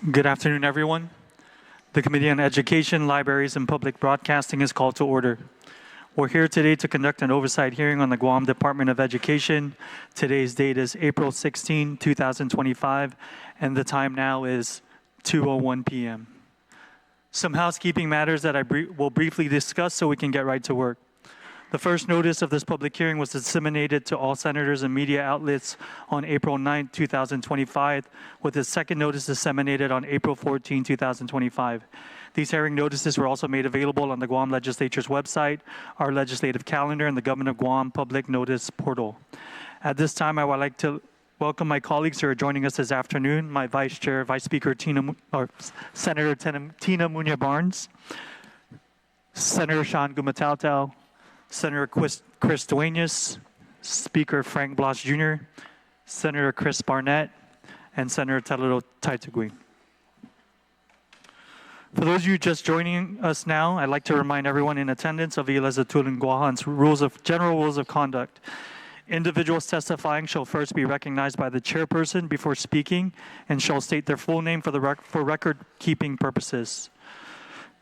Good afternoon, everyone. The Committee on Education, Libraries, and Public Broadcasting is called to order. We're here today to conduct an oversight hearing on the Guam Department of Education. Today's date is April 16, 2025, and the time now is 2:01 p.m. Some housekeeping matters that I will briefly discuss so we can get right to work. The first notice of this public hearing was disseminated to all senators and media outlets on April 9, 2025, with the second notice disseminated on April 14, 2025. These hearing notices were also made available on the Guam Legislature's website, our legislative calendar, and the Government of Guam public notice portal. At this time, I would like to welcome my colleagues who are joining us this afternoon, my Vice Speaker Senator Tina Muñoz-Barnes, Senator Sean Gumatautau, Senator Chris Duenas, Speaker Frank Blas Jr., Senator Chris Barnett, and Senator Telero Taitagui. For those of you just joining us now, I'd like to remind everyone in attendance of Ilesa Tulun Guahan's general rules of conduct. Individuals testifying shall first be recognized by the chairperson before speaking and shall state their full name for record-keeping purposes.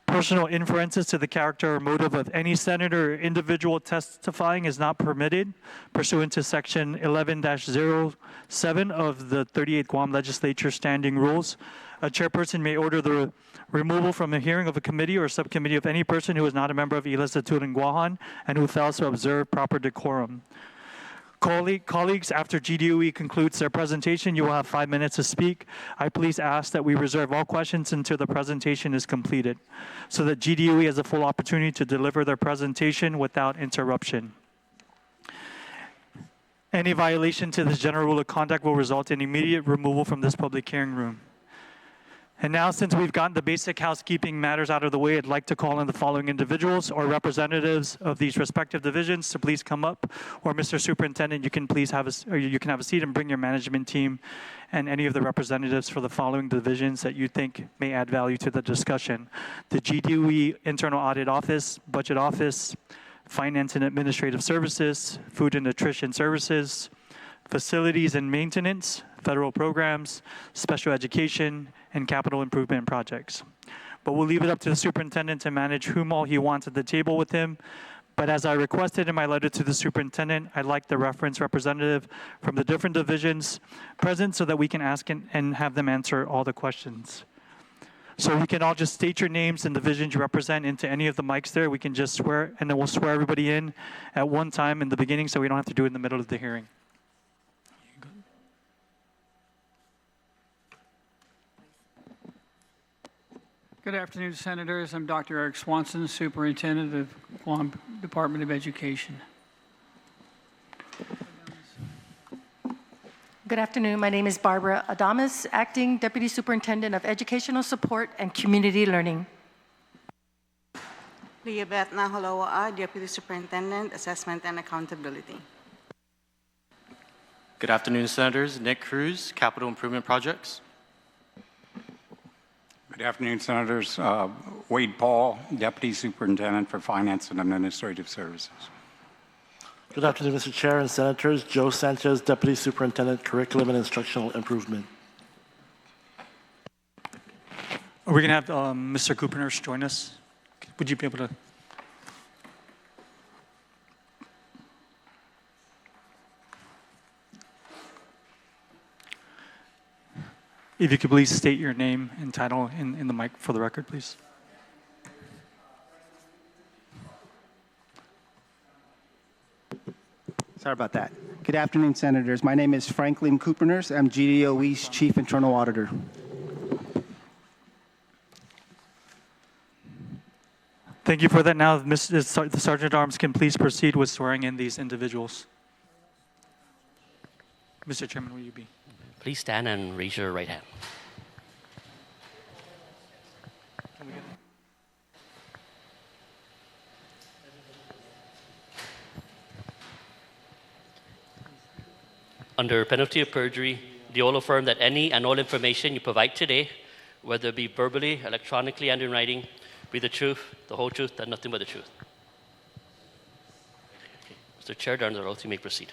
Personal inferences to the character or motive of any senator or individual testifying is not permitted pursuant to Section 11-07 of the 38th Guam Legislature Standing Rules. A chairperson may order the removal from a hearing of a committee or subcommittee of any person who is not a member of Ilesa Tulun Guahan and who fails to observe proper decorum. Colleagues, after GDOE concludes their presentation, you will have 5 minutes to speak. I please ask that we reserve all questions until the presentation is completed, so that GDOE has a full opportunity to deliver their presentation without interruption. Any violation to this general rule of conduct will result in immediate removal from this public hearing room. And now, since we've gotten the basic housekeeping matters out of the way, I'd like to call in the following individuals or representatives of these respective divisions to please come up. Or Mr. Superintendent, you can please have a seat and bring your management team and any of the representatives for the following divisions that you think may add value to the discussion: the GDOE Internal Audit Office, Budget Office, Finance and Administrative Services, Food and Nutrition Services, Facilities and Maintenance, Federal Programs, Special Education, and Capital Improvement Projects. But we'll leave it up to the superintendent to manage whom all he wants at the table with him. But as I requested in my letter to the superintendent, I'd like the reference representative from the different divisions present so that we can ask and have them answer all the questions. So we can all just state your names and divisions you represent into any of the mics there. We can just swear, and then we'll swear everybody in at one time in the beginning so we don't have to do it in the middle of the hearing. Good afternoon, Senators. I'm Dr. Eric Swanson, Superintendent of Guam Department of Education. Good afternoon. My name is Barbara Adames, Acting Deputy Superintendent of Educational Support and Community Learning. Leabeth Nahaloa, Deputy Superintendent, Assessment and Accountability. Good afternoon, Senators. Nick Cruz, Capital Improvement Projects. Good afternoon, Senators. Wade Paul, Deputy Superintendent for Finance and Administrative Services. Good afternoon, Mr. Chair and Senators. Joe Sanchez, Deputy Superintendent, Curriculum and Instructional Improvement. Are we going to have Mr. Cooper-Nurse join us? Would you be able to? If you could please state your name and title in the mic for the record, please. Sorry about that. Good afternoon, Senators. My name is Franklin Cooper-Nurse. I'm GDOE's Chief Internal Auditor. Thank you for that. Now, the Sergeant at Arms can please proceed with swearing in these individuals. Mr. Chairman, will you be? Please stand and raise your right hand. Under penalty of perjury, do you all affirm that any and all information you provide today, whether it be verbally, electronically, and in writing, be the truth, the whole truth, and nothing but the truth? Okay. Mr. Chair, during the oath, you may proceed.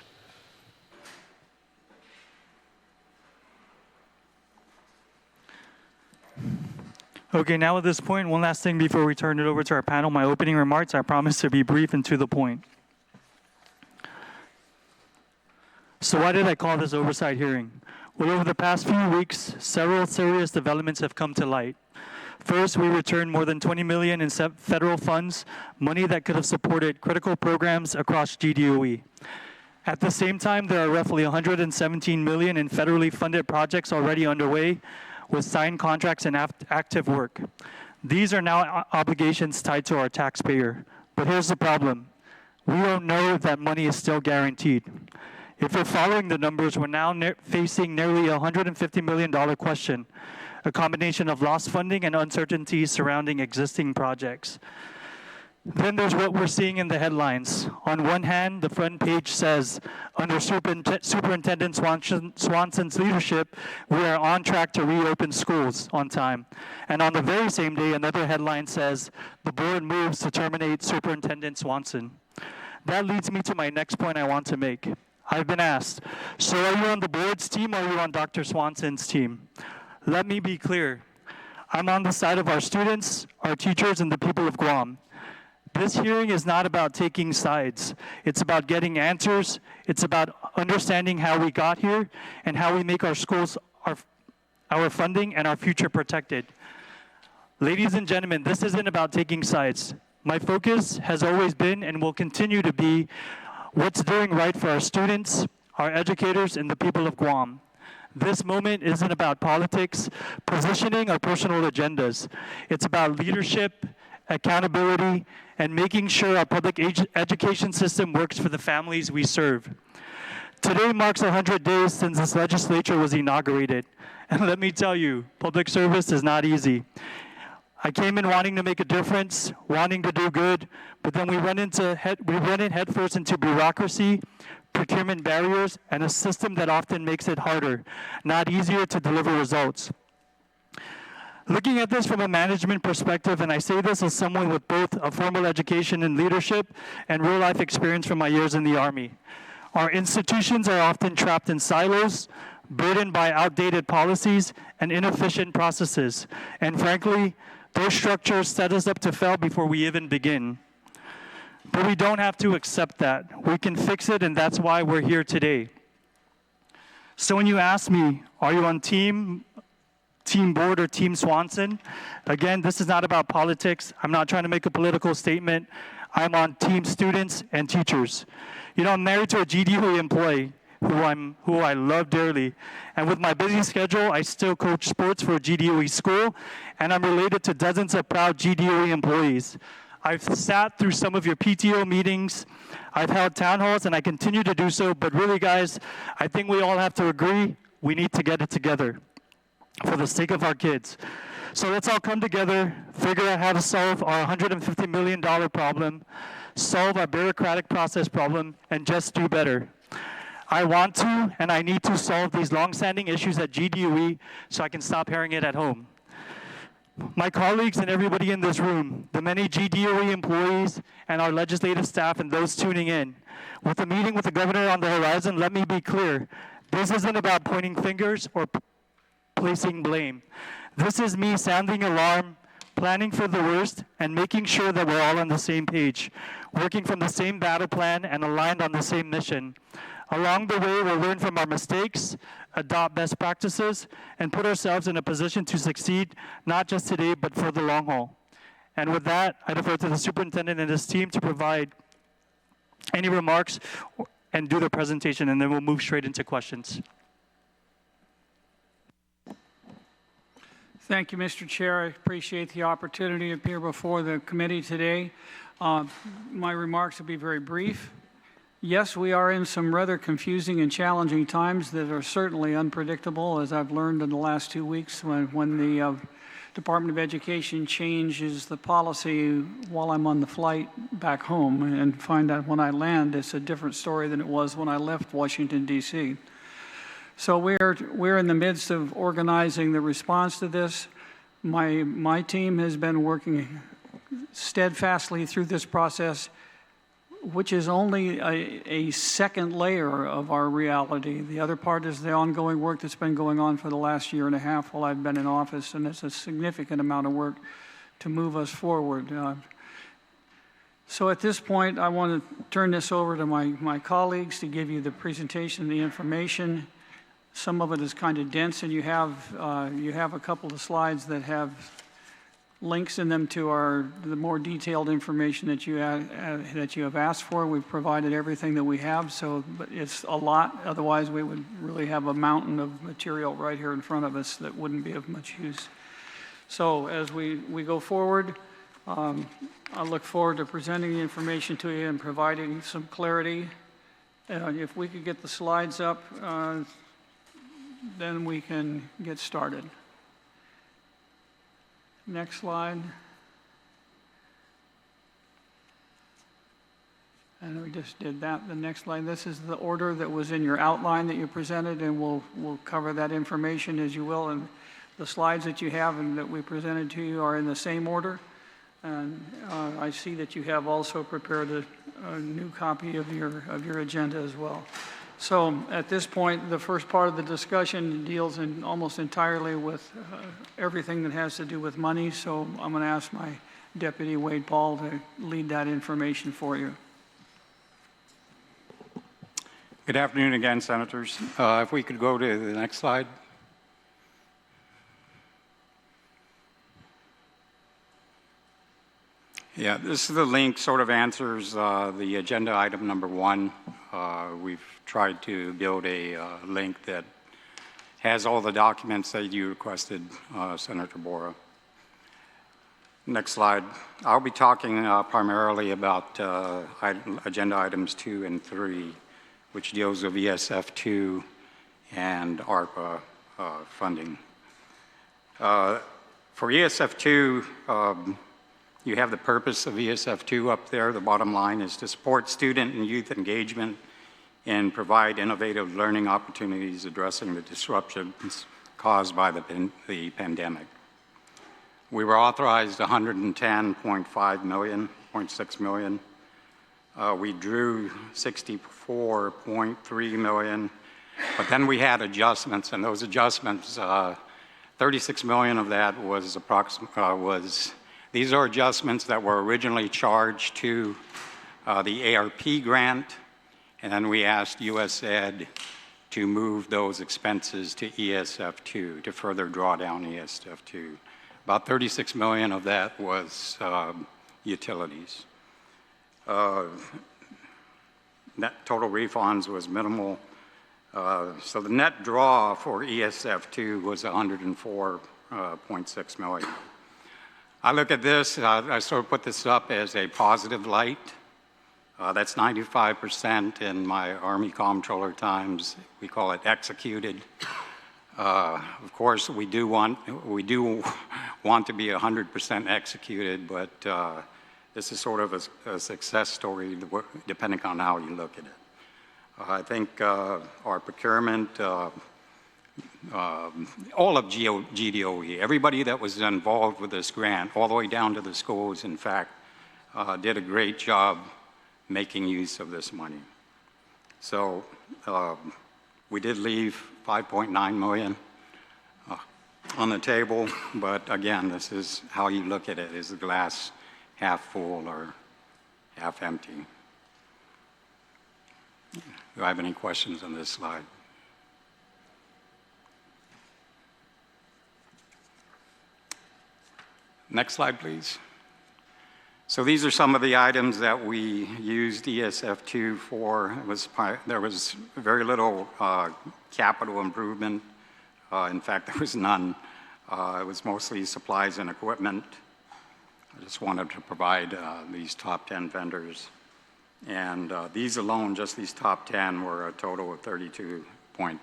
Okay, now at this point, one last thing before we turn it over to our panel. My opening remarks, I promise to be brief and to the point. So why did I call this oversight hearing? Well, over the past few weeks, several serious developments have come to light. First, we returned more than $20 million in federal funds, money that could have supported critical programs across GDOE. At the same time, there are roughly $117 million in federally funded projects already underway with signed contracts and active work. These are now obligations tied to our taxpayer. But here's the problem. We don't know if that money is still guaranteed. If you're following the numbers, we're now facing nearly a $150 million question, a combination of lost funding and uncertainties surrounding existing projects. Then there's what we're seeing in the headlines. On one hand, the front page says, under Superintendent Swanson's leadership, we are on track to reopen schools on time. And on the very same day, another headline says, the board moves to terminate Superintendent Swanson. That leads me to my next point I want to make. I've been asked, so are you on the board's team or are you on Dr. Swanson's team? Let me be clear. I'm on the side of our students, our teachers, and the people of Guam. This hearing is not about taking sides. It's about getting answers. It's about understanding how we got here and how we make our schools, our funding, and our future protected. Ladies and gentlemen, this isn't about taking sides. My focus has always been and will continue to be what's doing right for our students, our educators, and the people of Guam. This moment isn't about politics, positioning, or personal agendas. It's about leadership, accountability, and making sure our public education system works for the families we serve. Today marks 100 days since this legislature was inaugurated. And let me tell you, public service is not easy. I came in wanting to make a difference, wanting to do good, but then we run in headfirst into bureaucracy, procurement barriers, and a system that often makes it harder, not easier to deliver results. Looking at this from a management perspective, and I say this as someone with both a formal education in leadership and real-life experience from my years in the Army, our institutions are often trapped in silos, burdened by outdated policies and inefficient processes. And frankly, those structures set us up to fail before we even begin. But we don't have to accept that. We can fix it, and that's why we're here today. So when you ask me, are you on Team Board or Team Swanson? Again, this is not about politics. I'm not trying to make a political statement. I'm on Team students and teachers. You know, I'm married to a GDOE employee who I love dearly. And with my busy schedule, I still coach sports for a GDOE school, and I'm related to dozens of proud GDOE employees. I've sat through some of your PTO meetings, I've held town halls, and I continue to do so, but really, guys, I think we all have to agree we need to get it together for the sake of our kids. So let's all come together, figure out how to solve our $150 million problem, solve our bureaucratic process problem, and just do better. I want to and I need to solve these long-standing issues at GDOE so I can stop hearing it at home. My colleagues and everybody in this room, the many GDOE employees and our legislative staff and those tuning in, with the meeting with the governor on the horizon, let me be clear. This isn't about pointing fingers or placing blame. This is me sounding alarm, planning for the worst, and making sure that we're all on the same page, working from the same battle plan and aligned on the same mission. Along the way, we'll learn from our mistakes, adopt best practices, and put ourselves in a position to succeed, not just today, but for the long haul. And with that, I defer to the superintendent and his team to provide any remarks and do the presentation, and then we'll move straight into questions. Thank you, Mr. Chair. I appreciate the opportunity to appear before the committee today. My remarks will be very brief. Yes, we are in some rather confusing and challenging times that are certainly unpredictable, as I've learned in the last 2 weeks when the Department of Education changes the policy while I'm on the flight back home, and find out when I land it's a different story than it was when I left Washington, D.C. So we're in the midst of organizing the response to this. My team has been working steadfastly through this process which is only a second layer of our reality. The other part is the ongoing work that's been going on for the last year and a half while I've been in office, and it's a significant amount of work to move us forward. So at this point, I want to turn this over to my colleagues to give you the presentation, the information. Some of it is kind of dense, and you have a couple of slides that have links in them to the more detailed information that you have asked for. We've provided everything that we have, but it's a lot. Otherwise, we would really have a mountain of material right here in front of us that wouldn't be of much use. So as we go forward, I look forward to presenting the information to you and providing some clarity. If we could get the slides up, then we can get started. Next slide. And we just did that. The next slide. This is the order that was in your outline that you presented, and we'll cover that information as you will. And the slides that you have and that we presented to you are in the same order. And I see that you have also prepared a new copy of your agenda as well. So at this point, the first part of the discussion deals almost entirely with everything that has to do with money. So I'm going to ask my Deputy Wade Paul to lead that information for you. Good afternoon again, Senators. If we could go to the next slide. Yeah, this is the link, sort of answers the agenda item number 1. We've tried to build a link that has all the documents that you requested, Senator Borja. Next slide. I'll be talking primarily about agenda items 2 and 3, which deals with ESF2 and ARPA funding. For ESF2, you have the purpose of ESF2 up there. The bottom line is to support student and youth engagement and provide innovative learning opportunities addressing the disruptions caused by the pandemic. We were authorized $110.5 million, $0.6 million. We drew $64.3 million, but then we had adjustments, and those adjustments, $36 million of that these are adjustments that were originally charged to the ARP grant, and then we asked USAID to move those expenses to ESF2, to further draw down ESF2. About $36 million of that was utilities. Net total refunds was minimal. So the net draw for ESF2 was $104.6 million. I look at this, I sort of put this up as a positive light. That's 95% in my Army Comptroller times. We call it executed. Of course, we do want to be 100% executed, but this is sort of a success story depending on how you look at it. I think our procurement, all of GDOE, everybody that was involved with this grant, all the way down to the schools, in fact, did a great job making use of this money. So we did leave $5.9 million on the table, but again, this is how you look at it. Is the glass half full or half empty? Do I have any questions on this slide? Next slide, please. So these are some of the items that we used ESF2 for. There was very little capital improvement. In fact, there was none. It was mostly supplies and equipment. I just wanted to provide these top 10 vendors. And these alone, just these top 10, were a total of $32.3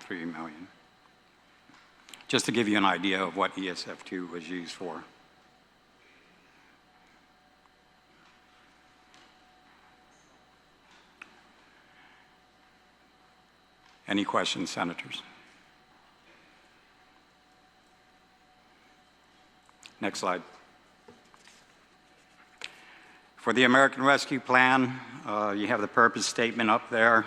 million. Just to give you an idea of what ESF2 was used for. Any questions, Senators? Next slide. For the American Rescue Plan, you have the purpose statement up there.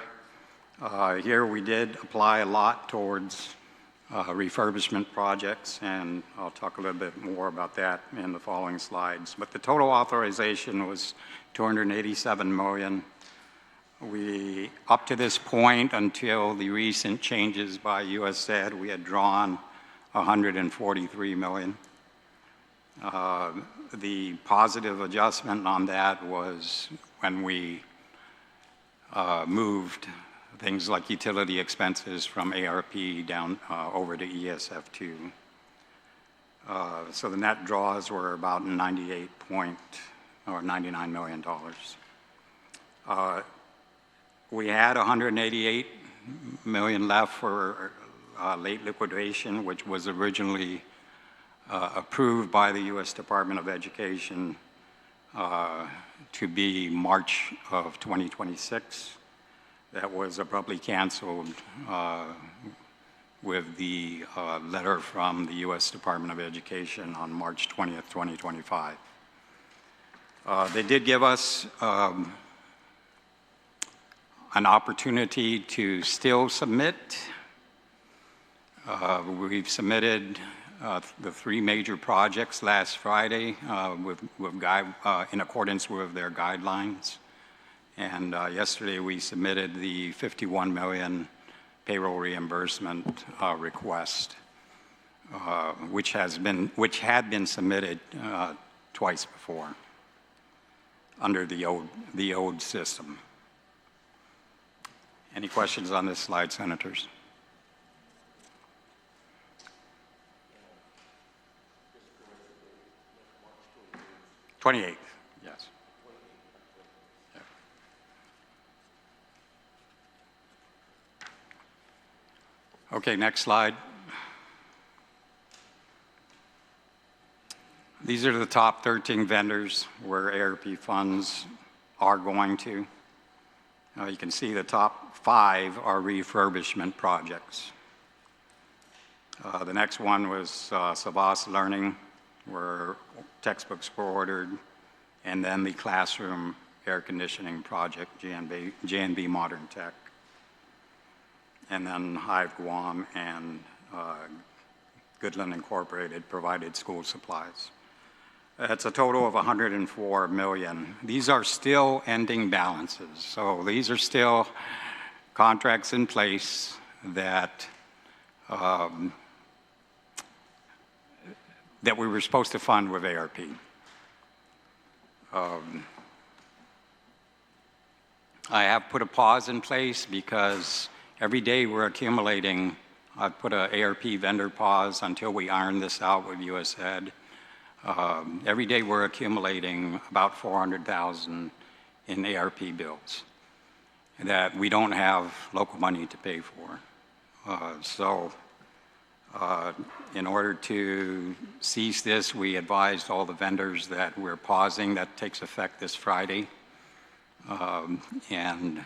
Here we did apply a lot towards refurbishment projects, and I'll talk a little bit more about that in the following slides. But the total authorization was $287 million. We, up to this point, until the recent changes by USAID, we had drawn $143 million. The positive adjustment on that was when we moved things like utility expenses from ARP down over to ESF2. So the net draws were about $99 million. We had $188 million left for late liquidation, which was originally approved by the U.S. Department of Education to be March of 2026. That was abruptly canceled with the letter from the U.S. Department of Education on March 20th, 2025. They did give us an opportunity to still submit. We've submitted the 3 major projects last Friday in accordance with their guidelines. And yesterday we submitted the $51 million payroll reimbursement request, which had been submitted twice before under the old system. Any questions on this slide, Senators? '28, yes. Yeah. Okay, next slide. These are the top 13 vendors where ARP funds are going to. You can see the top 5 are refurbishment projects. The next one was Savas Learning, where textbooks were ordered, and then the classroom air conditioning project, J&B Modern Tech, and then Hive Guam and Goodland Incorporated provided school supplies. That's a total of $104 million. These are still ending balances, so these are still contracts in place that that we were supposed to fund with ARP. I have put a pause in place because every day we're accumulating. I've put an ARP vendor pause until we iron this out with USAID. Every day we're accumulating about $400,000 in ARP bills that we don't have local money to pay for. In order to cease this, we advised all the vendors that we're pausing. That takes effect this Friday. And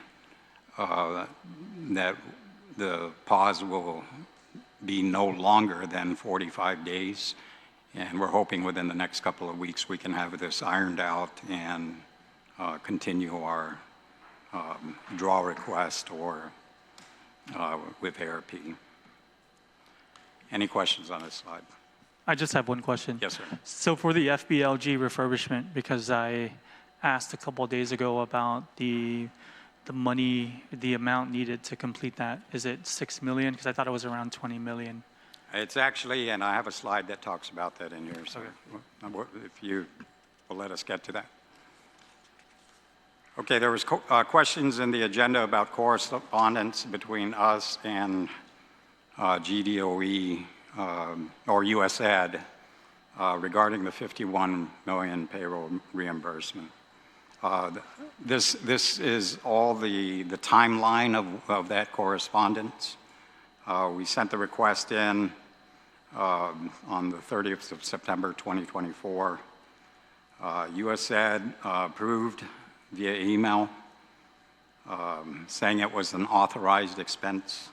that the pause will be no longer than 45 days. And we're hoping within the next couple of weeks we can have this ironed out and continue our draw request or with ARP. Any questions on this slide? I just have one question. Yes, sir. So for the FBLG refurbishment, because I asked a couple of days ago about the money, the amount needed to complete that, is it $6 million? Because I thought it was around $20 million. It's actually, and I have a slide that talks about that in here, so if you will let us get to that. Okay, there was questions in the agenda about correspondence between us and GDOE or USAID regarding the $51 million payroll reimbursement. This is all the timeline of that correspondence. We sent the request in on the 30th of September 2024. USAID approved via email saying it was an authorized expense.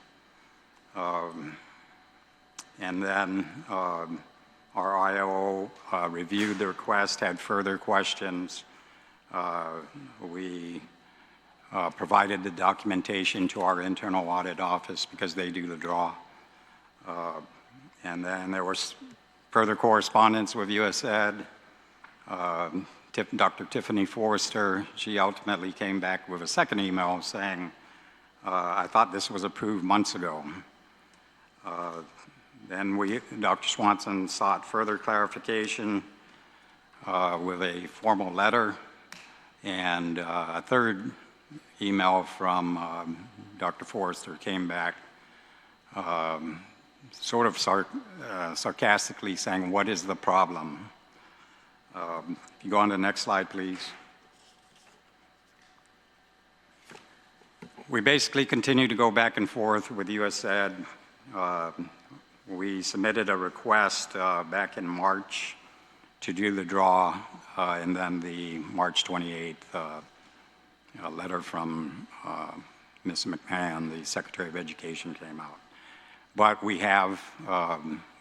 And then our IO reviewed the request, had further questions, We provided the documentation to our internal audit office because they do the draw. And then there was further correspondence with USAID. Dr. Tiffany Forrester, she ultimately came back with a second email saying, I thought this was approved months ago. Then Dr. Swanson sought further clarification with a formal letter, and a third email from Dr. Forrester came back sort of sarcastically saying, what is the problem? If you go on to the next slide, please. We basically continue to go back and forth with USAID. We submitted a request back in March to do the draw, and then the March 28th letter from Ms. McMahon, the Secretary of Education, came out. But we have,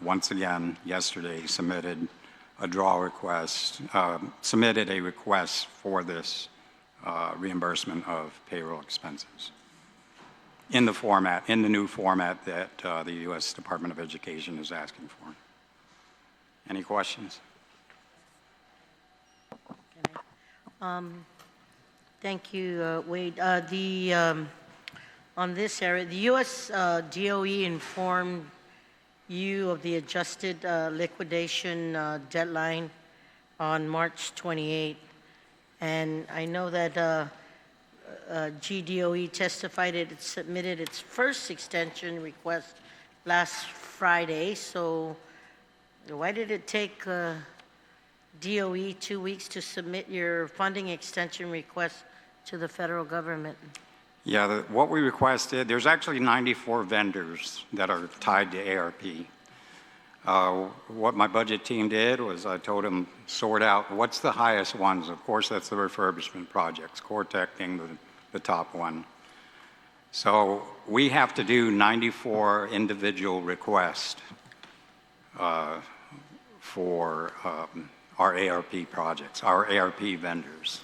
once again, yesterday submitted a draw request, submitted a request for this reimbursement of payroll expenses in the new format that the U.S. Department of Education is asking for. Any questions? Thank you, Wade. On this area, the U.S. DOE informed you of the adjusted liquidation deadline on March 28th. And I know that GDOE testified it submitted its first extension request last Friday. So why did it take DOE 2 weeks to submit your funding extension request to the federal government? Yeah, what we requested, there's actually 94 vendors that are tied to ARP. What my budget team did was I told them sort out what's the highest ones. Of course, that's the refurbishment projects, Cortec being the top one. So we have to do 94 individual requests for our ARP projects, our ARP vendors.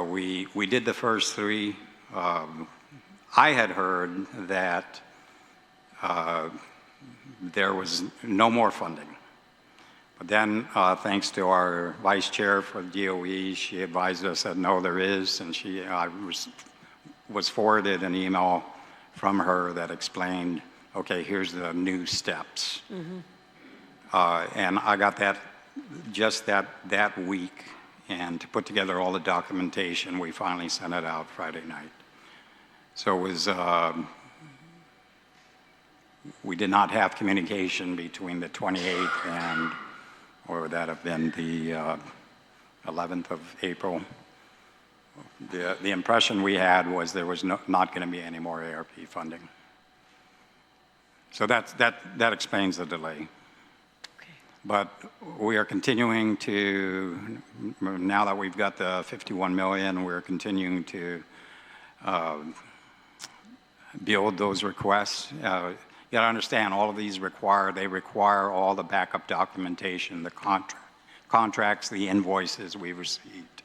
We did the first three. I had heard that there was no more funding. But then, thanks to our vice chair for DOE, she advised us that no, there is, and I was forwarded an email from her that explained, okay, here's the new steps. Mm-hmm. And I got that just that week, and to put together all the documentation, we finally sent it out Friday night. So it was, we did not have communication between the 28th and, or would that have been the 11th of April. The impression we had was there was not going to be any more ARP funding. So that explains the delay. Okay. But we are continuing to, now that we've got the 51 million, we're continuing to build those requests. You got to understand, all of these require all the backup documentation, the contracts, the invoices we received.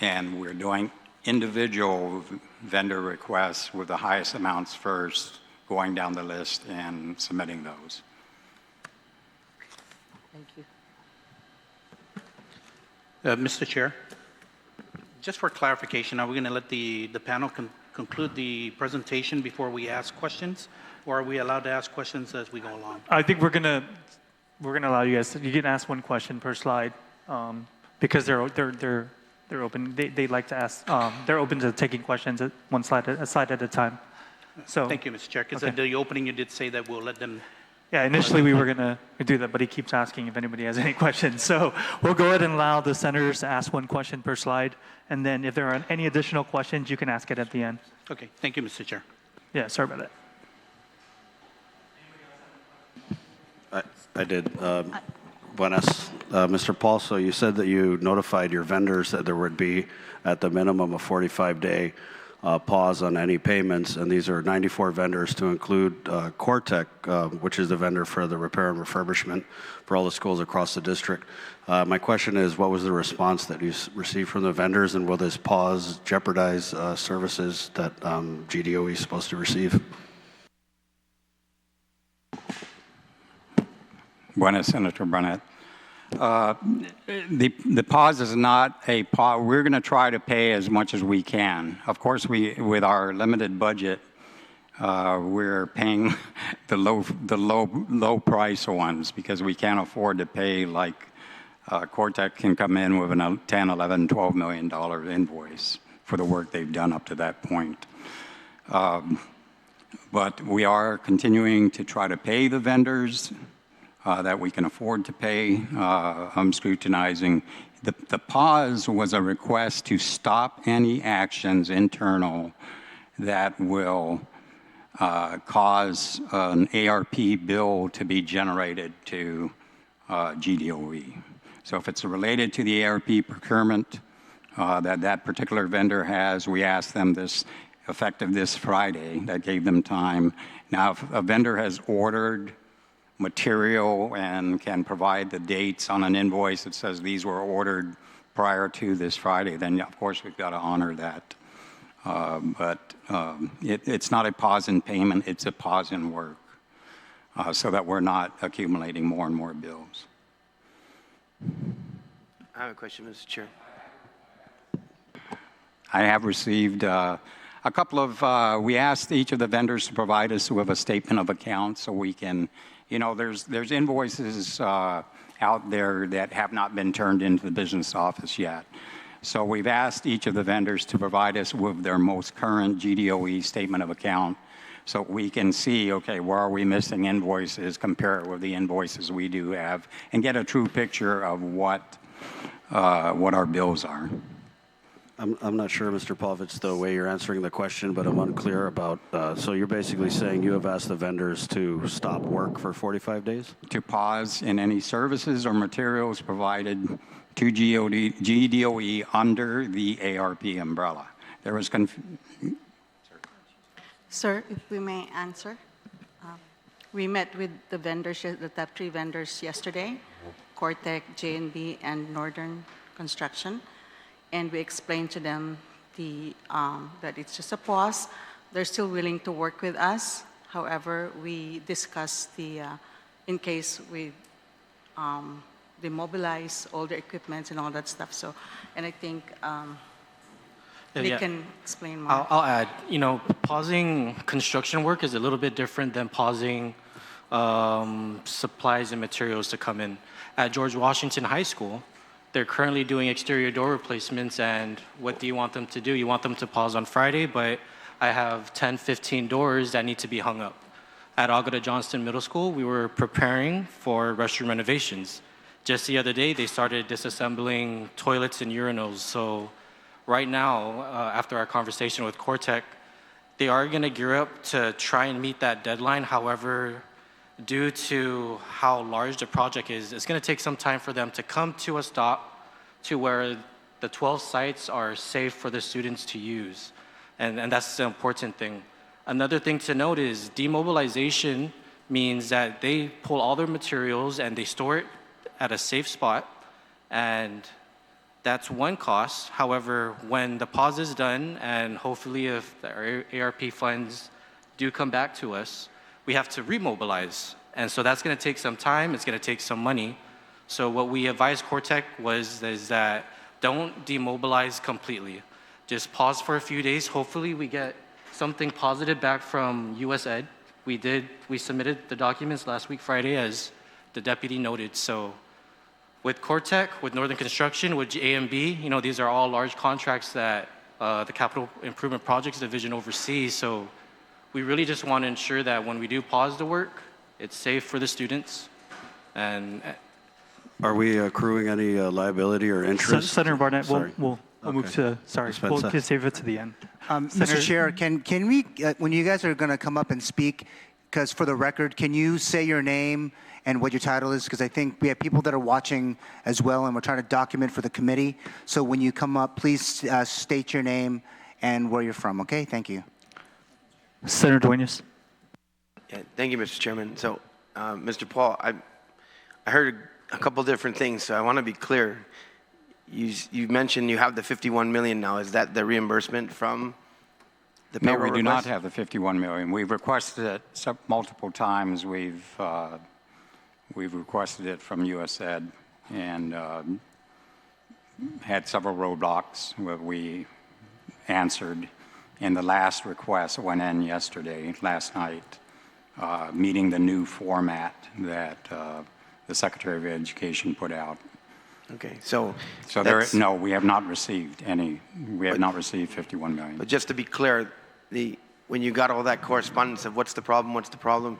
And we're doing individual vendor requests with the highest amounts first, going down the list and submitting those. Thank you. Mr. Chair, just for clarification, are we going to let the panel conclude the presentation before we ask questions, or are we allowed to ask questions as we go along? I think we're gonna allow you guys. You can ask one question per slide, because they're open. They like to ask. They're open to taking questions at one slide at a time. So thank you, Mr. Chair. Because okay. at the opening, you did say that we'll let them. Yeah, initially we were gonna do that, but he keeps asking if anybody has any questions. So we'll go ahead and allow the senators to ask one question per slide, and then if there are any additional questions, you can ask it at the end. Okay, thank you, Mr. Chair. Yeah, sorry about that. I did. Buenas. Mr. Paul, so you said that you notified your vendors that there would be at the minimum a 45-day pause on any payments, and these are 94 vendors to include Cortec, which is the vendor for the repair and refurbishment for all the schools across the district. My question is, what was the response that you received from the vendors, and will this pause jeopardize services that GDOE is supposed to receive? Buenas, Senator Barnett. The pause is not a pause. We're going to try to pay as much as we can. Of course, with our limited budget, we're paying the low price ones because we can't afford to pay like Cortec can come in with a 10, 11, $12 million invoice for the work they've done up to that point. But we are continuing to try to pay the vendors that we can afford to pay. I'm scrutinizing. The pause was a request to stop any actions internal that will cause an ARP bill to be generated to GDOE. So if it's related to the ARP procurement that particular vendor has, we ask them this effective this Friday. That gave them time. Now, if a vendor has ordered material and can provide the dates on an invoice that says these were ordered prior to this Friday, then of course we've got to honor that. But it's not a pause in payment, it's a pause in work so that we're not accumulating more and more bills. I have a question, Mr. Chair. I have received a couple of, we asked each of the vendors to provide us with a statement of account so we can, you know, there's invoices out there that have not been turned into the business office yet. So we've asked each of the vendors to provide us with their most current GDOE statement of account so we can see, okay, where are we missing invoices, compare it with the invoices we do have, and get a true picture of what our bills are. I'm not sure, Mr. Paul, if it's the way you're answering the question, but I'm unclear about, so you're basically saying you have asked the vendors to stop work for 45 days? To pause in any services or materials provided to GDOE under the ARP umbrella. There was Sir, if we may answer. We met with the vendors, the top 3 vendors yesterday, Cortec, J&B, and Northern Construction. And we explained to them that it's just a pause. They're still willing to work with us. However, we discussed in case we demobilize all the equipment and all that stuff. So, and I think they can explain more. I'll add, you know, pausing construction work is a little bit different than pausing supplies and materials to come in. At George Washington High School, they're currently doing exterior door replacements, and what do you want them to do? You want them to pause on Friday, but I have 10, 15 doors that need to be hung up. At Agata Johnston Middle School, we were preparing for restroom renovations. Just the other day, they started disassembling toilets and urinals. So right now, after our conversation with Cortec, they are going to gear up to try and meet that deadline. However, due to how large the project is, it's going to take some time for them to come to a stop to where the 12 sites are safe for the students to use. And that's the important thing. Another thing to note is demobilization means that they pull all their materials and they store it at a safe spot, and that's one cost. However, when the pause is done, and hopefully if the ARP funds do come back to us, we have to remobilize. And so that's going to take some time, it's going to take some money. So what we advised Cortec is that don't demobilize completely. Just pause for a few days. Hopefully we get something positive back from US Ed. We submitted the documents last week Friday, as the deputy noted. So with Cortec, with Northern Construction, with A&B, you know, these are all large contracts that the Capital Improvement Projects Division oversees. So we really just want to ensure that when we do pause the work, it's safe for the students. And are we accruing any liability or interest? Senator Barnett, we'll Okay. move to, sorry, we'll save it to the end. Mr. Chair, can we, when you guys are going to come up and speak, because for the record, can you say your name and what your title is? Because I think we have people that are watching as well, and we're trying to document for the committee. So when you come up, please state your name and where you're from, okay? Thank you. Senator Duenas. Yeah, thank you, Mr. Chairman. So, Mr. Paul, I heard a couple different things, so I want to be clear. You mentioned you have the 51 million now. Is that the reimbursement from the payroll No, we do not request? have the 51 million. We've requested it multiple times. We've requested it from USAID and had several roadblocks where we answered. And the last request went in yesterday, last night, meeting the new format that the Secretary of Education put out. Okay, so No, we have not received any. We have not received 51 million. But just to be clear, when you got all that correspondence of what's the problem,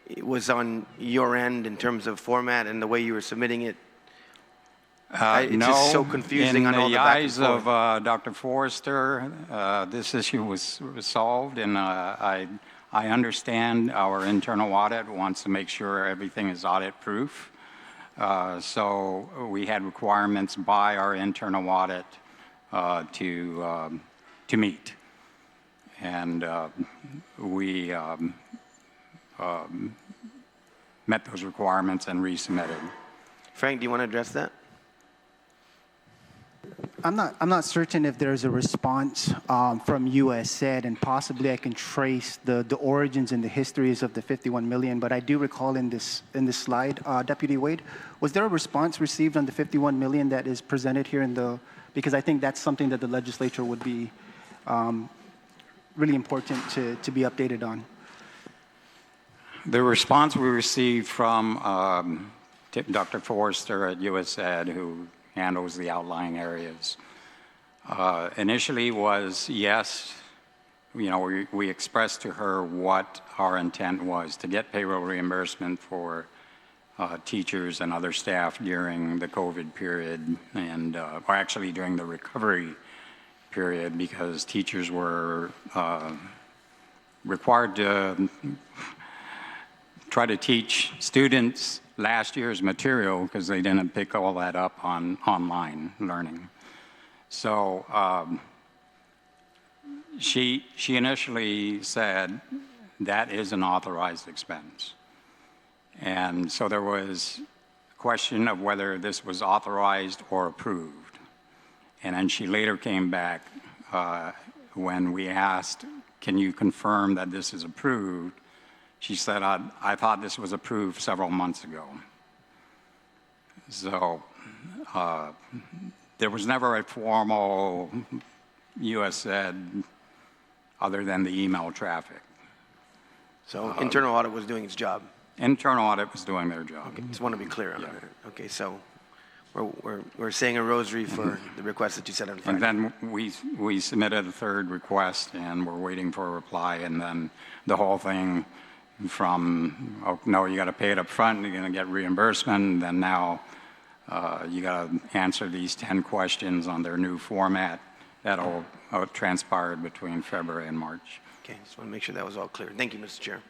it was on your end in terms of format and the way you were submitting it? It's just so confusing on all the back and eyes of forth. Dr. Forrester, this issue was solved, and I understand our internal audit wants to make sure everything is audit-proof. So we had requirements by our internal audit to meet, and we met those requirements and resubmitted. Frank, do you want to address that? I'm not certain if there's a response from USAID, and possibly I can trace the origins and the histories of the 51 million. But I do recall in this slide, Deputy Wade, was there a response received on the 51 million that is presented here because I think that's something that the legislature would be really important to be updated on. The response we received from Dr. Forrester at USAID, who handles the outlying areas, initially was yes. We expressed to her what our intent was, to get payroll reimbursement for teachers and other staff during the COVID period, and or actually during the recovery period, because teachers were required to try to teach students last year's material because they didn't pick all that up on online learning. So she initially said that is an authorized expense. And so there was a question of whether this was authorized or approved. And then she later came back when we asked, can you confirm that this is approved? She said, I thought this was approved several months ago. So there was never a formal USAID other than the email traffic. So internal audit was doing its job? Internal audit was doing their job. Okay, just want to be clear on that. Okay, so we're saying a rosary for the request that you said on Friday. And then we submitted a third request, and we're waiting for a reply, and then the whole thing from, oh, no, you got to pay it up front, you're going to get reimbursement, then now you got to answer these 10 questions on their new format. That'll transpired between February and March. Okay, just want to make sure that was all clear. Thank you, Mr. Chair.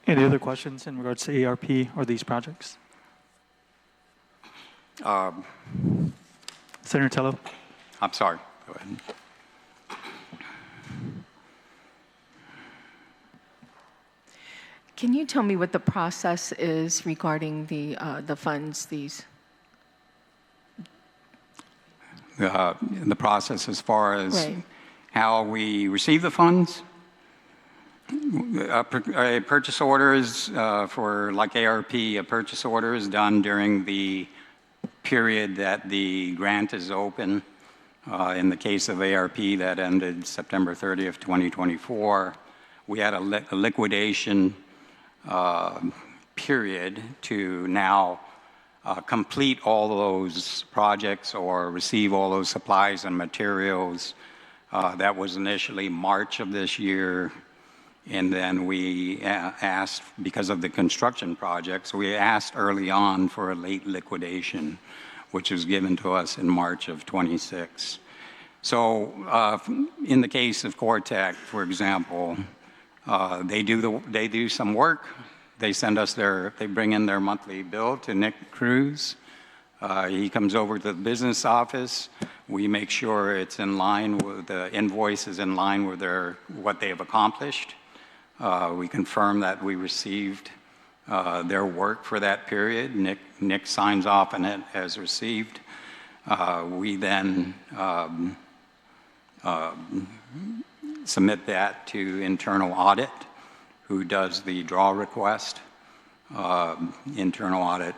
Any other questions in regards to ARP or these projects? Senator Tello. I'm sorry. Go ahead. Can you tell me what the process is regarding the funds, these? The process as far as Right. how we receive the funds? Purchase orders for like ARP, a purchase order is done during the period that the grant is open. In the case of ARP, that ended September 30th, 2024. We had a liquidation period to now complete all those projects or receive all those supplies and materials. That was initially March of this year. And then we asked, because of the construction projects, we asked early on for a late liquidation, which was given to us in March of 26. So in the case of Cortec, for example, they do some work. They send us they bring in their monthly bill to Nick Cruz. He comes over to the business office. We make sure it's in line with, the invoice is in line with what they have accomplished. We confirm that we received their work for that period. Nick signs off on it as received. We then submit that to internal audit, who does the draw request. Internal audit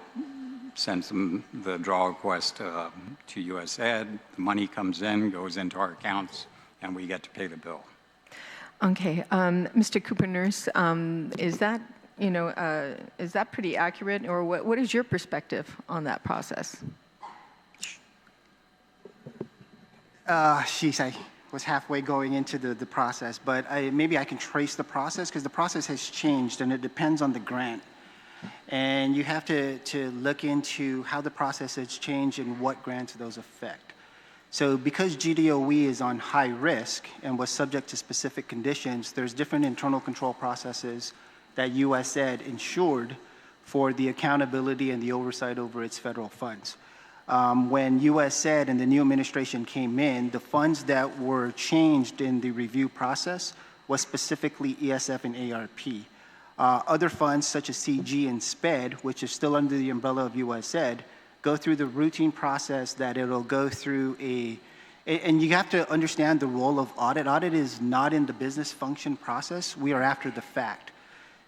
sends them the draw request to US Ed. The money comes in, goes into our accounts, and we get to pay the bill. Okay, Mr. Cooper Nurse, is that, is that pretty accurate, or what is your perspective on that process? Sheesh, I was halfway going into the process, but maybe I can trace the process, because the process has changed, and it depends on the grant. And you have to look into how the process has changed and what grants those affect. So because GDOE is on high risk and was subject to specific conditions, there's different internal control processes that US Ed ensured for the accountability and the oversight over its federal funds. When US Ed and the new administration came in, the funds that were changed in the review process was specifically ESF and ARP. Other funds such as CG and SPED, which is still under the umbrella of US Ed, go through the routine process that it'll go through and you have to understand the role of audit. Audit is not in the business function process. We are after the fact.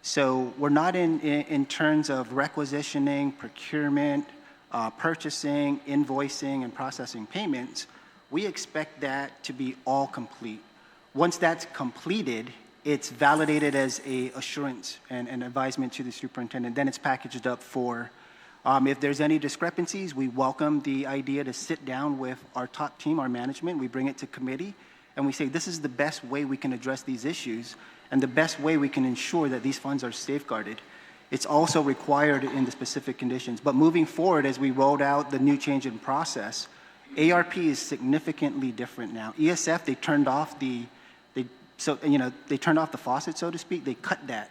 So we're not in terms of requisitioning, procurement, purchasing, invoicing, and processing payments. We expect that to be all complete. Once that's completed, it's validated as a assurance and advisement to the superintendent. Then it's packaged up for, if there's any discrepancies, we welcome the idea to sit down with our top team, our management. We bring it to committee, and we say, this is the best way we can address these issues and the best way we can ensure that these funds are safeguarded. It's also required in the specific conditions. But moving forward, as we rolled out the new change in process, ARP is significantly different now. ESF, they turned off they turned off the faucet, so to speak. They cut that.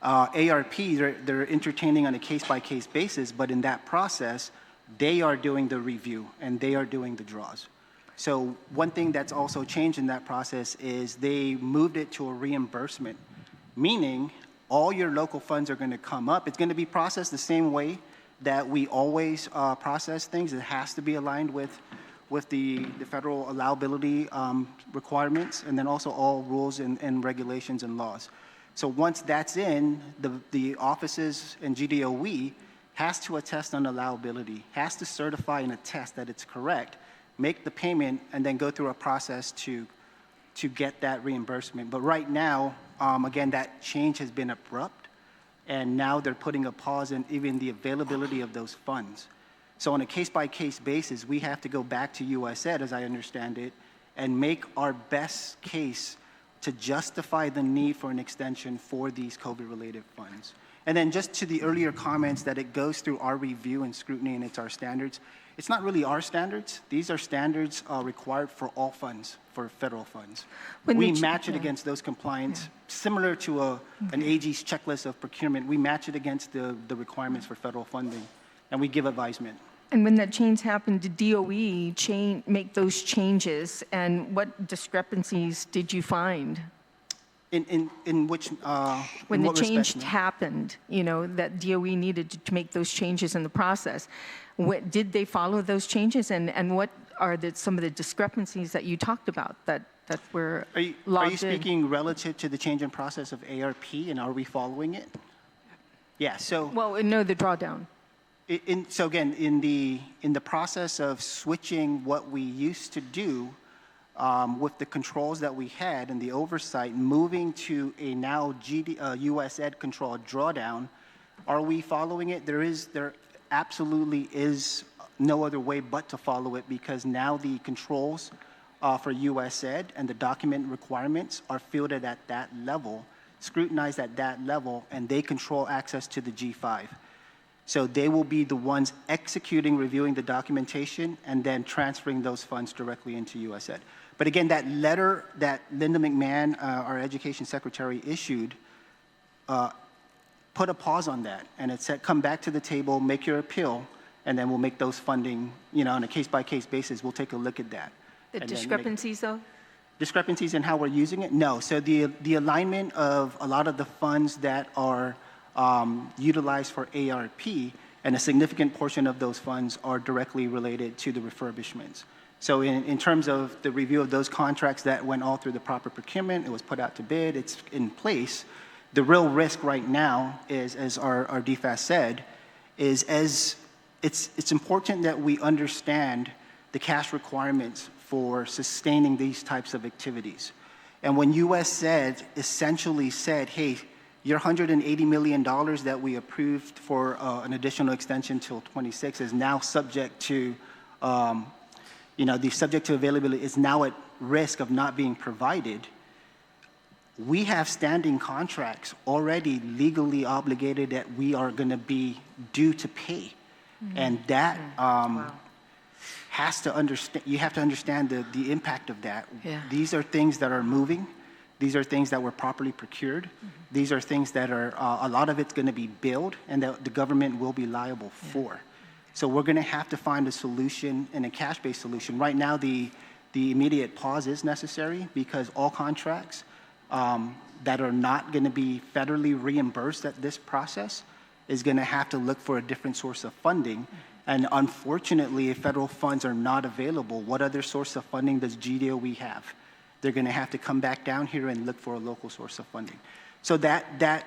ARP, they're entertaining on a case-by-case basis, but in that process, they are doing the review and they are doing the draws. So one thing that's also changed in that process is they moved it to a reimbursement, meaning all your local funds are going to come up. It's going to be processed the same way that we always process things. It has to be aligned with the federal allowability requirements, and then also all rules and regulations and laws. So once that's in, the offices and GDOE has to attest on allowability, has to certify and attest that it's correct, make the payment, and then go through a process to get that reimbursement. But right now, again, that change has been abrupt, and now they're putting a pause in even the availability of those funds. So on a case-by-case basis, we have to go back to US Ed, as I understand it, and make our best case to justify the need for an extension for these COVID-related funds. And then just to the earlier comments that it goes through our review and scrutiny and it's our standards, it's not really our standards. These are standards required for all funds, for federal funds. We match it against those compliance, similar to an AG's checklist of procurement. We match it against the requirements for federal funding, and we give advisement. And when that change happened, did DOE make those changes, and what discrepancies did you find? In which when in the change respect, happened, that DOE needed to make those changes in the process, did they follow those changes, and what are some of the discrepancies that you talked about that were Are you speaking relative to the change in process of ARP, and are we following it? Yeah. So. Well, no, the drawdown. So again, in the process of switching what we used to do with the controls that we had and the oversight, moving to a now US Ed controlled drawdown, are we following it? There absolutely is no other way but to follow it, because now the controls for US Ed and the document requirements are fielded at that level, scrutinized at that level, and they control access to the G5. So they will be the ones executing, reviewing the documentation, and then transferring those funds directly into US Ed. But again, that letter that Linda McMahon, our education secretary, issued, put a pause on that. And it said, come back to the table, make your appeal, and then we'll make those funding, on a case-by-case basis, we'll take a look at that. The and then make- discrepancies, though? Discrepancies in how we're using it? No. So the alignment of a lot of the funds that are utilized for ARP, and a significant portion of those funds are directly related to the refurbishments. So in terms of the review of those contracts, that went all through the proper procurement, it was put out to bid, it's in place. The real risk right now is, as our DFAS said, is it's important that we understand the cash requirements for sustaining these types of activities. And when USAID essentially said, hey, your $180 million that we approved for an additional extension till 26 is now subject to, the subject to availability is now at risk of not being provided. We have standing contracts already legally obligated that we are going to be due to pay. And that has to understand, you have to understand the impact of that. Yeah. These are things that are moving. These are things that were properly procured. These are things that are, a lot of it's going to be billed and that the government will be liable for. So we're going to have to find a solution and a cash-based solution. Right now, the immediate pause is necessary because all contracts that are not going to be federally reimbursed at this process is going to have to look for a different source of funding. And unfortunately, if federal funds are not available, what other source of funding does GDOE have? They're going to have to come back down here and look for a local source of funding. So that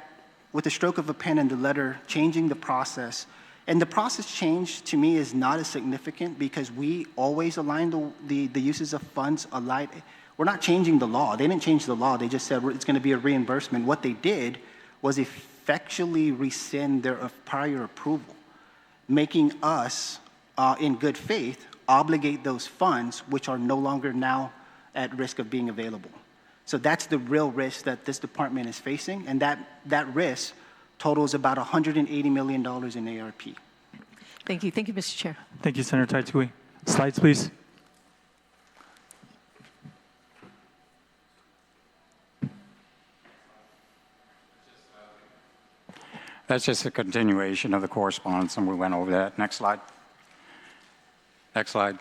with the stroke of a pen and the letter, changing the process, and the process change to me is not as significant because we always align the uses of funds aligned. We're not changing the law. They didn't change the law. They just said it's going to be a reimbursement. What they did was effectually rescind their prior approval, making us, in good faith, obligate those funds which are no longer now at risk of being available. So that's the real risk that this department is facing, and that risk totals about $180 million in ARP. Thank you. Thank you, Mr. Chair. Thank you, Senator Taitsui. Slides, please. That's just a continuation of the correspondence, and we went over that. Next slide. Next slide.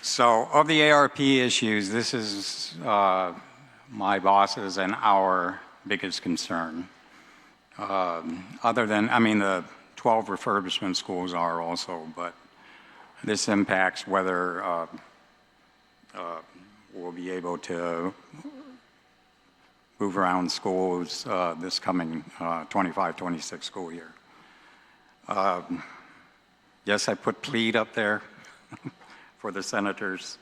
So of the ARP issues, this is my boss's and our biggest concern. Other than, the 12 refurbishment schools are also, but this impacts whether we'll be able to move around schools this coming 25-26 school year. Yes, I put plead up there for the senators.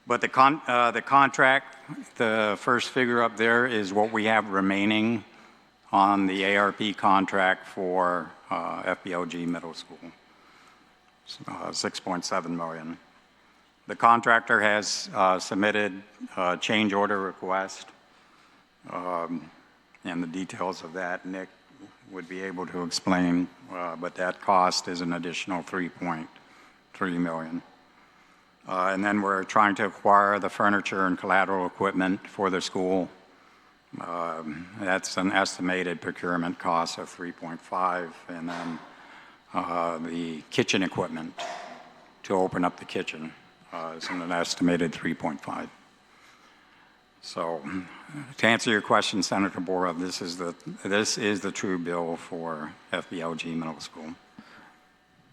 But the contract, the first figure up there is what we have remaining on the ARP contract for FBLG Middle School, 6.7 million. The contractor has submitted a change order request, and the details of that Nick would be able to explain, but that cost is an additional 3.3 million. And then we're trying to acquire the furniture and collateral equipment for the school. That's an estimated procurement cost of 3.5, and then the kitchen equipment to open up the kitchen is an estimated 3.5. So to answer your question, Senator Borja, this is the true bill for FBLG Middle School.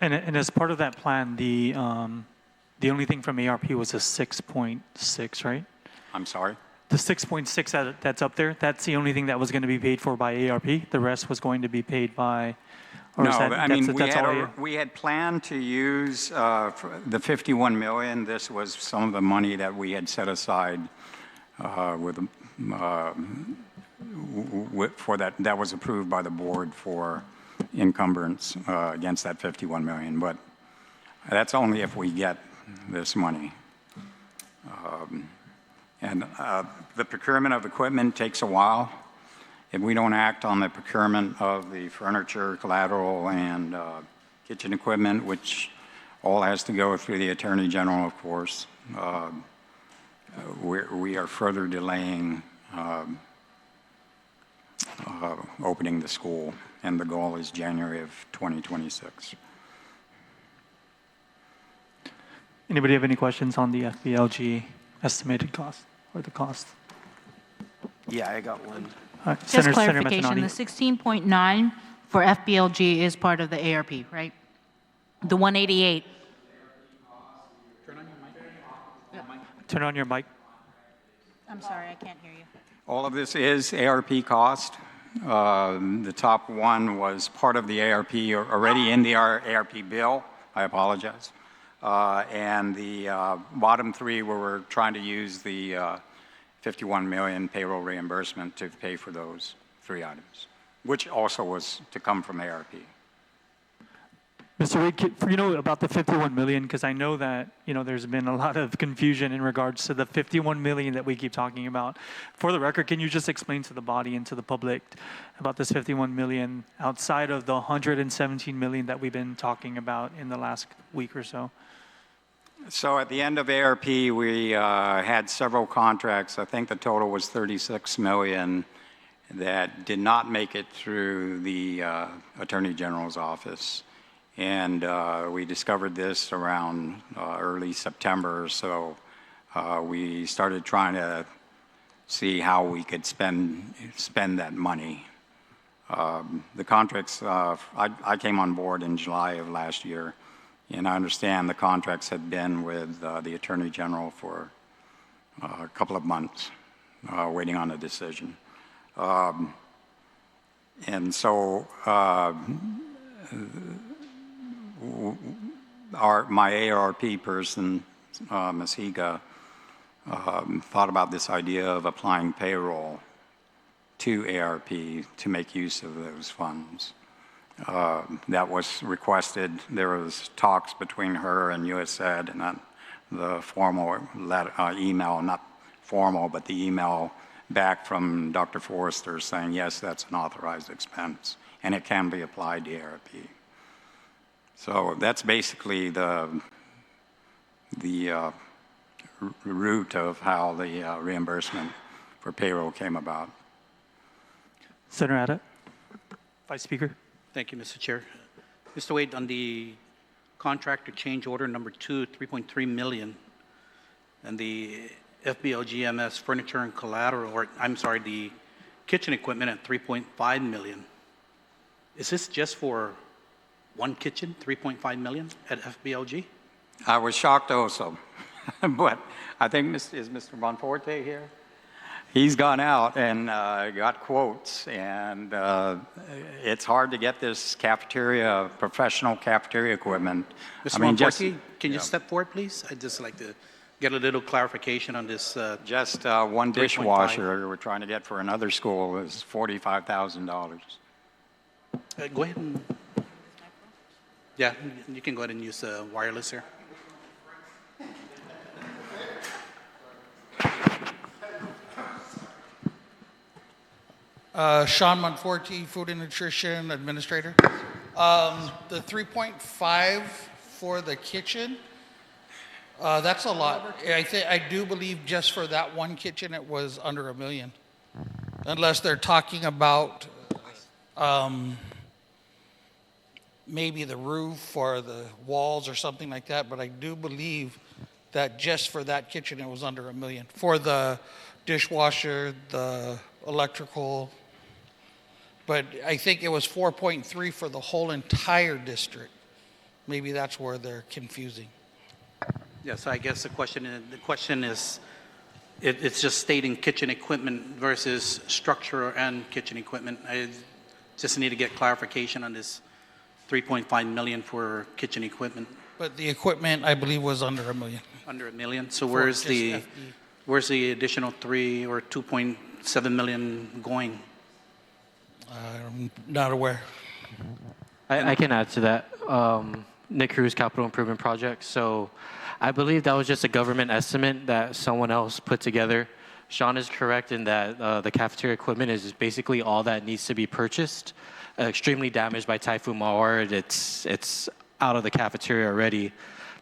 And as part of that plan, the only thing from ARP was a 6.6, right? I'm sorry? The 6.6 that's up there, that's the only thing that was going to be paid for by ARP? The rest was going to be paid by... we had planned to use the 51 million. This was some of the money that we had set aside for that was approved by the board for encumbrance against that 51 million. But that's only if we get this money. The procurement of equipment takes a while. If we don't act on the procurement of the furniture, collateral, and kitchen equipment, which all has to go through the Attorney General, of course, we are further delaying opening the school. and the goal is January of 2026. Anybody have any questions on the FBLG estimated cost or the cost? Yeah, I got one. All right, Just Senator clarification, the Mezzanotte. 16.9 for FBLG is part of the ARP, right? The 188. Turn on your mic. I'm sorry, I can't hear you. All of this is ARP cost. The top one was part of the ARP, already in the ARP bill. I apologize. And the bottom three, where we're trying to use the 51 million payroll reimbursement to pay for those three items, which also was to come from ARP. Mr. Reed, about the 51 million, because I know that, there's been a lot of confusion in regards to the 51 million that we keep talking about. For the record, can you just explain to the body and to the public about this 51 million outside of the 117 million that we've been talking about in the last week or so? So at the end of ARP, we had several contracts. I think the total was 36 million that did not make it through the Attorney General's office. And we discovered this around early September or so. We started trying to see how we could spend that money. The contracts, I came on board in July of last year, and I understand the contracts had been with the Attorney General for a couple of months, waiting on a decision. And so my ARP person, Ms. Higa, thought about this idea of applying payroll to ARP to make use of those funds. That was requested. There was talks between her and USAID, and the formal email, not formal, but the email back from Dr. Forrester saying, yes, that's an authorized expense, and it can be applied to ARP. So that's basically the root of how the reimbursement for payroll came about. Senator Abbott, Vice Speaker. Thank you, Mr. Chair. Mr. Wade, on the contractor change order number 2, 3.3 million, and the FBLGMS furniture and collateral, or I'm sorry, the kitchen equipment at 3.5 million. Is this just for one kitchen, 3.5 million at FBLG? I was shocked also, but I think is Mr. Bonforte here? He's gone out and got quotes, and it's hard to get this cafeteria, professional cafeteria equipment. Mr. Bonforte, can you step forward, please? I'd just like to get a little clarification on this. Just one dishwasher we're trying to get for another school is $45,000. Go ahead and, yeah, you can go ahead and use wireless here. Sean Monforte, Food and Nutrition Administrator. The 3.5 for the kitchen, that's a lot. I do believe just for that one kitchen it was under $1 million, unless they're talking about maybe the roof or the walls or something like that. But I do believe that just for that kitchen it was under $1 million. For the dishwasher, the electrical. But I think it was 4.3 for the whole entire district. Maybe that's where they're confusing. Yes, I guess the question is, it's just stating kitchen equipment versus structure and kitchen equipment. I just need to get clarification on this 3.5 million for kitchen equipment. But the equipment, I believe, was under $1 million. Under $1 million. So where's the additional 3 or 2.7 million going? I'm not aware. I can add to that. Nick Cruz Capital Improvement Project. So I believe that was just a government estimate that someone else put together. Sean is correct in that the cafeteria equipment is basically all that needs to be purchased. Extremely damaged by Typhoon Mawar. It's out of the cafeteria already.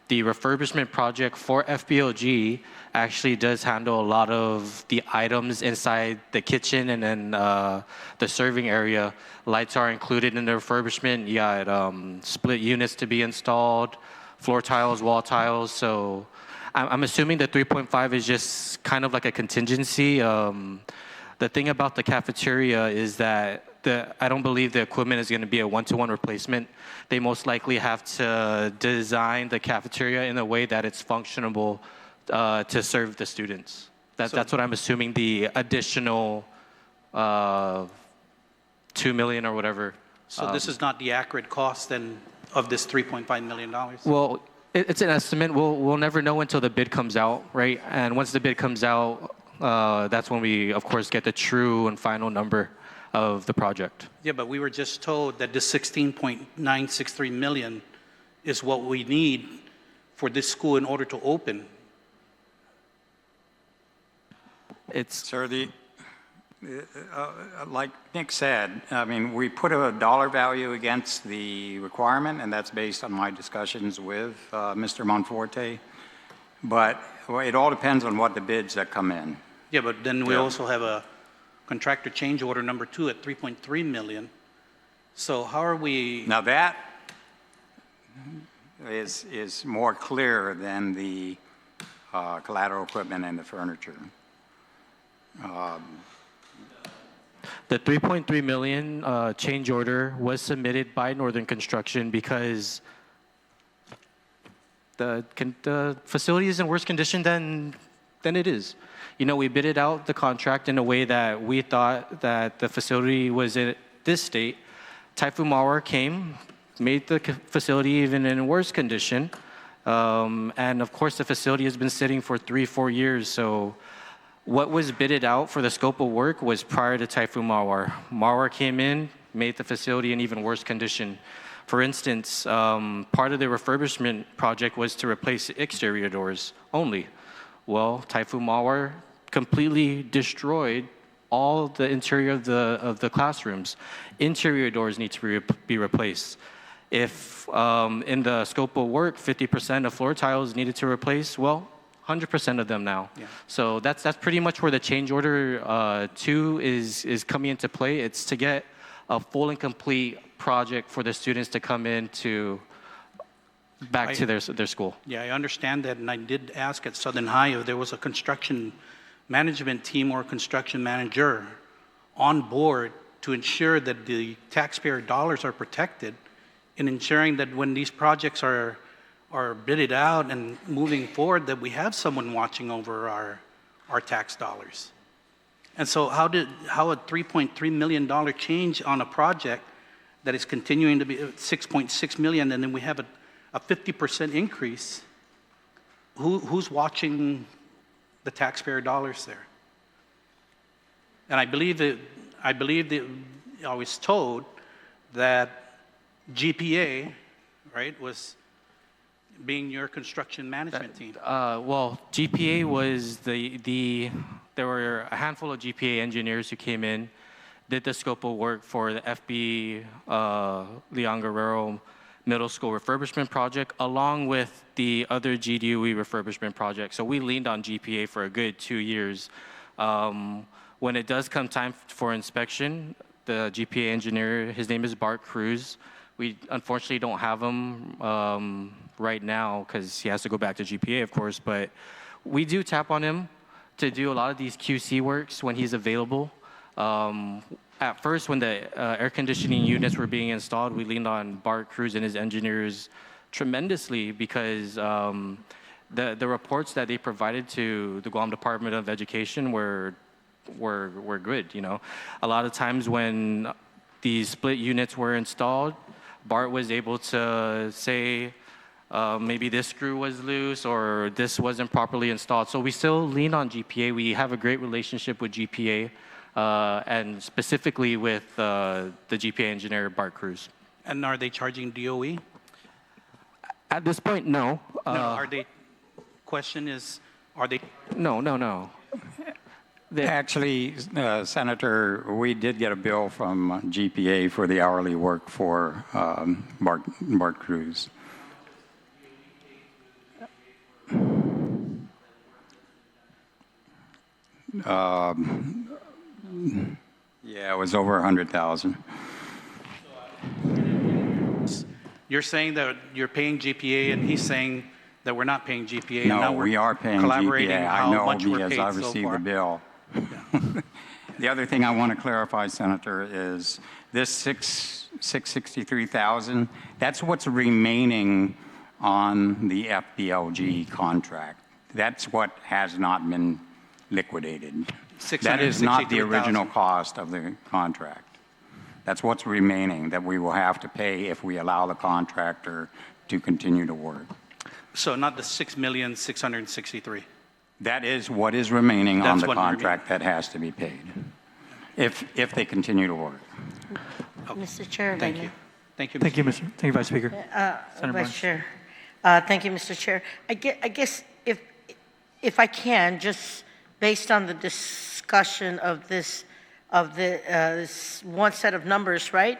the refurbishment project for FBLG actually does handle a lot of the items inside the kitchen and then the serving area. Lights are included in the refurbishment. You got split units to be installed, floor tiles, wall tiles. So I'm assuming the 3.5 is just kind of like a contingency. The thing about the cafeteria is that I don't believe the equipment is going to be a one-to-one replacement. They most likely have to design the cafeteria in a way that it's functionable to serve the students. That's what I'm assuming the additional $2 million or whatever. So this is not the accurate cost then of this $3.5 million? Well, it's an estimate. We'll never know until the bid comes out, right? And once the bid comes out, that's when we, of course, get the true and final number of the project. Yeah, but we were just told that the 16.963 million is what we need for this school in order to open. Sir, like Nick said, I mean, we put a dollar value against the requirement, and that's based on my discussions with Mr. Monforte. But it all depends on what the bids that come in. Yeah, but then we also have a contractor change order number 2 at 3.3 million. So how are we? Now that is more clear than the collateral equipment and the furniture. The 3.3 million change order was submitted by Northern Construction because the facility is in worse condition than it is. You know, we bidded out the contract in a way that we thought that the facility was in this state. Typhoon Mawar came, made the facility even in worse condition. And of course, the facility has been sitting for 3-4 years. So what was bidded out for the scope of work was prior to Typhoon Mawar. Mawar came in, made the facility in even worse condition. For instance, part of the refurbishment project was to replace exterior doors only. Well, Typhoon Mawar completely destroyed all the interior of the classrooms. Interior doors need to be replaced. If in the scope of work, 50% of floor tiles needed to replace, well, 100% of them now. Yeah. So that's pretty much where the change order 2 is coming into play. It's to get a full and complete project for the students to come in to back to their school. Yeah, I understand that, and I did ask at Southern High if there was a construction management team or construction manager on board to ensure that the taxpayer dollars are protected in ensuring that when these projects are bidded out and moving forward, that we have someone watching over our tax dollars. And so how a $3.3 million change on a project that is continuing to be 6.6 million, and then we have a 50% increase, who's watching the taxpayer dollars there? And I believe that I was told that GPA, right, was being your construction management team. Well, GPA was there were a handful of GPA engineers who came in, did the scope of work for the FB Leon Guerrero Middle School refurbishment project, along with the other GDOE refurbishment project. So we leaned on GPA for a good 2 years. When it does come time for inspection, the GPA engineer, his name is Bart Cruz. We unfortunately don't have him right now because he has to go back to GPA, of course, but we do tap on him to do a lot of these QC works when he's available. At first, when the air conditioning units were being installed, we leaned on Bart Cruz and his engineers tremendously because the reports that they provided to the Guam Department of Education were good. You know, a lot of times when these split units were installed, Bart was able to say maybe this screw was loose or this wasn't properly installed. So we still lean on GPA. We have a great relationship with GPA. And specifically with the GPA engineer, Bart Cruz. And are they charging DOE? At this point, no. No, are they, question is, are they? No. Actually, Senator, we did get a bill from GPA for the hourly work for Bart Cruz. Yeah, it was over 100,000. You're saying that you're paying GPA, and he's saying that we're not paying GPA. And now No, we're we are paying collaborating GPA. how I know much we're because paid I so received far. the bill. The other thing I want to clarify, Senator, is this 663,000, that's what's remaining on the FBLG contract. That's what has not been liquidated. That is not the original cost of the contract. That's what's remaining that we will have to pay if we allow the contractor to continue to work. So not the 6,663,000. That is what is remaining on That's the what contract that has to be paid if they continue to work. Mr. Chair, if I Thank may. you. Thank you. Thank you, Mr. Thank you, Vice Speaker. Senator Vice Barnes. Chair. Thank you, Mr. Chair. I guess if I can, just based on the discussion of this one set of numbers, right?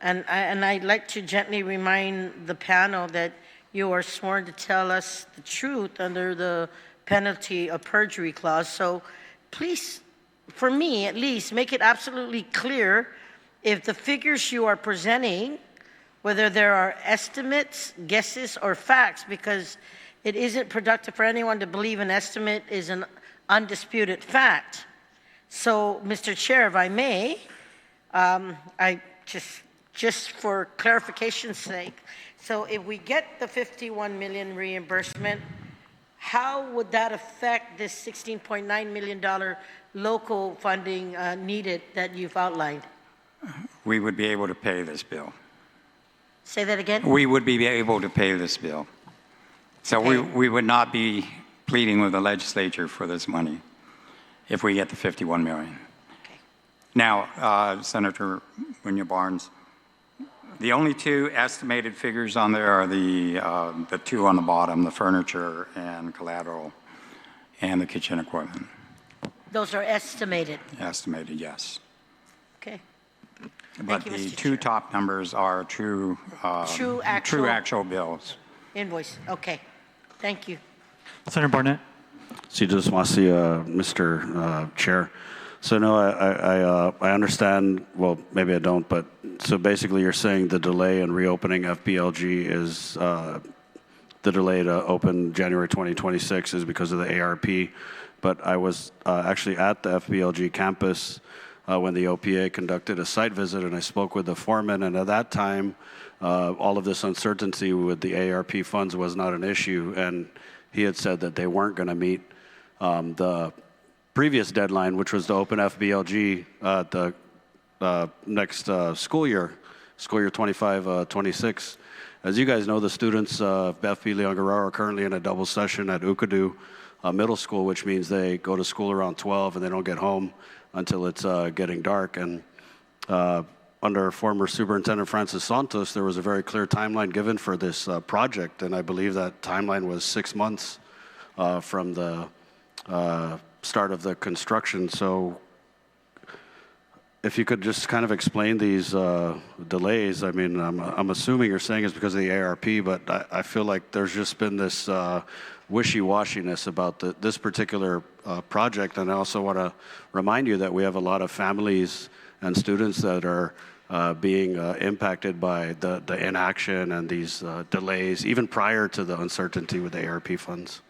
And I'd like to gently remind the panel that you are sworn to tell us the truth under the penalty of perjury clause. So please, for me at least, make it absolutely clear if the figures you are presenting, whether there are estimates, guesses, or facts, because it isn't productive for anyone to believe an estimate is an undisputed fact. So, Mr. Chair, if I may, I just for clarification's sake, so if we get the 51 million reimbursement, how would that affect this $16.9 million local funding needed that you've outlined? We would be able to pay this bill. Say that again? We would be able to pay this bill. So we would not be pleading with the legislature for this money if we get the 51 million. Okay. Now, Senator Barnes, the only two estimated figures on there are the two on the bottom, the furniture and collateral, and the kitchen equipment. Those are estimated. Estimated, yes. Okay. But you, the Mr. two Chair. top numbers are true actual bills. Invoice. Okay. Thank you. Senator Barnett. Sí, just want to see, Mr. Chair. So no, I understand, well, maybe I don't, but so basically you're saying the delay in reopening FBLG is, the delay to open January 2026 is because of the ARP. But I was actually at the FBLG campus when the OPA conducted a site visit, and I spoke with the foreman, and at that time, all of this uncertainty with the ARP funds was not an issue, and he had said that they weren't going to meet the previous deadline, which was to open FBLG the next school year 25-26. As you guys know, the students of FB Leon Guerrero are currently in a double session at Ukadu Middle School, which means they go to school around 12 and they don't get home until it's getting dark. And under former Superintendent Francis Santos, there was a very clear timeline given for this project, and I believe that timeline was 6 months from the start of the construction. So if you could just kind of explain these delays. I mean, I'm assuming you're saying it's because of the ARP, but I feel like there's just been this wishy-washiness about this particular project. And I also want to remind you that we have a lot of families and students that are being impacted by the inaction and these delays, even prior to the uncertainty with the ARP funds.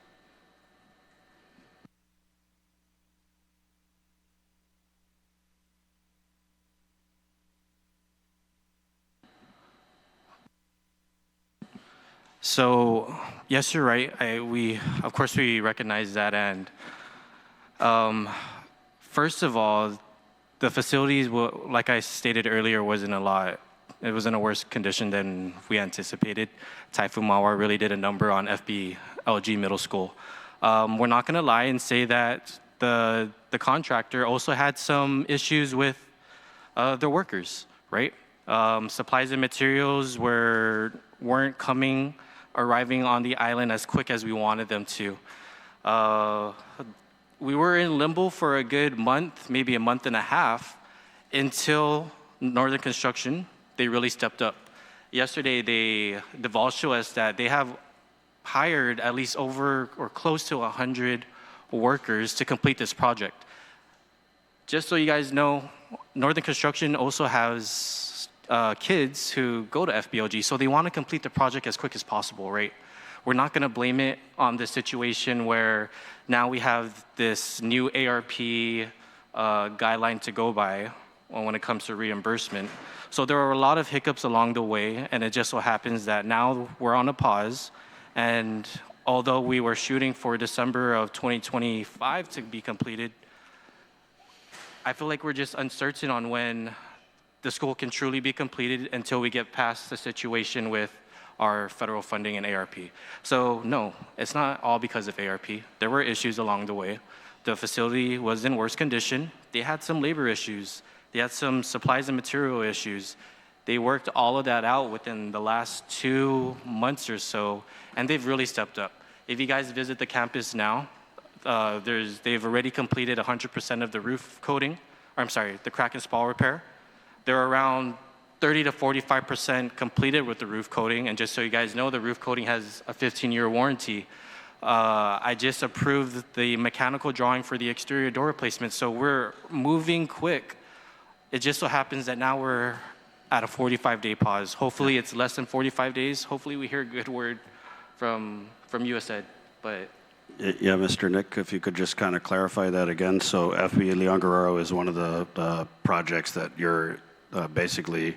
So, yes, you're right. Of course, we recognize that. And first of all, the facilities, like I stated earlier, it was in a worse condition than we anticipated. Typhoon Mawar really did a number on FBLG Middle School. We're not going to lie and say that the contractor also had some issues with their workers, right? Supplies and materials weren't arriving on the island as quick as we wanted them to. We were in limbo for a good month, maybe a month and a half, until Northern Construction, they really stepped up. Yesterday, they divulged to us that they have hired at least over or close to 100 workers to complete this project. just so you guys know, Northern Construction also has kids who go to FBLG, so they want to complete the project as quick as possible, right? We're not going to blame it on the situation where now we have this new ARP guideline to go by when it comes to reimbursement. So there are a lot of hiccups along the way, and it just so happens that now we're on a pause. And although we were shooting for December of 2025 to be completed, I feel like we're just uncertain on when the school can truly be completed until we get past the situation with our federal funding and ARP. So no, it's not all because of ARP. There were issues along the way. The facility was in worse condition. They had some labor issues. They had some supplies and material issues. They worked all of that out within the last 2 months or so, and they've really stepped up. If you guys visit the campus now, they've already completed 100% of the roof coating, or I'm sorry, the crack and spall repair. They're around 30 to 45% completed with the roof coating, and just so you guys know, the roof coating has a 15-year warranty. I just approved the mechanical drawing for the exterior door replacement, so we're moving quick. It just so happens that now we're at a 45-day pause. Hopefully it's less than 45 days. Hopefully we hear a good word from USAID, but. Yeah, Mr. Nick, if you could just kind of clarify that again. So FB Leon Guerrero is one of the projects that you're basically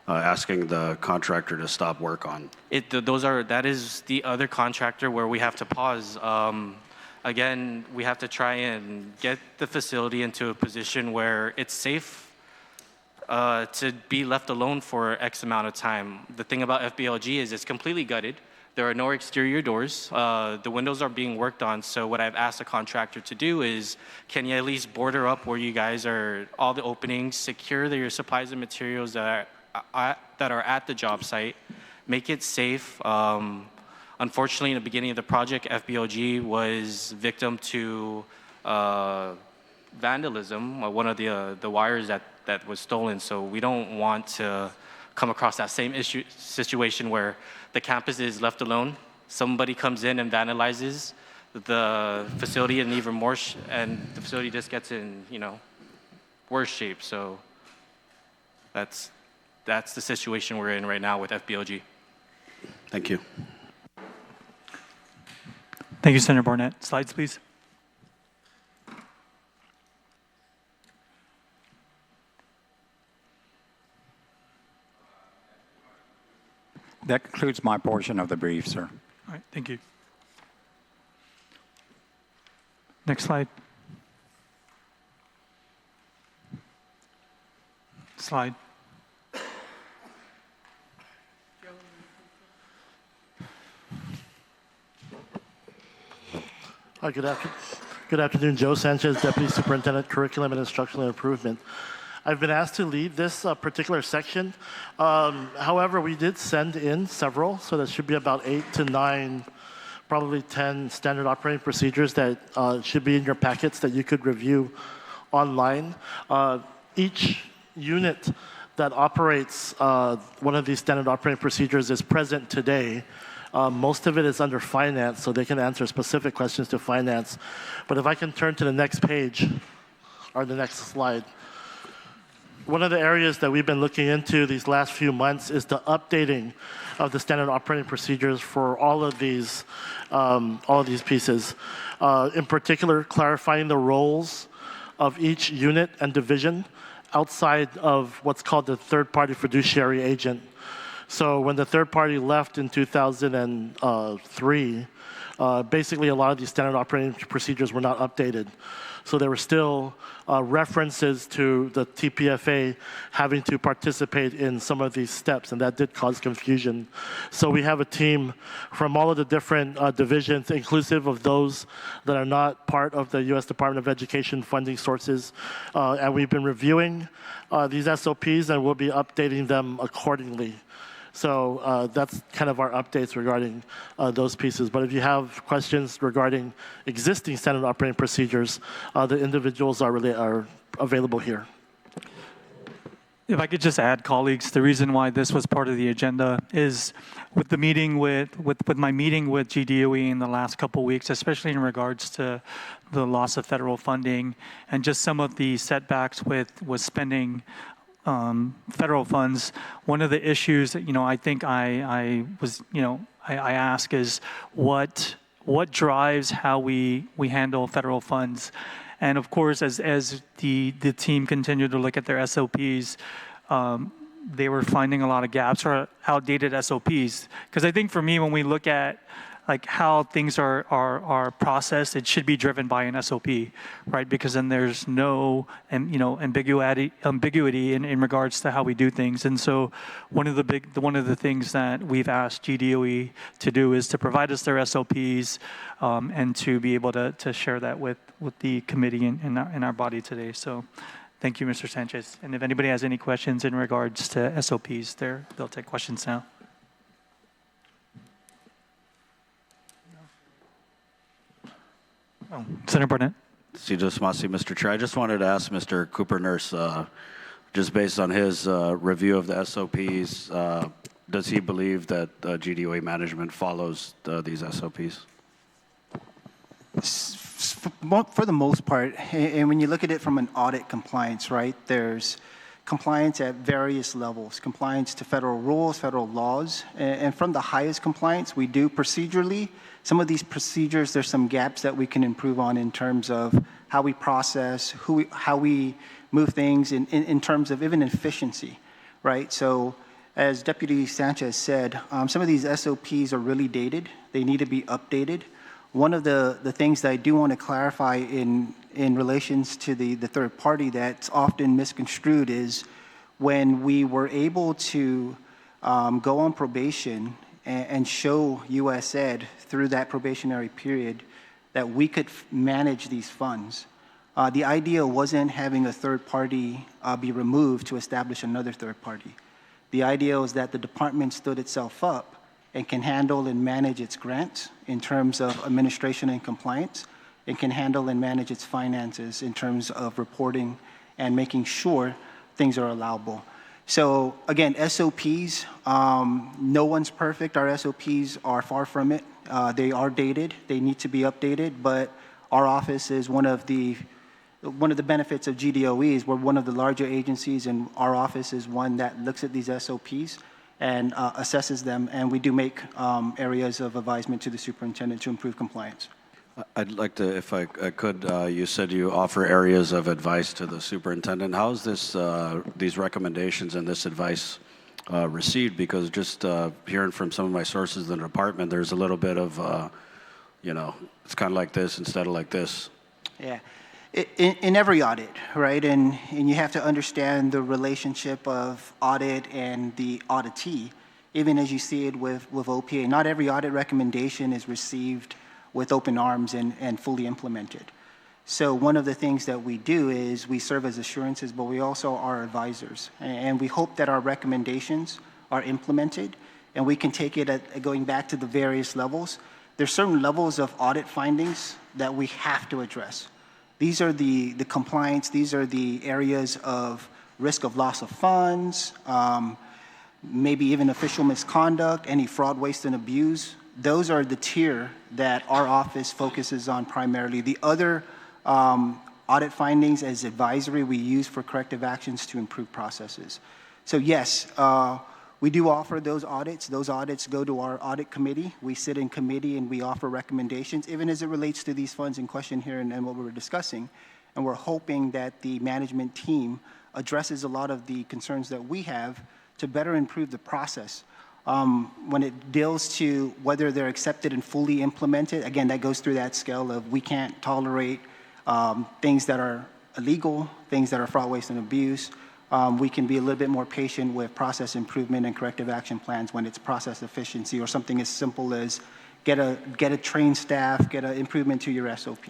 asking the contractor to stop work on. That is the other contractor where we have to pause. Again, we have to try and get the facility into a position where it's safe to be left alone for X amount of time. The thing about FBLG is it's completely gutted. There are no exterior doors. The windows are being worked on. So what I've asked the contractor to do is, can you at least border up where you guys are, all the openings, secure your supplies and materials that are at the job site, make it safe. Unfortunately, in the beginning of the project, FBLG was victim to vandalism. One of the wires that was stolen. So we don't want to come across that same situation where the campus is left alone. Somebody comes in and vandalizes the facility, and even more, and the facility just gets in, worse shape. So that's the situation we're in right now with FBLG. Thank you. Thank you, Senator Barnett. Slides, please. That concludes my portion of the brief, sir. All right, thank you. Next slide. Slide. Hi, good afternoon. Joe Sanchez, Deputy Superintendent, Curriculum and Instructional Improvement. I've been asked to lead this particular section. However, we did send in several, so there should be about 8 to 9, probably 10 standard operating procedures that should be in your packets that you could review online. Each unit that operates one of these standard operating procedures is present today. Most of it is under finance, so they can answer specific questions to finance. But if I can turn to the next page, or the next slide. One of the areas that we've been looking into these last few months is the updating of the standard operating procedures for all of these pieces. In particular, clarifying the roles of each unit and division outside of what's called the third-party fiduciary agent. So when the third party left in 2003, basically a lot of these standard operating procedures were not updated. So there were still references to the TPFA having to participate in some of these steps, and that did cause confusion. So we have a team from all of the different divisions, inclusive of those that are not part of the U.S. Department of Education funding sources, and we've been reviewing these SOPs, and we'll be updating them accordingly. So that's kind of our updates regarding those pieces. But if you have questions regarding existing standard operating procedures, the individuals are available here. If I could just add, colleagues, the reason why this was part of the agenda is with the meeting with my meeting with GDOE in the last couple of weeks, especially in regards to the loss of federal funding and just some of the setbacks with spending federal funds. One of the issues that, I think I ask is what drives how we handle federal funds. And of course, as the team continued to look at their SOPs, they were finding a lot of gaps or outdated SOPs. Because I think for me, when we look at like how things are processed, it should be driven by an SOP, right? Because then there's no ambiguity in regards to how we do things. And so one of the things that we've asked GDOE to do is to provide us their SOPs and to be able to share that with the committee in our body today. So thank you, Mr. Sanchez. And if anybody has any questions in regards to SOPs, they'll take questions now. Oh, Senator Barnett. Mr. Chair, I just wanted to ask Mr. Cooper Nurse, just based on his review of the SOPs, does he believe that GDOE management follows these SOPs? For the most part, and when you look at it from an audit compliance, right, there's compliance at various levels, compliance to federal rules, federal laws, and from the highest compliance, we do procedurally. Some of these procedures, there's some gaps that we can improve on in terms of how we process, how we move things in terms of even efficiency, right? So as Deputy Sanchez said, some of these SOPs are really dated. They need to be updated. One of the things that I do want to clarify in relations to the third party that's often misconstrued is when we were able to go on probation and show US Ed through that probationary period that we could manage these funds. The idea wasn't having a third party be removed to establish another third party. The idea was that the department stood itself up and can handle and manage its grants in terms of administration and compliance. It can handle and manage its finances in terms of reporting and making sure things are allowable. So again, SOPs, no one's perfect. Our SOPs are far from it. They are dated. They need to be updated, but our office is one of the benefits of GDOE is we're one of the larger agencies, and our office is one that looks at these SOPs and assesses them, and we do make areas of advisement to the superintendent to improve compliance. I'd like to, if I could, you said you offer areas of advice to the superintendent. How is these recommendations and this advice received? Because just hearing from some of my sources in the department, there's a little bit of, it's kind of like this instead of like this. Yeah. In every audit, right? And you have to understand the relationship of audit and the auditee, even as you see it with OPA. Not every audit recommendation is received with open arms and fully implemented. So one of the things that we do is we serve as assurances, but we also are advisors. And we hope that our recommendations are implemented, and we can take it going back to the various levels. There's certain levels of audit findings that we have to address. These are the compliance, these are the areas of risk of loss of funds, maybe even official misconduct, any fraud, waste, and abuse. Those are the tier that our office focuses on primarily. The other audit findings as advisory we use for corrective actions to improve processes. So yes, we do offer those audits. Those audits go to our audit committee. We sit in committee and we offer recommendations, even as it relates to these funds in question here and what we were discussing. And we're hoping that the management team addresses a lot of the concerns that we have to better improve the process. When it deals to whether they're accepted and fully implemented, again, that goes through that scale of we can't tolerate things that are illegal, things that are fraud, waste, and abuse. We can be a little bit more patient with process improvement and corrective action plans when it's process efficiency or something as simple as get a trained staff, get an improvement to your SOP.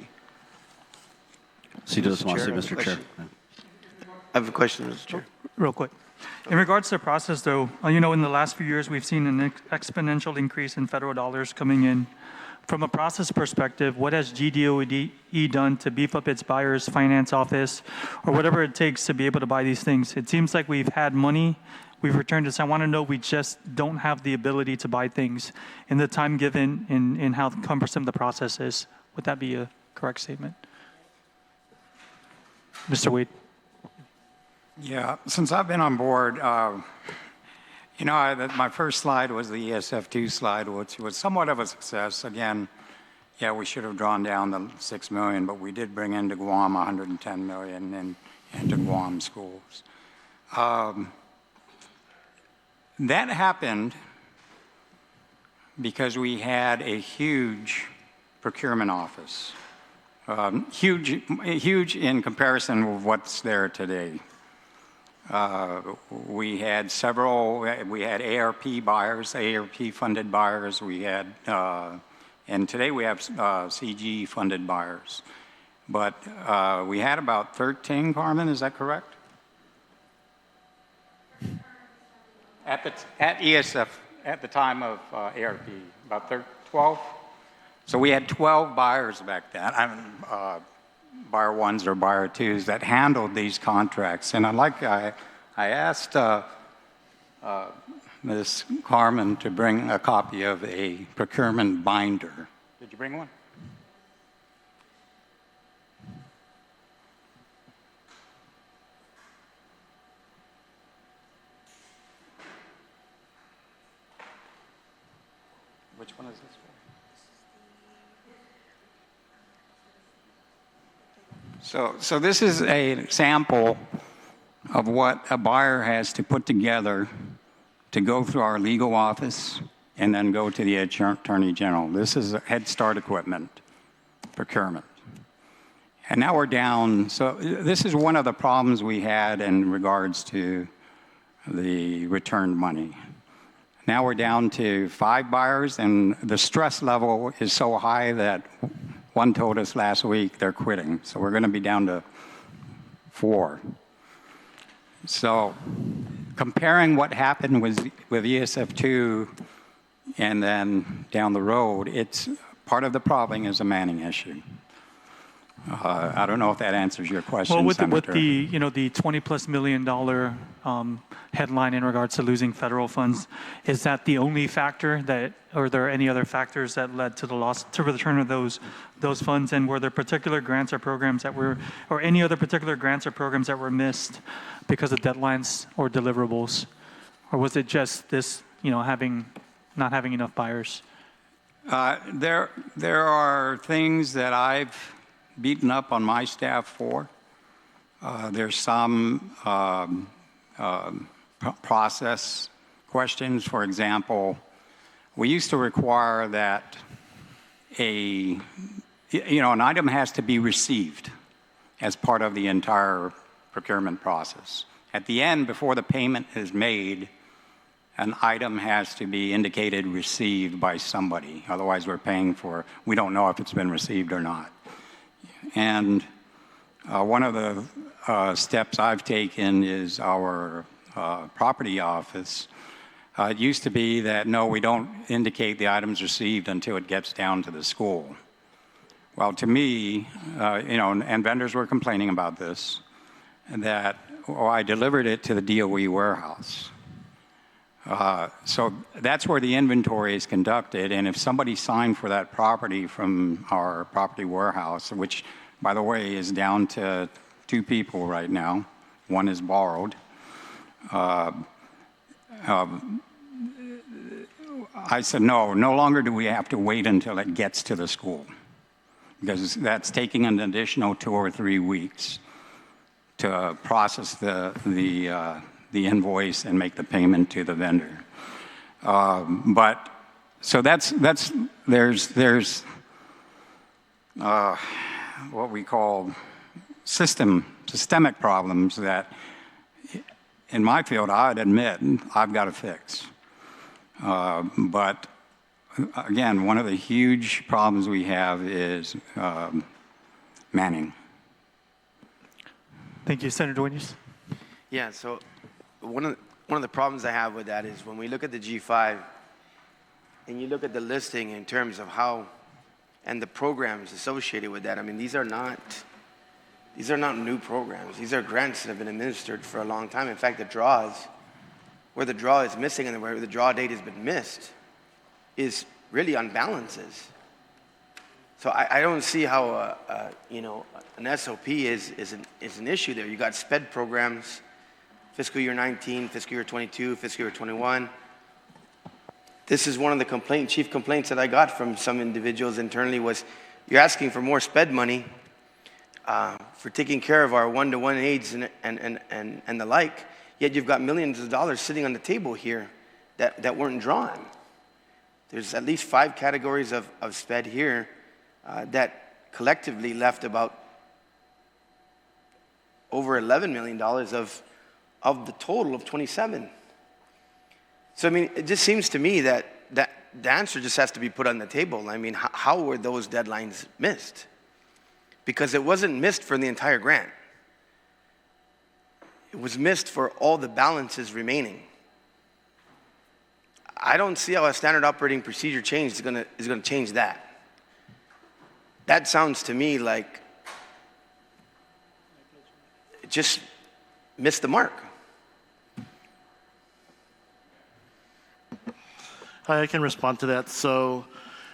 Mr. Chair. I have a question, Mr. Chair. Real quick. In regards to the process, though, in the last few years, we've seen an exponential increase in federal dollars coming in from a process perspective, what has GDOE done to beef up its buyer's finance office or whatever it takes to be able to buy these things? It seems like we've had money, we've returned it. So I want to know we just don't have the ability to buy things in the time given in how cumbersome the process is. Would that be a correct statement? Mr. Wade. Yeah, since I've been on board, my first slide was the ESF2 slide, which was somewhat of a success. Again, yeah, we should have drawn down the $6 million, but we did bring into Guam $110 million into Guam schools. That happened because we had a huge procurement office, huge in comparison with what's there today. We had ARP buyers, ARP funded buyers, and today we have CG funded buyers. But we had about 13, Carmen, is that correct? At ESF, at the time of ARP, about 12? So we had 12 buyers back then. Buyer ones or buyer twos that handled these contracts. And I asked Ms. Carmen to bring a copy of a procurement binder. Did you bring one? Which one is this for? So this is a sample of what a buyer has to put together to go through our legal office and then go to the Attorney General. This is Head Start equipment procurement. And now we're down, so this is one of the problems we had in regards to the returned money. Now we're down to 5 buyers, and the stress level is so high that one told us last week they're quitting. So we're going to be down to 4. So comparing what happened with ESF2 and then down the road, it's part of the problem is a manning issue. I don't know if that answers your question, Well, with Senator. the $20+ million headline in regards to losing federal funds, is that the only factor that, or are there any other factors that led to the loss, to the return of those funds? And were there particular grants or programs that were, or any other particular grants or programs that were missed because of deadlines or deliverables? Or was it just this, not having enough buyers? There are things that I've beaten up on my staff for. There's some process questions. For example, we used to require that an item has to be received as part of the entire procurement process. At the end, before the payment is made, an item has to be indicated received by somebody. Otherwise, we don't know if it's been received or not. And one of the steps I've taken is our property office. It used to be that, no, we don't indicate the items received until it gets down to the school. Well, to me, and vendors were complaining about this, that, I delivered it to the DOE warehouse. So that's where the inventory is conducted, and if somebody signed for that property from our property warehouse, which, by the way, is down to 2 people right now, one is borrowed, I said, no longer do we have to wait until it gets to the school, because that's taking an additional 2 or 3 weeks to process the invoice and make the payment to the vendor. But so there's what we call systemic problems that in my field I'd admit I've got to fix. But again, one of the huge problems we have is manning. Thank you, Senator Duenas. Yeah, so one of the problems I have with that is when we look at the G5 and you look at the listing in terms of how and the programs associated with that. I mean, these are not new programs. These are grants that have been administered for a long time. In fact, where the draw is missing and where the draw date has been missed is really on balances. So I don't see how an SOP is an issue there. You got SPED programs, fiscal year 19, fiscal year 22, fiscal year 21. This is one of the chief complaints that I got from some individuals internally was, you're asking for more SPED money for taking care of our one-to-one aids and the like, yet you've got millions of dollars sitting on the table here that weren't drawn. There's at least 5 categories of SPED here that collectively left about over $11 million of the total of 27. So, I mean, it just seems to me that the answer just has to be put on the table. I mean, how were those deadlines missed? Because it wasn't missed for the entire grant. It was missed for all the balances remaining. I don't see how a standard operating procedure change is going to change that. That sounds to me like it just missed the mark. Hi, I can respond to that. So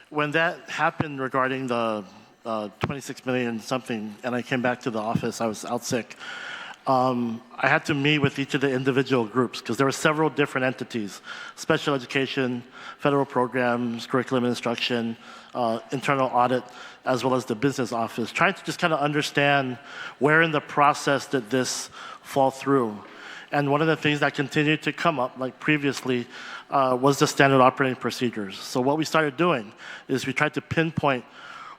when that happened regarding the 26 million something, and I came back to the office, I was out sick. I had to meet with each of the individual groups because there were several different entities: special education, federal programs, curriculum and instruction, internal audit, as well as the business office, trying to just kind of understand where in the process did this fall through. And one of the things that continued to come up, like previously, was the standard operating procedures. So what we started doing is we tried to pinpoint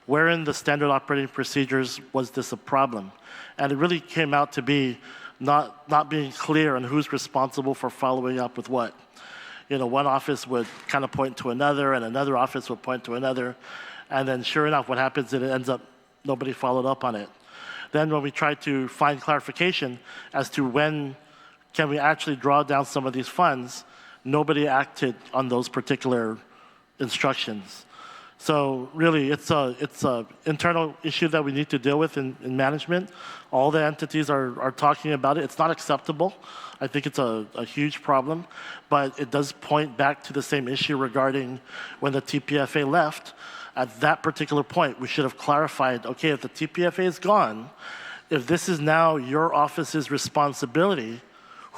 where in the standard operating procedures was this a problem. And it really came out to be not being clear on who's responsible for following up with what. You know, one office would kind of point to another, and another office would point to another. And then sure enough, what happens is it ends up nobody followed up on it. Then when we tried to find clarification as to when can we actually draw down some of these funds, nobody acted on those particular instructions. So really, it's a internal issue that we need to deal with in management. All the entities are talking about it. It's not acceptable. I think it's a huge problem, but it does point back to the same issue regarding when the TPFA left. At that particular point, we should have clarified, okay, if the TPFA is gone, if this is now your office's responsibility,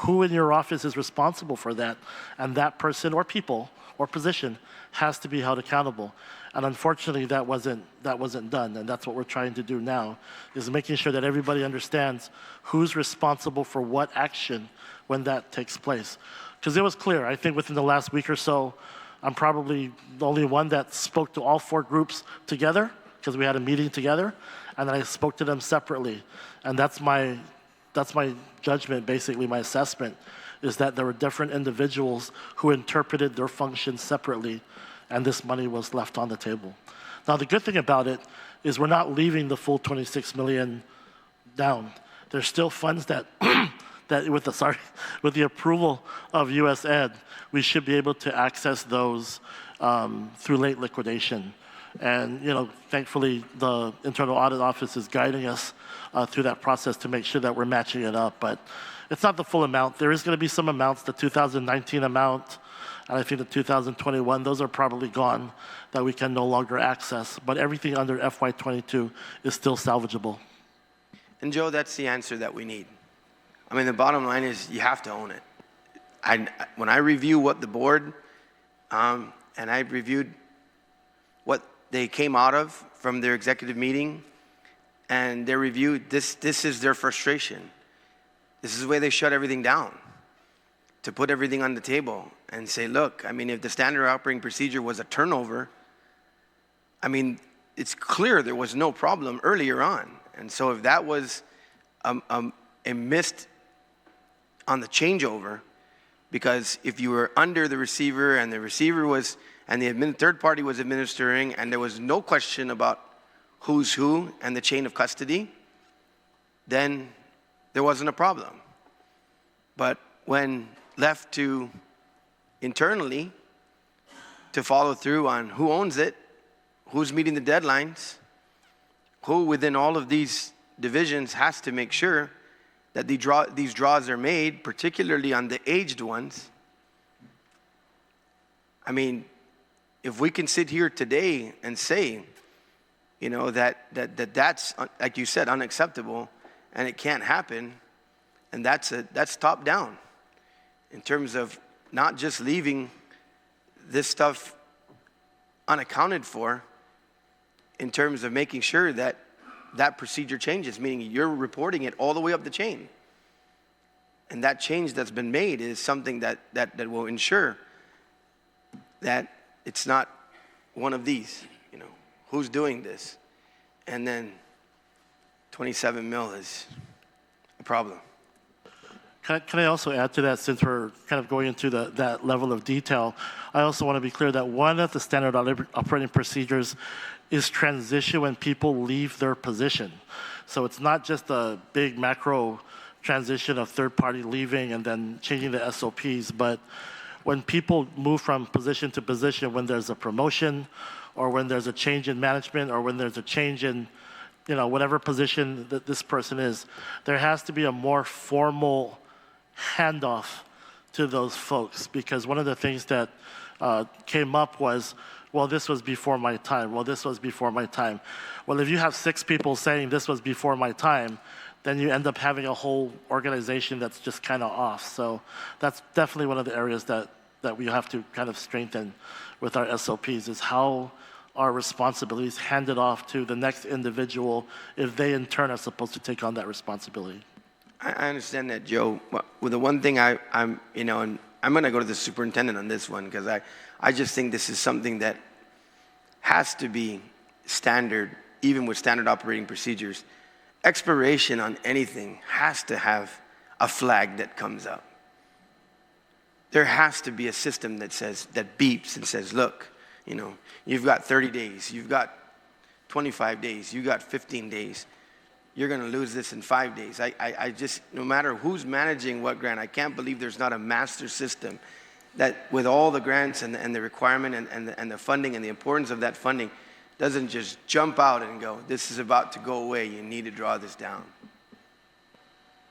who in your office is responsible for that? And that person or people or position has to be held accountable. And unfortunately, that wasn't done. And that's what we're trying to do now, is making sure that everybody understands who's responsible for what action when that takes place. Because it was clear, I think within the last week or so, I'm probably the only one that spoke to all 4 groups together, because we had a meeting together, and then I spoke to them separately. And that's my judgment, basically my assessment, is that there were different individuals who interpreted their functions separately, and this money was left on the table. Now, the good thing about it is we're not leaving the full 26 million down. There's still funds that, with the approval of US Ed, we should be able to access those through late liquidation. And, you know, thankfully, the Internal Audit Office is guiding us through that process to make sure that we're matching it up. But it's not the full amount. There is going to be some amounts, the 2019 amount, and I think the 2021, those are probably gone, that we can no longer access. But everything under FY22 is still salvageable. And Joe, that's the answer that we need. I mean, the bottom line is you have to own it. When I review what the board, and I reviewed what they came out of from their executive meeting, and their review, this is their frustration. This is the way they shut everything down, to put everything on the table and say, look, I mean, if the standard operating procedure was a turnover, I mean, it's clear there was no problem earlier on. And so if that was a missed on the changeover, because if you were under the receiver and the receiver was, and the third party was administering, and there was no question about who's who and the chain of custody, then there wasn't a problem. But when left to internally to follow through on who owns it, who's meeting the deadlines, who within all of these divisions has to make sure that these draws are made, particularly on the aged ones. I mean, if we can sit here today and say, you know, that's, like you said, unacceptable, and it can't happen, and that's top down in terms of not just leaving this stuff unaccounted for, in terms of making sure that that procedure changes, meaning you're reporting it all the way up the chain. And that change that's been made is something that will ensure that it's not one of these, you know, who's doing this? And then 27 mil is a problem. Can I also add to that, since we're kind of going into that level of detail? I also want to be clear that one of the standard operating procedures is transition when people leave their position. So it's not just a big macro transition of third party leaving and then changing the SOPs, but when people move from position to position, when there's a promotion or when there's a change in management or when there's a change in, you know, whatever position that this person is, there has to be a more formal handoff to those folks, because one of the things that came up was, well, this was before my time. Well, this was before my time. Well, if you have 6 people saying this was before my time, then you end up having a whole organization that's just kind of off. So that's definitely one of the areas that we have to kind of strengthen with our SOPs, is how our responsibilities handed off to the next individual if they in turn are supposed to take on that responsibility. I understand that, Joe. Well, the one thing I'm, you know, and I'm going to go to the superintendent on this one, because I just think this is something that has to be standard, even with standard operating procedures. Expiration on anything has to have a flag that comes up. There has to be a system that says, that beeps and says, look, you know, you've got 30 days, you've got 25 days, you've got 15 days. You're going to lose this in 5 days. I just, no matter who's managing what grant, I can't believe there's not a master system that with all the grants and the requirement and the funding and the importance of that funding doesn't just jump out and go, this is about to go away, you need to draw this down.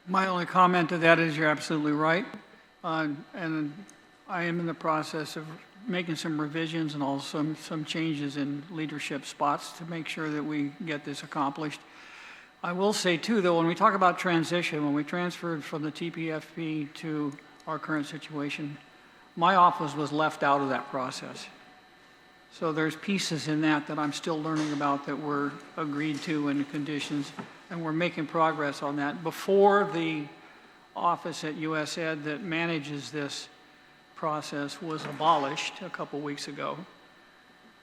My only comment to that is you're absolutely right. And I am in the process of making some revisions and also some changes in leadership spots to make sure that we get this accomplished. I will say too, though, when we talk about transition, when we transferred from the TPFP to our current situation, my office was left out of that process. So there's pieces in that I'm still learning about that were agreed to in the conditions, and we're making progress on that. Before the office at USED that manages this process was abolished a couple weeks ago,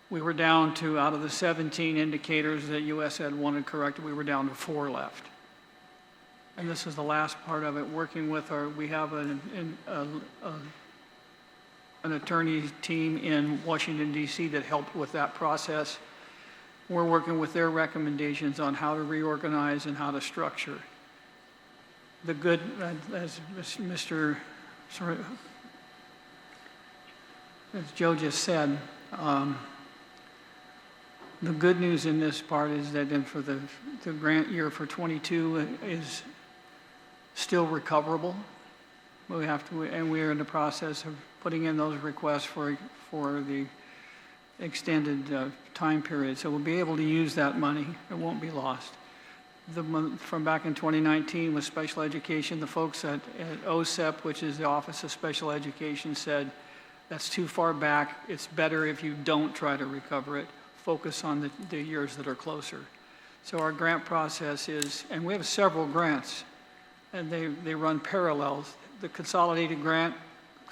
we were down to, out of the 17 indicators that USED wanted corrected, we were down to 4 left. And this is the last part of it, working with we have an attorney team in Washington, D.C. that helped with that process. We're working with their recommendations on how to reorganize and how to structure. The good, as Joe just said, the good news in this part is that then for the grant year for 22 is still recoverable. We have to, and we're in the process of putting in those requests for the extended time period. So we'll be able to use that money. It won't be lost. From back in 2019 with special education, the folks at OSEP, which is the Office of Special Education, said that's too far back. It's better if you don't try to recover it. Focus on the years that are closer. So our grant process is, and we have several grants, and they run parallels. The consolidated grant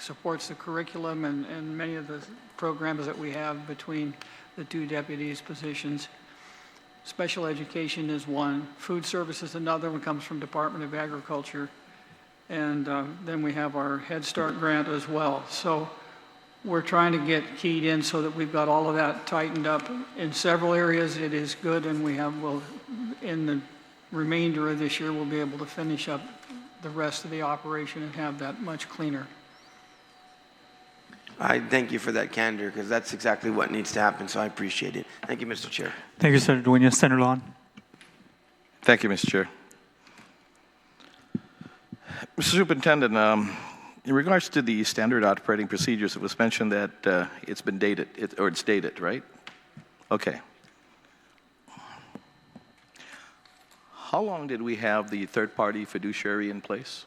supports the curriculum and many of the programs that we have between the 2 deputies' positions. Special education is one. Food service is another one, comes from Department of Agriculture. And then we have our Head Start grant as well. So we're trying to get keyed in so that we've got all of that tightened up. In several areas it is good, and in the remainder of this year we'll be able to finish up the rest of the operation and have that much cleaner. I thank you for that candor, because that's exactly what needs to happen, so I appreciate it. Thank you, Mr. Chair. Thank you, Senator Dueñas. Senator Lon. Thank you, Mr. Chair. Mr. Superintendent, in regards to the standard operating procedures, it was mentioned that it's been dated, it's dated, right? Okay. How long did we have the third-party fiduciary in place?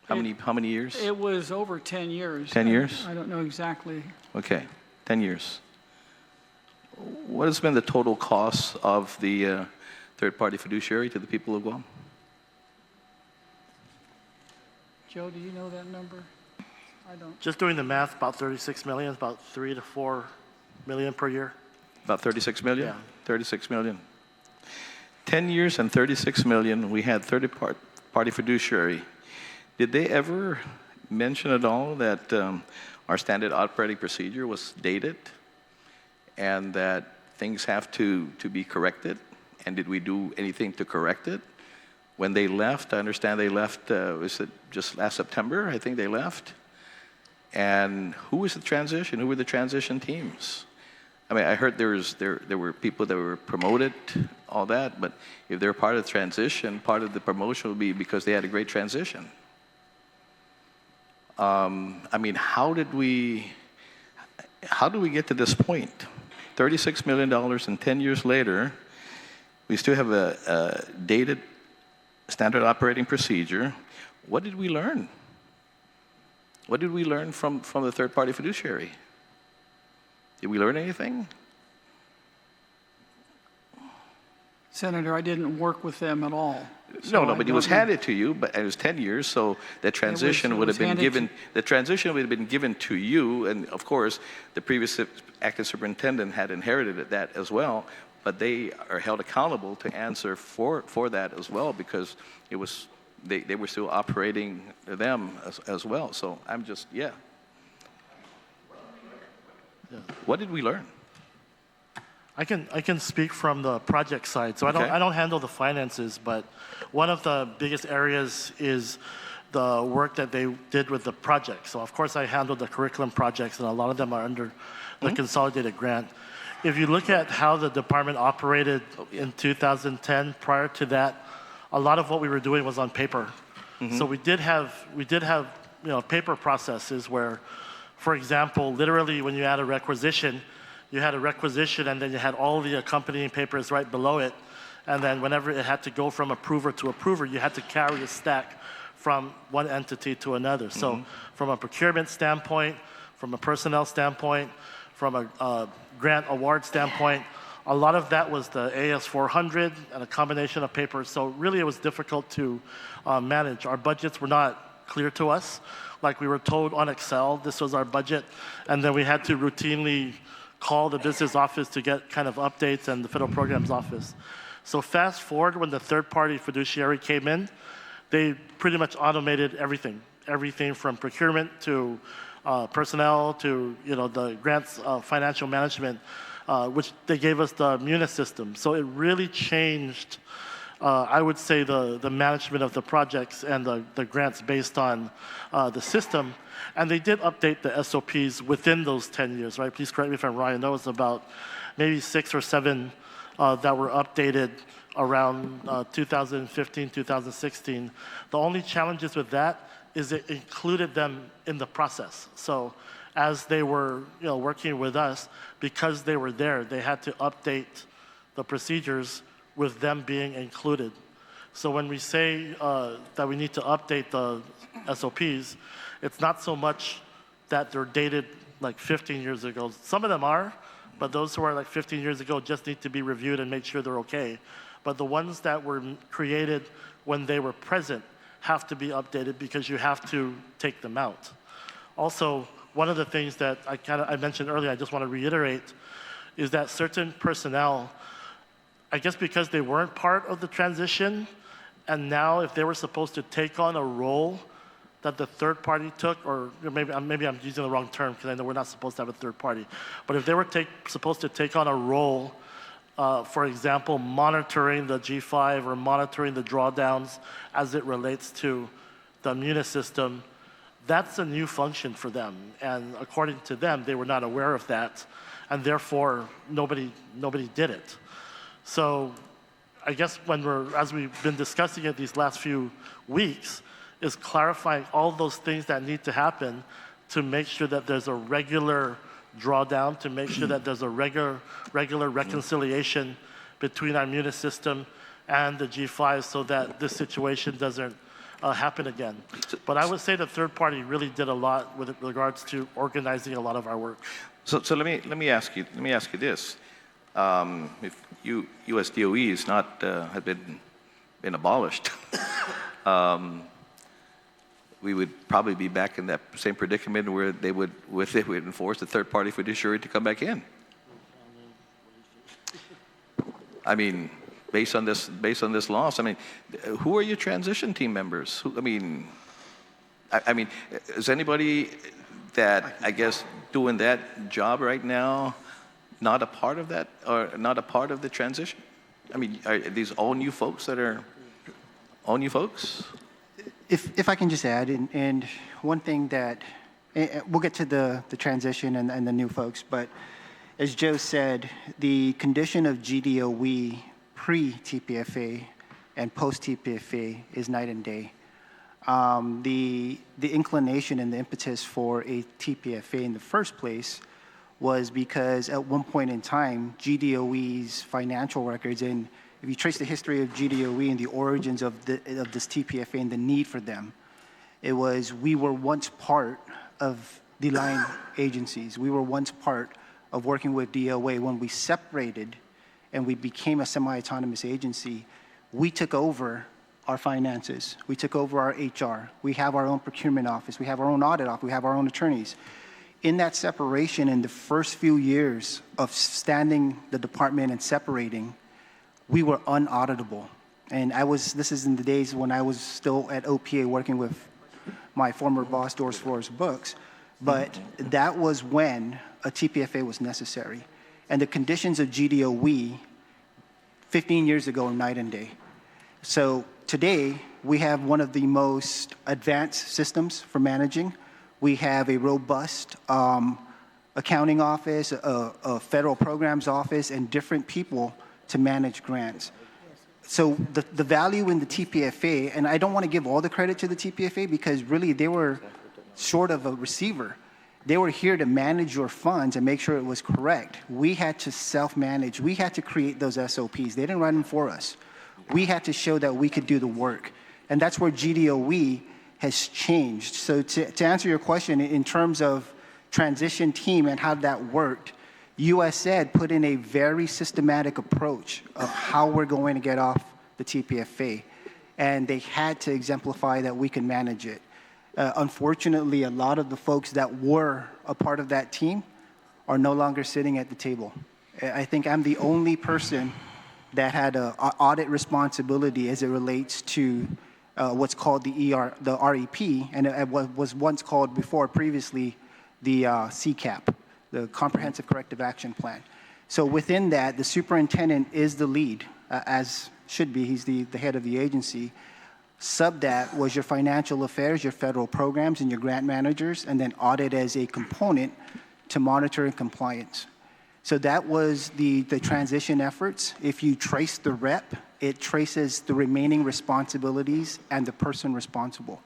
How many years? It was over 10 years. 10 years? I don't know exactly. Okay, 10 years. What has been the total cost of the third-party fiduciary to the people of Guam? Joe, do you know that number? I don't. Just doing the math, about 36 million, about 3 to 4 million per year. About 36 million? Yeah. 36 million. 10 years and 36 million, we had third-party fiduciary. Did they ever mention at all that our standard operating procedure was dated and that things have to be corrected? And did we do anything to correct it? When they left, I understand they left, was it just last September? I think they left. And who was the transition? Who were the transition teams? I mean, I heard there were people that were promoted, all that, but if they're part of the transition, part of the promotion would be because they had a great transition. I mean, how did we get to this point? $36 million and 10 years later, we still have a dated standard operating procedure. What did we learn? What did we learn from the third-party fiduciary? Did we learn anything? Senator, I didn't work with them at all. No, but it was handed to you, but it was 10 years, so the transition would have been given, the transition would have been given to you, and of course, the previous acting superintendent had inherited that as well, but they are held accountable to answer for that as well, because it was, they were still operating them as well, so I'm just, yeah. What did we learn? I can speak from the project side. So Okay. I don't handle the finances, but one of the biggest areas is the work that they did with the project. So of course I handle the curriculum projects, and a lot of them are under the consolidated grant. If you look at how the department operated in 2010, prior to that, a lot of what we were doing was on paper. So we did have paper processes where, for example, literally when you had a requisition, you had a requisition and then you had all the accompanying papers right below it. And then whenever it had to go from approver to approver, you had to carry a stack from one entity to another. So from a procurement standpoint, from a personnel standpoint, from a grant award standpoint, a lot of that was the AS400 and a combination of papers. So really it was difficult to manage. Our budgets were not clear to us. Like we were told on Excel, this was our budget. And then we had to routinely call the business office to get kind of updates and the federal programs office. So fast forward when the third-party fiduciary came in, they pretty much automated everything from procurement to personnel to the grants financial management, which they gave us the Munis system. So it really changed, I would say, the management of the projects and the grants based on the system. And they did update the SOPs within those 10 years, right? Please correct me if I'm wrong. I know it's about maybe 6 or 7 that were updated around 2015, 2016. The only challenges with that is it included them in the process. So as they were working with us, because they were there, they had to update the procedures with them being included. So when we say that we need to update the SOPs, it's not so much that they're dated like 15 years ago. Some of them are, but those who are like 15 years ago just need to be reviewed and make sure they're okay. But the ones that were created when they were present have to be updated because you have to take them out. Also, one of the things that I mentioned earlier, I just want to reiterate, is that certain personnel, I guess because they weren't part of the transition, and now if they were supposed to take on a role that the third party took, or maybe I'm using the wrong term because I know we're not supposed to have a third party, but if they were supposed to take on a role, for example, monitoring the G5 or monitoring the drawdowns as it relates to the Munis system, That's a new function for them, and according to them, they were not aware of that, and therefore nobody did it. So I guess as we've been discussing it these last few weeks, is clarifying all those things that need to happen to make sure that there's a regular drawdown, to make sure that there's a regular reconciliation between our munis system and the G5 so that this situation doesn't happen again. But I would say the third party really did a lot with regards to organizing a lot of our work. So let me ask you this: if USDOE is not had been abolished, we would probably be back in that same predicament where they would enforce the third party fiduciary to come back in. I mean, based on this loss, I mean, who are your transition team members? I mean, is anybody that, I guess, doing that job right now not a part of that, or not a part of the transition? I mean, are these all new folks that are all new folks? If I can just add, and one thing that, we'll get to the transition and the new folks, but as Joe said, the condition of GDOE pre-TPFA and post-TPFA is night and day. The inclination and the impetus for a TPFA in the first place was because at one point in time, GDOE's financial records, and if you trace the history of GDOE and the origins of this TPFA and the need for them, it was we were once part of the line agencies. We were once part of working with DOA. When we separated and we became a semi-autonomous agency, we took over our finances. We took over our HR. We have our own procurement office. We have our own audit office. We have our own attorneys. In that separation, in the first few years of standing the department and separating, we were unauditable. And this is in the days when I was still at OPA working with my former boss, Doris Flores Books, but that was when a TPFA was necessary. And the conditions of GDOE 15 years ago are night and day. So today, we have one of the most advanced systems for managing. We have a robust accounting office, a federal programs office, and different people to manage grants. So the value in the TPFA, and I don't want to give all the credit to the TPFA because really they were sort of a receiver. They were here to manage your funds and make sure it was correct. We had to self-manage. We had to create those SOPs. They didn't write them for us. We had to show that we could do the work. And that's where GDOE has changed. So to answer your question, in terms of transition team and how that worked, USAID put in a very systematic approach of how we're going to get off the TPFA. And they had to exemplify that we can manage it. Unfortunately, a lot of the folks that were a part of that team are no longer sitting at the table. I think I'm the only person that had an audit responsibility as it relates to what's called the REP, and it was once called before previously the CCAP, the Comprehensive Corrective Action Plan. So within that, the superintendent is the lead, as should be. He's the head of the agency. Sub that was your financial affairs, your federal programs, and your grant managers, and then audit as a component to monitor and compliance. So that was the transition efforts. If you trace the rep, it traces the remaining responsibilities and the person responsible.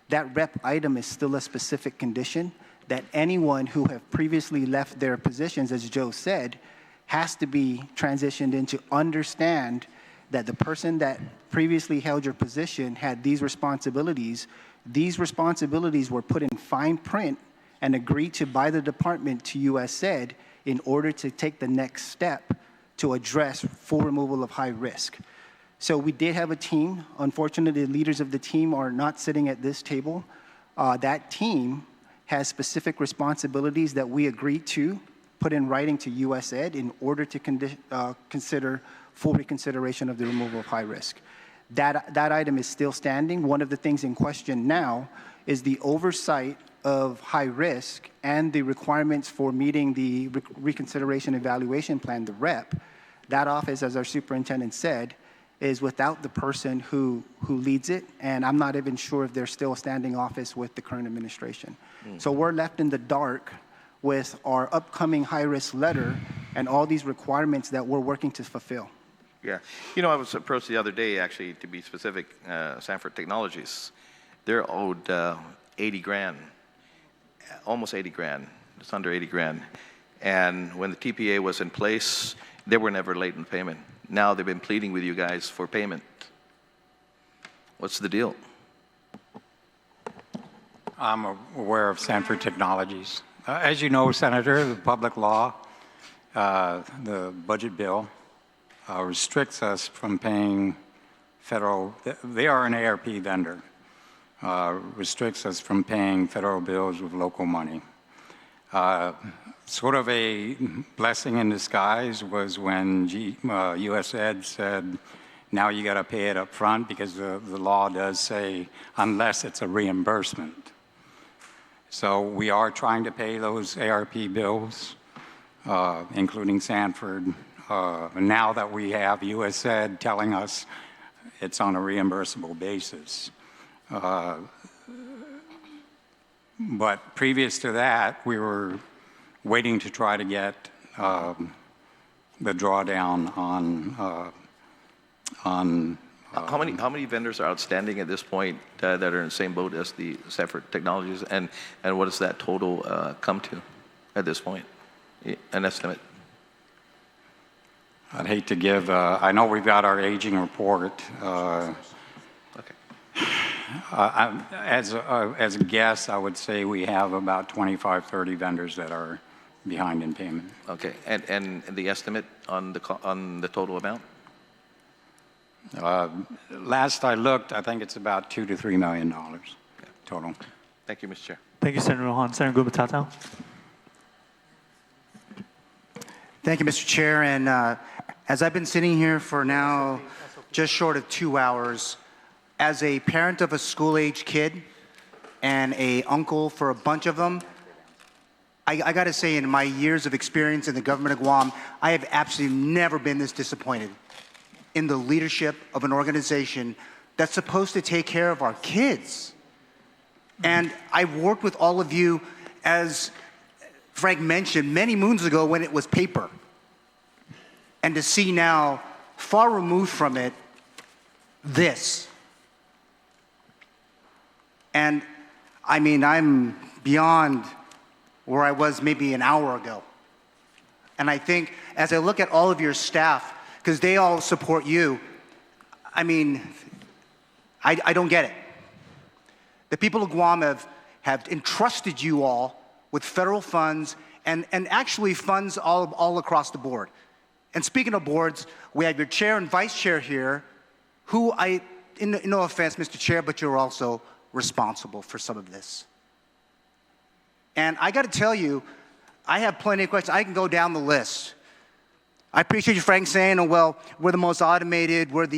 That rep item is still a specific condition that anyone who have previously left their positions, as Joe said, has to be transitioned into understand that the person that previously held your position had these responsibilities. These responsibilities were put in fine print and agreed to by the department to USAID in order to take the next step to address full removal of high risk. So we did have a team. Unfortunately, the leaders of the team are not sitting at this table. That team has specific responsibilities that we agreed to put in writing to USAID in order to consider full reconsideration of the removal of high risk. That item is still standing. One of the things in question now is the oversight of high risk and the requirements for meeting the reconsideration evaluation plan, the REP. That office, as our superintendent said, is without the person who leads it, and I'm not even sure if they're still standing office with the current administration. So we're left in the dark with our upcoming high-risk letter and all these requirements that we're working to fulfill. Yeah. You know, I was approached the other day, actually, to be specific, Sanford Technologies. They're owed 80 grand, almost 80 grand. It's under 80 grand. And when the TPA was in place, they were never late in payment. Now they've been pleading with you guys for payment. What's the deal? I'm aware of Sanford Technologies. As you know, Senator, the public law, the budget bill, restricts us from paying federal, they are an ARP vendor, restricts us from paying federal bills with local money. Sort of a blessing in disguise was when US Ed said, now you got to pay it up front because the law does say unless it's a reimbursement. So we are trying to pay those ARP bills, including Sanford, now that we have US Ed telling us it's on a reimbursable basis. But previous to that, we were waiting to try to get the drawdown on how many vendors are outstanding at this point that are in the same boat as the Sanford Technologies, and what does that total come to at this point? An estimate. I'd hate to give, I know we've got our aging report. Okay. As a guess, I would say we have about 25, 30 vendors that are behind in payment. Okay, and the estimate on the total amount? Last I looked, I think it's about $2 to $3 million total. Thank you, Mr. Chair. Thank you, Senator Rohan. Senator Gubatata. Thank you, Mr. Chair. And as I've been sitting here for now just short of 2 hours, as a parent of a school-age kid and a uncle for a bunch of them, I got to say, in my years of experience in the government of Guam, I have absolutely never been this disappointed in the leadership of an organization that's supposed to take care of our kids. And I've worked with all of you, as Frank mentioned, many moons ago when it was paper. And to see now, far removed from it, this. And I mean, I'm beyond where I was maybe an hour ago. And I think as I look at all of your staff, because they all support you, I mean, I don't get it. The people of Guam have entrusted you all with federal funds and actually funds all across the board. And speaking of boards, we have your chair and vice chair here, who no offense, Mr. Chair, but you're also responsible for some of this. And I got to tell you, I have plenty of questions. I can go down the list. I appreciate you, Frank, saying, oh, well, we're the most automated, we're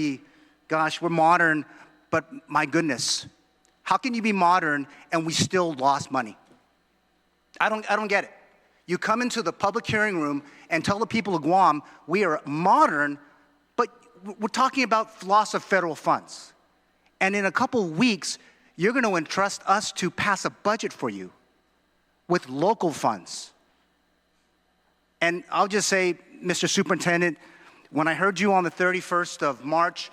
modern, but my goodness, how can you be modern and we still lost money? I don't get it. You come into the public hearing room and tell the people of Guam, we are modern, but we're talking about loss of federal funds. And in a couple of weeks, you're going to entrust us to pass a budget for you with local funds. And I'll just say, Mr. Superintendent, when I heard you on the 31st of March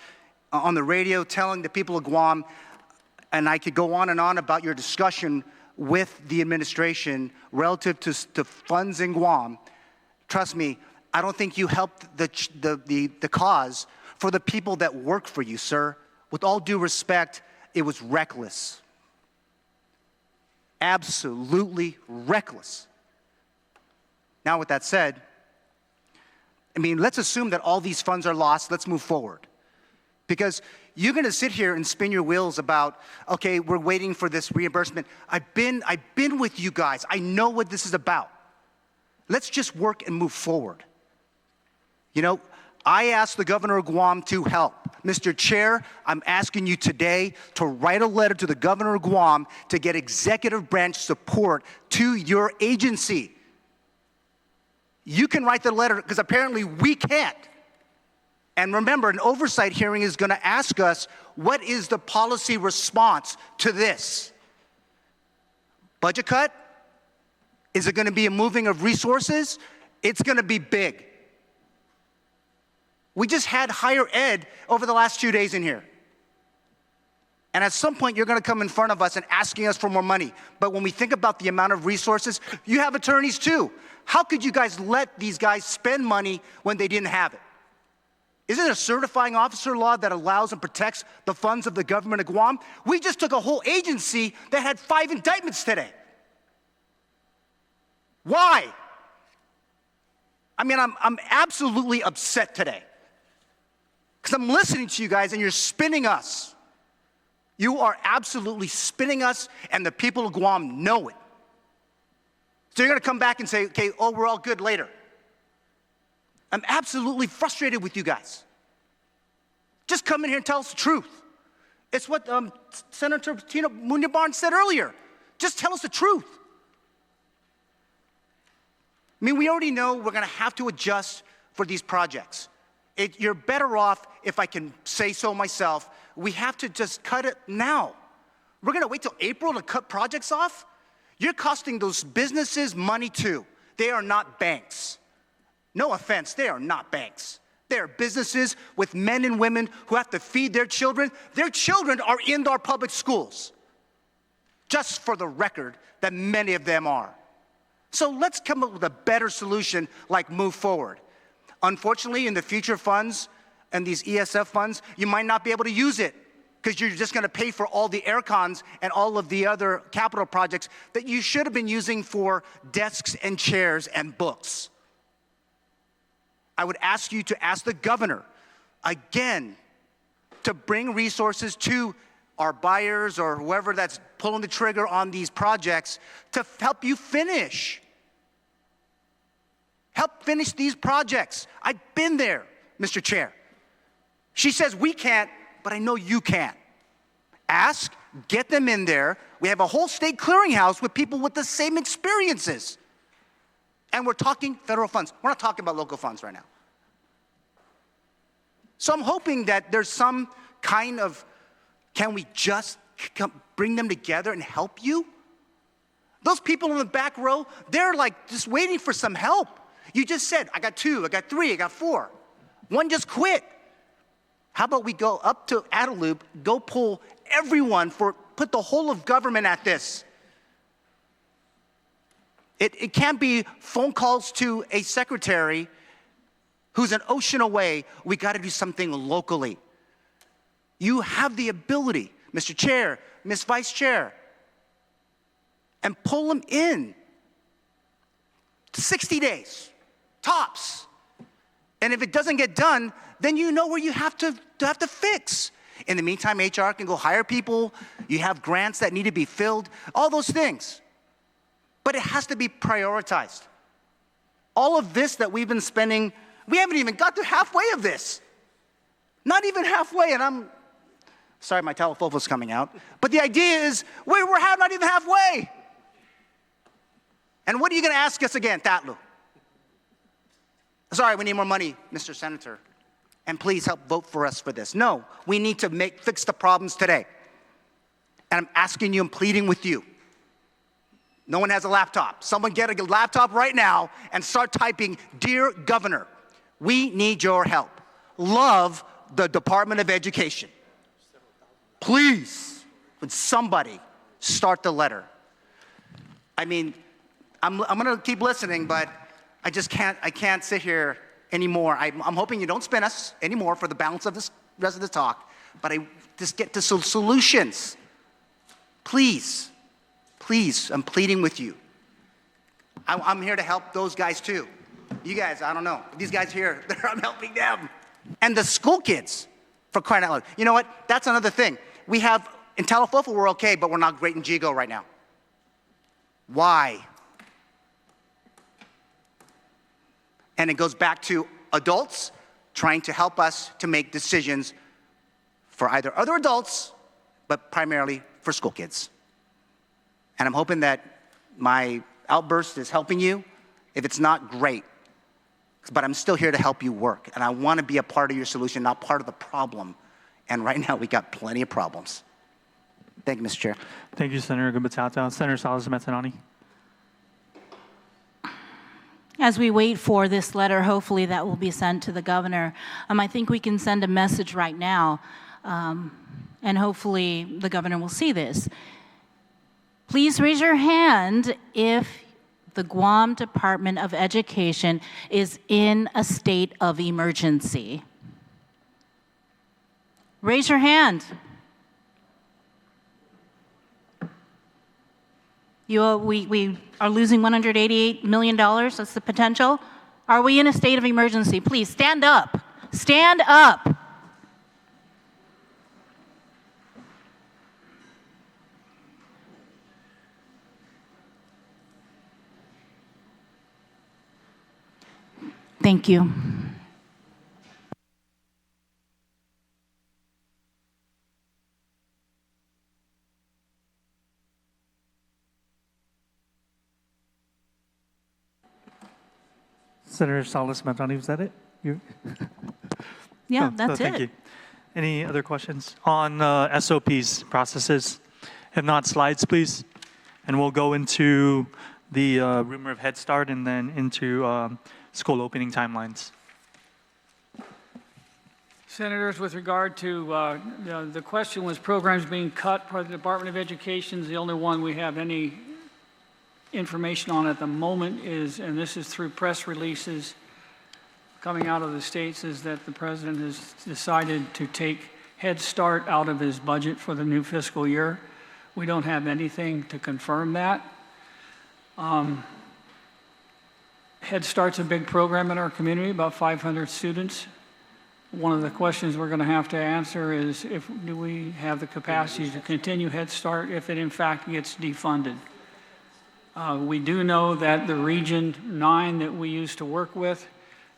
on the radio telling the people of Guam, and I could go on and on about your discussion with the administration relative to funds in Guam, trust me, I don't think you helped the cause for the people that work for you, sir. With all due respect, it was reckless. Absolutely reckless. Now, with that said, I mean, let's assume that all these funds are lost. Let's move forward. Because you're going to sit here and spin your wheels about, okay, we're waiting for this reimbursement. I've been with you guys. I know what this is about. Let's just work and move forward. You know, I asked the governor of Guam to help. Mr. Chair, I'm asking you today to write a letter to the governor of Guam to get executive branch support to your agency. You can write the letter, because apparently we can't. And remember, an oversight hearing is going to ask us, what is the policy response to this? Budget cut? Is it going to be a moving of resources? It's going to be big. We just had higher ed over the last 2 days in here. And at some point, you're going to come in front of us and asking us for more money. But when we think about the amount of resources, you have attorneys too. How could you guys let these guys spend money when they didn't have it? Isn't it a certifying officer law that allows and protects the funds of the government of Guam? We just took a whole agency that had 5 indictments today. Why? I mean, I'm absolutely upset today. Because I'm listening to you guys and you're spinning us. You are absolutely spinning us, and the people of Guam know it. So you're going to come back and say, okay, oh, we're all good later. I'm absolutely frustrated with you guys. Just come in here and tell us the truth. It's what Senator Tina Munya-Barnes said earlier. Just tell us the truth. I mean, we already know we're going to have to adjust for these projects. You're better off, if I can say so myself, we have to just cut it now. We're going to wait till April to cut projects off? You're costing those businesses money too. They are not banks. No offense, they are not banks. They are businesses with men and women who have to feed their children. Their children are in our public schools. Just for the record, that many of them are. So let's come up with a better solution, like move forward. Unfortunately, in the future funds and these ESF funds, you might not be able to use it because you're just going to pay for all the air cons and all of the other capital projects that you should have been using for desks and chairs and books. I would ask you to ask the governor, again, to bring resources to our buyers or whoever that's pulling the trigger on these projects to help you finish. Help finish these projects. I've been there, Mr. Chair. She says we can't, but I know you can. Ask, get them in there. We have a whole state clearinghouse with people with the same experiences. And we're talking federal funds. We're not talking about local funds right now. So I'm hoping that there's some kind of, can we just bring them together and help you? Those people in the back row, they're like just waiting for some help. You just said, I got 2, I got 3, I got 4. One just quit. How about we go up to Adelup, go pull everyone put the whole of government at this. It can't be phone calls to a secretary who's an ocean away. We got to do something locally. You have the ability, Mr. Chair, Ms. Vice Chair, and pull them in. 60 days, tops. And if it doesn't get done, then you know where you have to fix. In the meantime, HR can go hire people. You have grants that need to be filled, all those things. But it has to be prioritized. All of this that we've been spending, we haven't even got to halfway of this. Not even halfway, and I'm sorry, my telephoto's coming out. But the idea is, we're not even halfway. And what are you going to ask us again, Tatlu? Sorry, we need more money, Mr. Senator. And please help vote for us for this. No, we need to fix the problems today. And I'm asking you, I'm pleading with you. No one has a laptop. Someone get a laptop right now and start typing, Dear Governor, we need your help. Love the Department of Education. Please, would somebody start the letter? I mean, I'm going to keep listening, but I can't sit here anymore. I'm hoping you don't spin us anymore for the balance of this rest of the talk, but I just get to solutions. Please, please, I'm pleading with you. I'm here to help those guys too. You guys, I don't know. These guys here, I'm helping them. And the school kids, for crying out loud. You know what? That's another thing. We have, in Talafofa, we're okay, but we're not great in Jigo right now. Why? And it goes back to adults trying to help us to make decisions for either other adults, but primarily for school kids. And I'm hoping that my outburst is helping you. If it's not, great. but I'm still here to help you work. And I want to be a part of your solution, not part of the problem. And right now, we got plenty of problems. Thank you, Mr. Chair. Thank you, Senator Gumbatata. Senator Salas-Matanani. As we wait for this letter, hopefully that will be sent to the governor. I think we can send a message right now, and hopefully the governor will see this. Please raise your hand if the Guam Department of Education is in a state of emergency. Raise your hand. We are losing $188 million. That's the potential. Are we in a state of emergency? Please stand up. Stand up. Thank you. Senator Salas-Matanani, was that it? You? Yeah, Oh, that's thank it. you. Any other questions on SOPs, processes? If not, slides, please. And we'll go into the rumor of Head Start and then into school opening timelines. Senators, with regard to, the question was programs being cut by the Department of Education is the only one we have any information on at the moment is, and this is through press releases coming out of the states, is that the president has decided to take Head Start out of his budget for the new fiscal year. We don't have anything to confirm that. Head Start's a big program in our community, about 500 students. One of the questions we're going to have to answer is do we have the capacity to continue Head Start if it in fact gets defunded? We do know that the Region 9 that we used to work with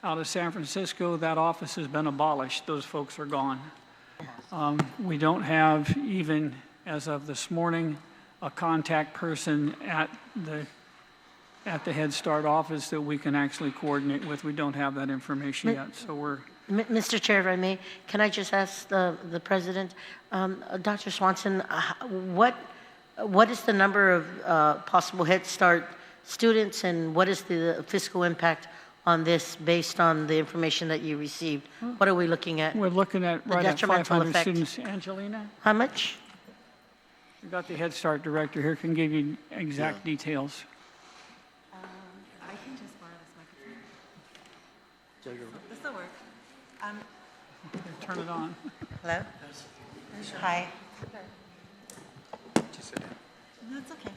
out of San Francisco, that office has been abolished. Those folks are gone. We don't have, even as of this morning, a contact person at the Head Start office that we can actually coordinate with. We don't have that information yet, so we're... Mr. Chair, if I may, can I just ask the President, Dr. Swanson, what is the number of possible Head Start students, and what is the fiscal impact on this based on the information that you received? What are we looking at? We're looking at right at detrimental 500 effect. students. Angelina? How much? We got the Head Start director here, can give you exact details. I can just borrow this microphone. This will work. Turn it on. Hello? Hi. No, it's okay.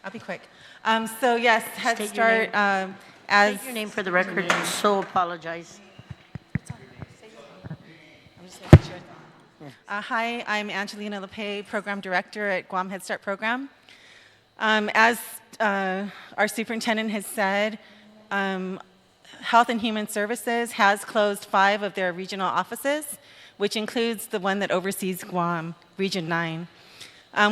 I'll be quick. So yes, Head State your Start, name. as... State your name for the record, so apologize. I'm just making sure. Hi, I'm Angelina LePay, Program Director at Guam Head Start Program. As our superintendent has said, Health and Human Services has closed 5 of their regional offices, which includes the one that oversees Guam, Region 9.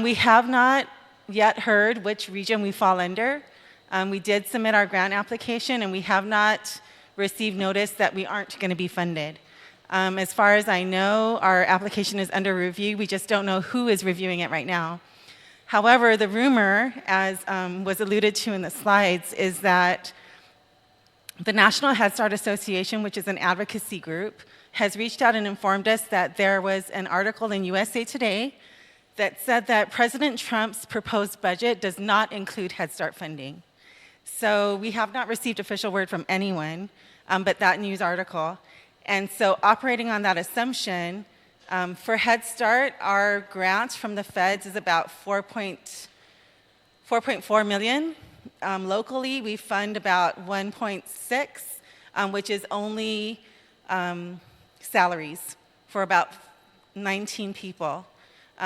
We have not yet heard which region we fall under. We did submit our grant application, and we have not received notice that we aren't going to be funded. As far as I know, our application is under review. We just don't know who is reviewing it right now. However, the rumor, as was alluded to in the slides, is that the National Head Start Association, which is an advocacy group, has reached out and informed us that there was an article in USA Today that said that President Trump's proposed budget does not include Head Start funding. So we have not received official word from anyone, but that news article. And so operating on that assumption, for Head Start, our grant from the feds is about 4.4 million. Locally, we fund about 1.6, which is only salaries for about 19 people.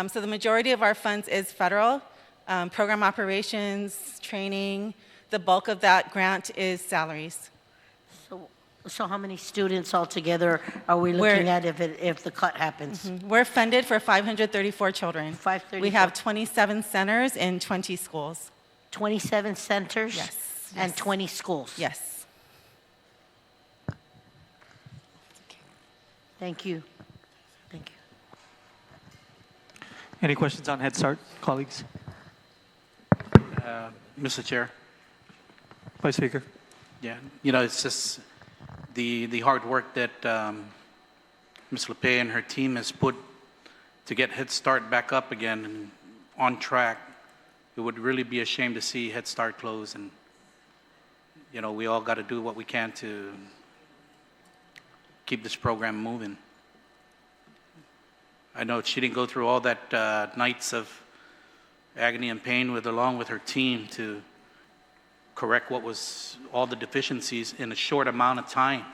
So the majority of our funds is federal, program operations, training. The bulk of that grant is salaries. So how many students altogether are we looking at if the cut happens? We're funded for 534 children. 534. We have 27 centers in 20 schools. 27 centers? Yes. And 20 schools? Yes. Thank you. Thank you. Any questions on Head Start, colleagues? Mr. Chair. Vice Speaker. Yeah, you know, it's just the hard work that Ms. LePay and her team has put to get Head Start back up again and on track. It would really be a shame to see Head Start close, and you know, we all got to do what we can to keep this program moving. I know she didn't go through all that nights of agony and pain along with her team to correct what was all the deficiencies in a short amount of time.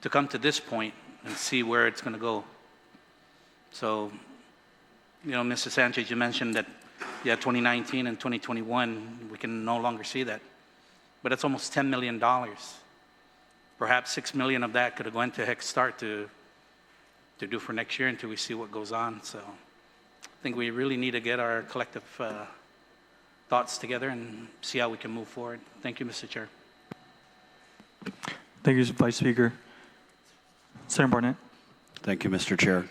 To come to this point and see where it's going to go. So, you know, Mr. Sanchez, you mentioned that, yeah, 2019 and 2021, we can no longer see that. But it's almost $10 million. Perhaps $6 million of that could have gone to Head Start to do for next year until we see what goes on. So I think we really need to get our collective thoughts together and see how we can move forward. Thank you, Mr. Chair. Thank you, Vice Speaker. Senator Barnett. Thank you, Mr. Chair.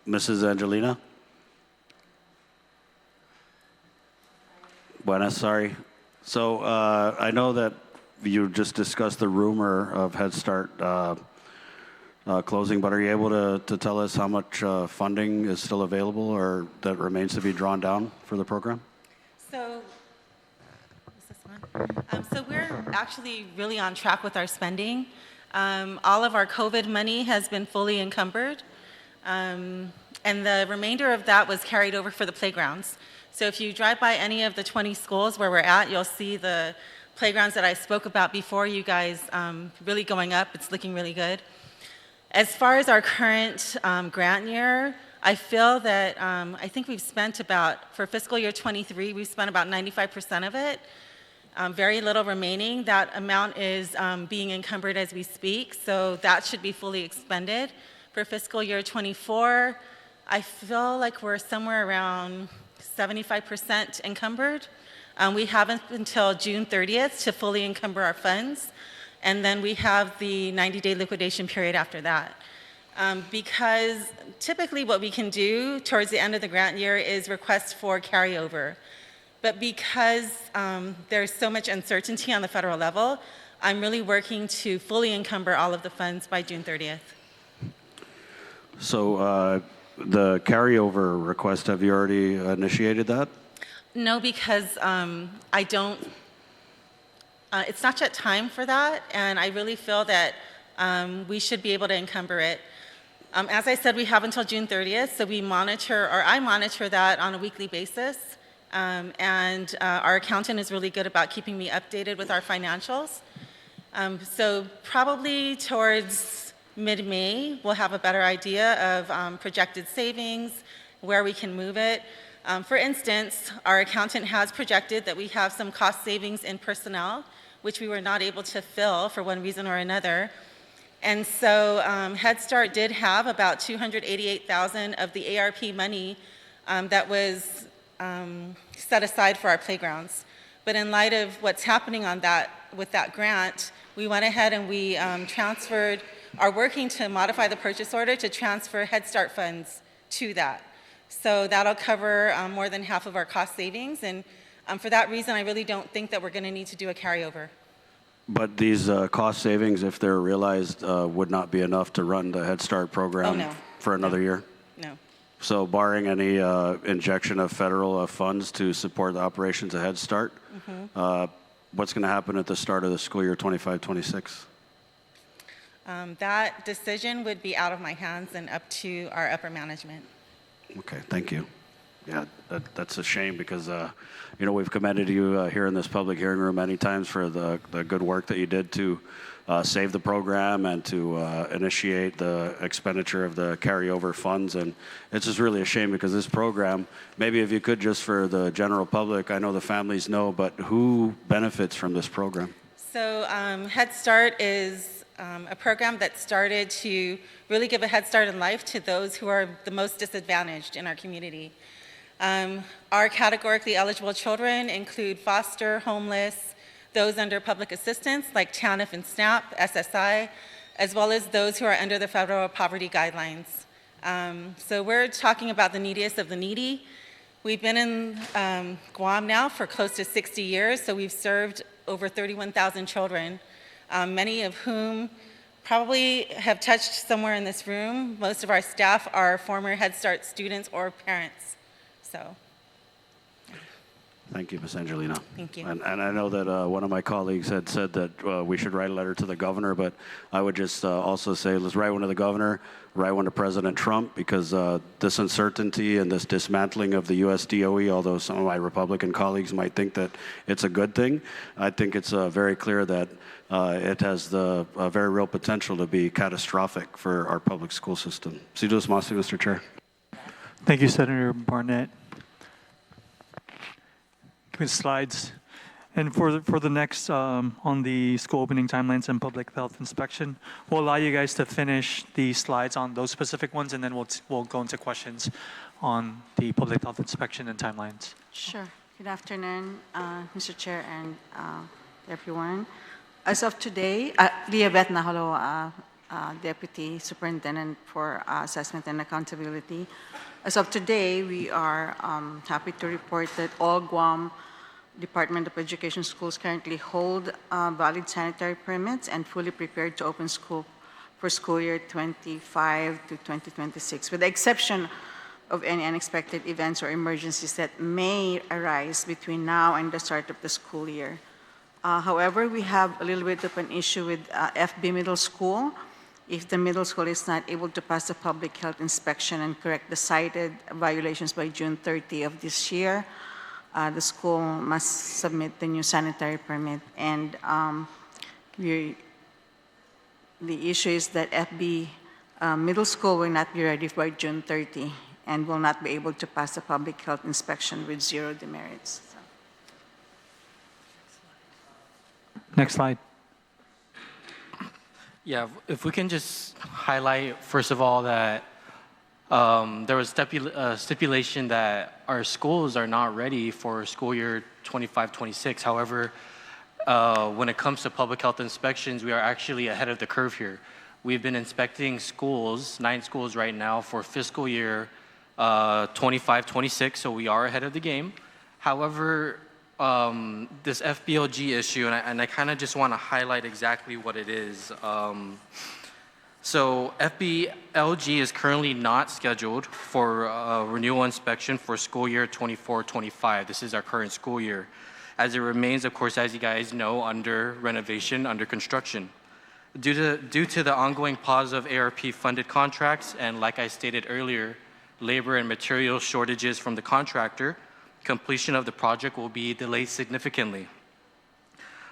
Mrs. Angelina? Buenas, sorry. So I know that you just discussed the rumor of Head Start closing, but are you able to tell us how much funding is still available or that remains to be drawn down for the program? So, is this one? So we're actually really on track with our spending. All of our COVID money has been fully encumbered, and the remainder of that was carried over for the playgrounds. So if you drive by any of the 20 schools where we're at, you'll see the playgrounds that I spoke about before, you guys really going up. It's looking really good. As far as our current grant year, I feel that I think we've spent about, for fiscal year 23, we've spent about 95% of it. Very little remaining. That amount is being encumbered as we speak, so that should be fully expended. For fiscal year 24, I feel like we're somewhere around 75% encumbered. We have until June 30th to fully encumber our funds, and then we have the 90-day liquidation period after that. Because typically what we can do towards the end of the grant year is request for carryover. But because there's so much uncertainty on the federal level, I'm really working to fully encumber all of the funds by June 30th. So the carryover request, have you already initiated that? No, because I don't, it's not yet time for that, and I really feel that we should be able to encumber it. As I said, we have until June 30th, so we monitor, or I monitor that on a weekly basis. And our accountant is really good about keeping me updated with our financials. So probably towards mid-May, we'll have a better idea of projected savings, where we can move it. For instance, our accountant has projected that we have some cost savings in personnel, which we were not able to fill for one reason or another. And so Head Start did have about $288,000 of the ARP money that was set aside for our playgrounds. But in light of what's happening on that, with that grant, we went ahead and we are working to modify the purchase order to transfer Head Start funds to that. So that'll cover more than half of our cost savings. And for that reason, I really don't think that we're going to need to do a carryover. But these cost savings, if they're realized, would not be enough to run the Head Start program for another year? No. So barring any injection of federal funds to support the operations of Head Start, what's going to happen at the start of the school year 25-26? That decision would be out of my hands and up to our upper management. Okay, thank you. Yeah, that's a shame because, you know, we've commended you here in this public hearing room many times for the good work that you did to save the program and to initiate the expenditure of the carryover funds. And it's just really a shame because this program, maybe if you could just for the general public, I know the families know, but who benefits from this program? So Head Start is a program that started to really give a head start in life to those who are the most disadvantaged in our community. Our categorically eligible children include foster, homeless, those under public assistance like TANF and SNAP, SSI, as well as those who are under the federal poverty guidelines. So we're talking about the neediest of the needy. We've been in Guam now for close to 60 years, so we've served over 31,000 children, many of whom probably have touched somewhere in this room. Most of our staff are former Head Start students or parents. So. Thank you, Ms. Angelina. Thank you. And I know that one of my colleagues had said that we should write a letter to the governor, but I would just also say let's write one to the governor, write one to President Trump, because this uncertainty and this dismantling of the U.S. DOE, although some of my Republican colleagues might think that it's a good thing, I think it's very clear that it has the very real potential to be catastrophic for our public school system. Sidus Masi, Mr. Chair. Thank you, Senator Barnett. Slides. And for the next, on the school opening timelines and public health inspection, we'll allow you guys to finish the slides on those specific ones, and then we'll go into questions on the public health inspection and timelines. Sure. Good afternoon, Mr. Chair and everyone. As of today, Leah Beth Naholo, Deputy Superintendent for Assessment and Accountability. As of today, we are happy to report that all Guam Department of Education schools currently hold valid sanitary permits and fully prepared to open school for school year 25 to 2026, with the exception of any unexpected events or emergencies that may arise between now and the start of the school year. However, we have a little bit of an issue with FB Middle School. If the middle school is not able to pass the public health inspection and correct the cited violations by June 30 of this year, the school must submit the new sanitary permit. And the issue is that FB Middle School will not be ready by June 30 and will not be able to pass the public health inspection with 0 demerits. So. Next slide. Yeah, if we can just highlight, first of all, that there was stipulation that our schools are not ready for school year 25-26. However, when it comes to public health inspections, we are actually ahead of the curve here. We've been inspecting schools, 9 schools right now, for fiscal year 25-26, so we are ahead of the game. However, this FBLG issue, and I kind of just want to highlight exactly what it is. So FBLG is currently not scheduled for renewal inspection for school year 24-25. This is our current school year, as it remains, of course, as you guys know, under renovation, under construction. Due to the ongoing pause of ARP-funded contracts, and like I stated earlier, labor and material shortages from the contractor, completion of the project will be delayed significantly.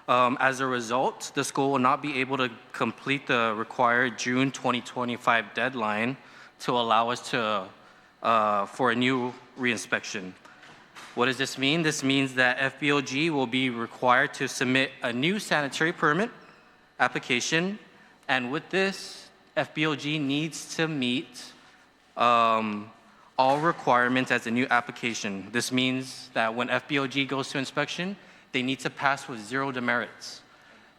As a result, the school will not be able to complete the required June 2025 deadline to allow us to for a new reinspection. What does this mean? This means that FBLG will be required to submit a new sanitary permit application, and with this, FBLG needs to meet all requirements as a new application. This means that when FBLG goes to inspection, they need to pass with 0 demerits.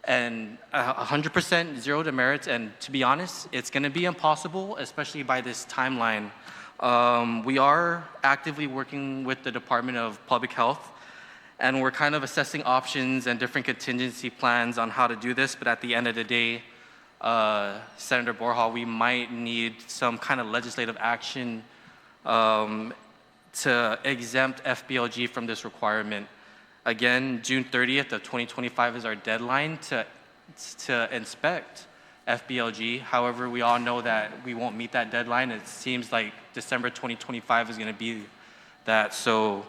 And 100% 0 demerits, and to be honest, it's gonna be impossible, especially by this timeline. We are actively working with the Department of Public Health, and we're kind of assessing options and different contingency plans on how to do this, but at the end of the day, Senator Borja, we might need some kind of legislative action to exempt FBLG from this requirement. Again, June 30th of 2025 is our deadline to inspect FBLG. However, we all know that we won't meet that deadline. It seems like December 2025 is going to be that. So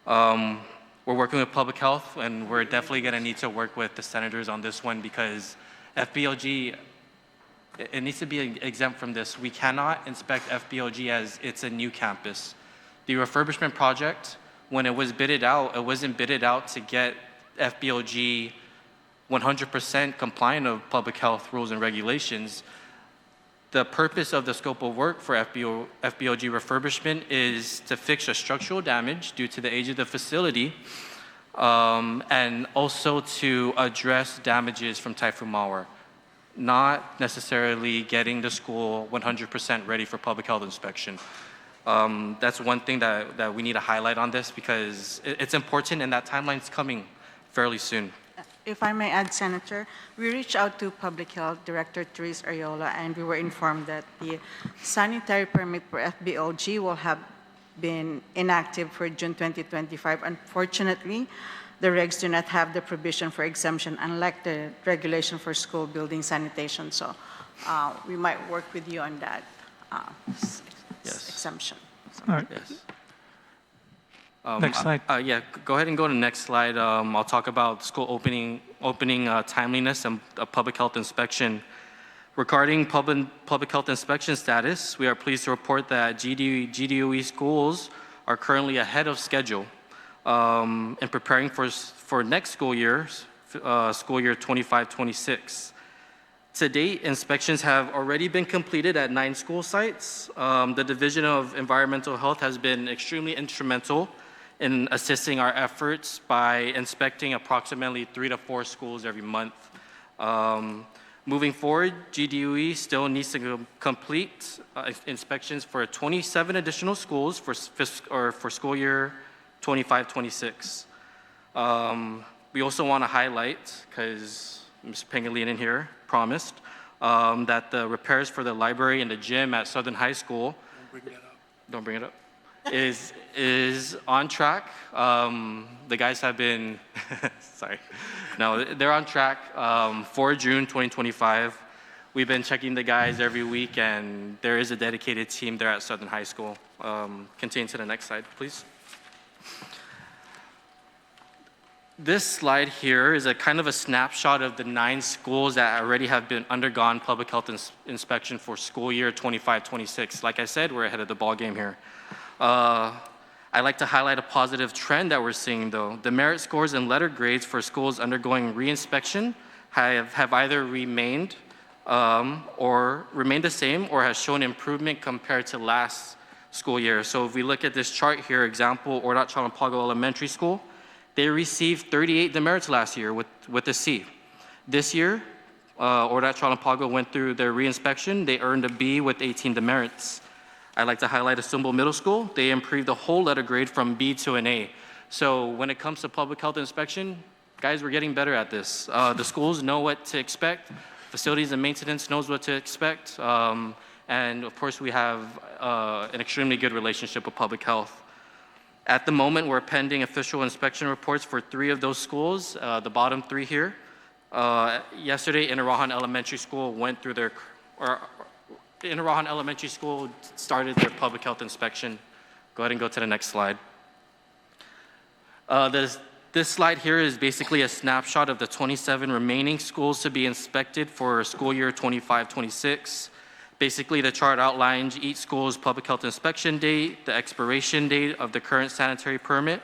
we're working with public health, and we're definitely going to need to work with the senators on this one, because FBLG, it needs to be exempt from this. We cannot inspect FBLG as it's a new campus. The refurbishment project, when it was bidded out, it wasn't bidded out to get FBLG 100% compliant of public health rules and regulations. The purpose of the scope of work for FBLG refurbishment is to fix a structural damage due to the age of the facility, and also to address damages from Typhoon Mawar, not necessarily getting the school 100% ready for public health inspection. That's one thing that we need to highlight on this because it's important and that timeline's coming fairly soon. If I may add, Senator, we reached out to Public Health Director Therese Ariola, and we were informed that the sanitary permit for FBLG will have been inactive for June 2025. Unfortunately, the regs do not have the provision for exemption, unlike the regulation for school building sanitation. So we might work with you on that exemption. All right. Yes. Next slide. Yeah, go ahead and go to the next slide. I'll talk about school opening timeliness and public health inspection. Regarding public health inspection status, we are pleased to report that GDOE schools are currently ahead of schedule in preparing for next school year 25-26. To date, inspections have already been completed at 9 school sites. The Division of Environmental Health has been extremely instrumental in assisting our efforts by inspecting approximately 3 to 4 schools every month. Moving forward, GDOE still needs to complete inspections for 27 additional schools for school year 25-26. We also want to highlight, because Ms. Pangilinan here promised, that the repairs for the library and the gym at Southern High School, don't bring it up, is on track. The guys have been, sorry. No, they're on track for June 2025. We've been checking the guys every week, and there is a dedicated team there at Southern High School. Continue to the next slide, please. This slide here is a kind of a snapshot of the 9 schools that already have been undergone public health inspection for school year 25-26. Like I said, we're ahead of the ball game here. I'd like to highlight a positive trend that we're seeing though. The merit scores and letter grades for schools undergoing reinspection have either remained the same or has shown improvement compared to last school year. So if we look at this chart here, example, Ordat Chalampago Elementary School, they received 38 demerits last year with a C. This year, Ordat Chalampago went through their reinspection. They earned a B with 18 demerits. I'd like to highlight Asumbo Middle School. They improved the whole letter grade from B to an A. So when it comes to public health inspection, guys, we're getting better at this. The schools know what to expect. Facilities and maintenance knows what to expect. And of course, we have an extremely good relationship with public health. At the moment, we're pending official inspection reports for 3 of those schools, the bottom 3 here. Yesterday, Inarajan Elementary School went through their, Inarajan Elementary School started their public health inspection. Go ahead and go to the next slide. This slide here is basically a snapshot of the 27 remaining schools to be inspected for school year 25-26. Basically, the chart outlines each school's public health inspection date, the expiration date of the current sanitary permit,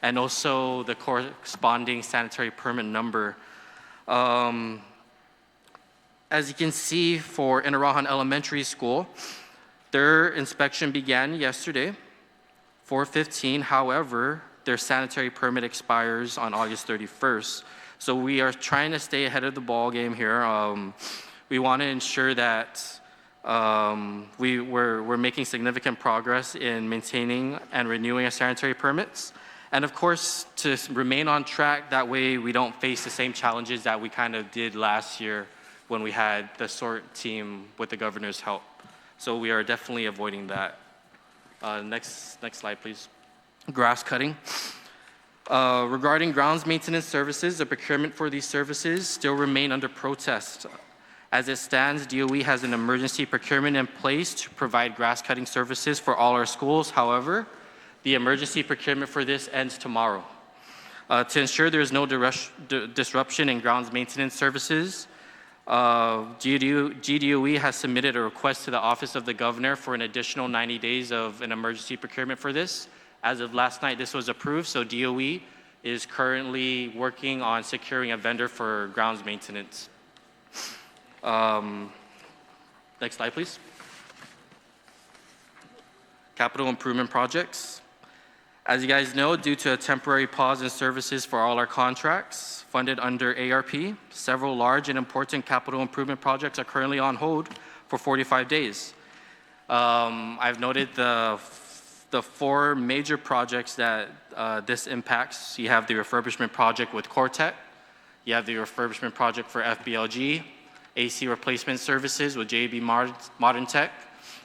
and also the corresponding sanitary permit number. As you can see for Inarajan Elementary School, their inspection began yesterday, 4/15. However, their sanitary permit expires on August 31st. So we are trying to stay ahead of the ball game here. We want to ensure that we're making significant progress in maintaining and renewing our sanitary permits. And of course, to remain on track, that way we don't face the same challenges that we kind of did last year when we had the SORT team with the governor's help. So we are definitely avoiding that. Next slide, please. Grass cutting. Regarding grounds maintenance services, the procurement for these services still remain under protest. As it stands, DOE has an emergency procurement in place to provide grass cutting services for all our schools. However, the emergency procurement for this ends tomorrow. To ensure there is no disruption in grounds maintenance services, GDOE has submitted a request to the Office of the Governor for an additional 90 days of an emergency procurement for this. As of last night, this was approved, so DOE is currently working on securing a vendor for grounds maintenance. Next slide, please. Capital improvement projects. As you guys know, due to a temporary pause in services for all our contracts funded under ARP, several large and important capital improvement projects are currently on hold for 45 days. I've noted the four major projects that this impacts. You have the refurbishment project with Cortec, you have the refurbishment project for FBLG, AC replacement services with JB Modern Tech,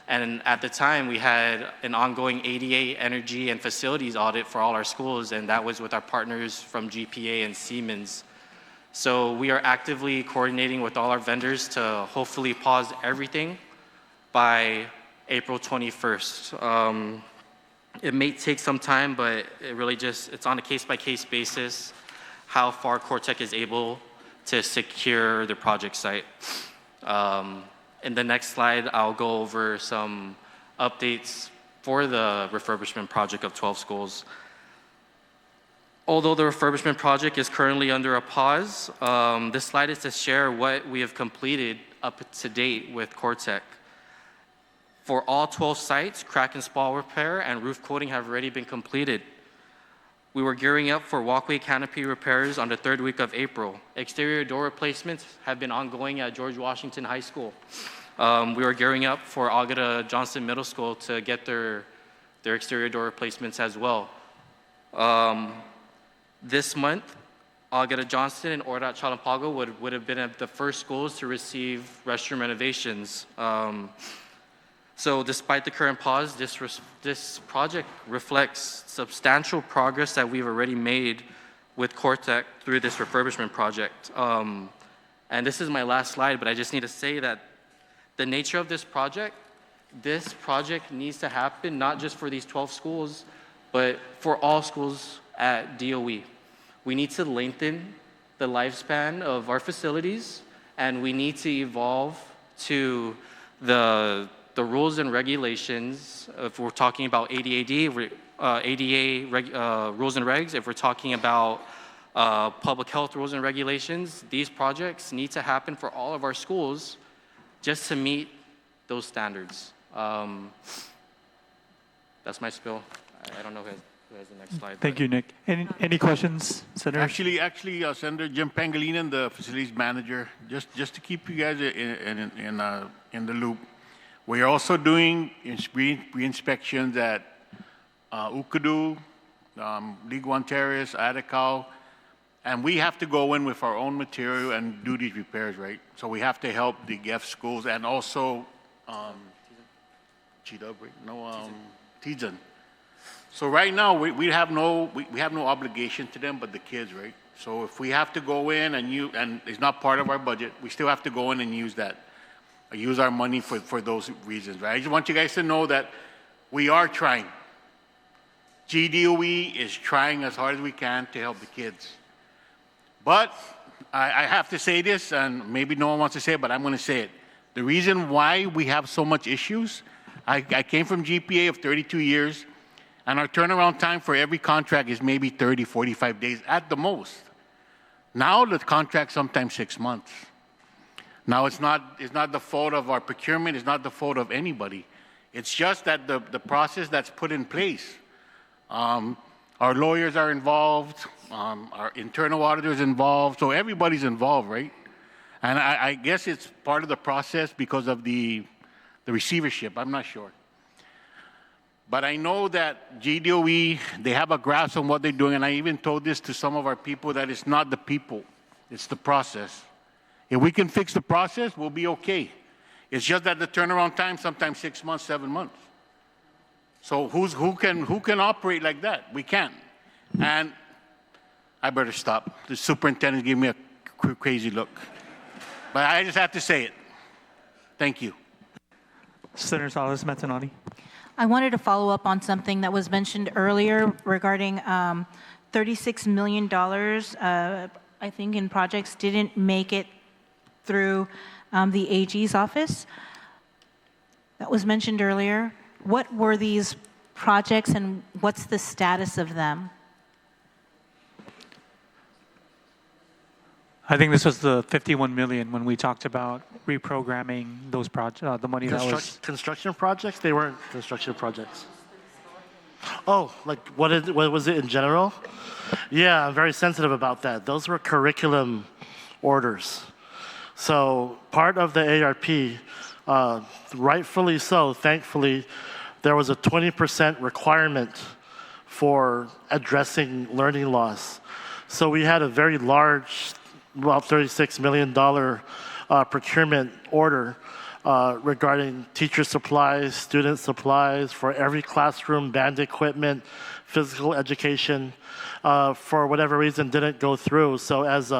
and at the time we had an ongoing ADA energy and facilities audit for all our schools, and that was with our partners from GPA and Siemens. So we are actively coordinating with all our vendors to hopefully pause everything by April 21st. It may take some time, but it really it's on a case-by-case basis how far Cortec is able to secure the project site. In the next slide, I'll go over some updates for the refurbishment project of 12 schools. Although the refurbishment project is currently under a pause, this slide is to share what we have completed up to date with Cortec. For all 12 sites, crack and spall repair and roof coating have already been completed. We were gearing up for walkway canopy repairs on the third week of April. Exterior door replacements have been ongoing at George Washington High School. We were gearing up for Agata Johnson Middle School to get their exterior door replacements as well. This month, Agata Johnston and Ordat Chalampago would have been the first schools to receive restroom renovations. So despite the current pause, this project reflects substantial progress that we've already made with Cortec through this refurbishment project. And this is my last slide, but I just need to say that the nature of this project needs to happen not just for these 12 schools, but for all schools at DOE. We need to lengthen the lifespan of our facilities, and we need to evolve to the rules and regulations. If we're talking about ADA rules and regs, if we're talking about public health rules and regulations, these projects need to happen for all of our schools just to meet those standards. That's my spill. I don't know who has the next slide. Thank you, Nick. Any questions, Senator? Actually, Senator Jim Pangilinan, the facilities manager, just to keep you guys in the loop. We are also doing re-inspections at Ukadu, League One Terrace, Atacao, and we have to go in with our own material and do these repairs, right? So we have to help the GEF schools and also Tizan. So right now we have no obligation to them but the kids, right? So if we have to go in and it's not part of our budget, we still have to go in and use our money for those reasons, right? I just want you guys to know that we are trying. GDOE is trying as hard as we can to help the kids. But I have to say this, and maybe no one wants to say it, but I'm going to say it. The reason why we have so much issues, I came from GPA of 32 years, and our turnaround time for every contract is maybe 30, 45 days at the most. Now the contract's sometimes 6 months. Now it's not the fault of our procurement, it's not the fault of anybody. It's just that the process that's put in place. Our lawyers are involved, our internal auditors involved, so everybody's involved, right? And I guess it's part of the process because of the receivership, I'm not sure. But I know that GDOE, they have a grasp on what they're doing, and I even told this to some of our people that it's not the people, it's the process. If we can fix the process, we'll be okay. It's just that the turnaround time, sometimes 6 months, 7 months. So who can operate like that? We can't. And I better stop. The superintendent gave me a crazy look. But I just have to say it. Thank you. Senator Salas-Matanani. I wanted to follow up on something that was mentioned earlier regarding $36 million, I think, in projects didn't make it through the AG's office. That was mentioned earlier. What were these projects and what's the status of them? I think this was the 51 million when we talked about reprogramming those projects, the money that was... Construction projects? They weren't construction projects. Oh, like what was it in general? Yeah, I'm very sensitive about that. Those were curriculum orders. So part of the ARP, rightfully so, thankfully, there was a 20% requirement for addressing learning loss. So we had a very large, about $36 million procurement order regarding teacher supplies, student supplies for every classroom, band equipment, physical education. For whatever reason, didn't go through. So as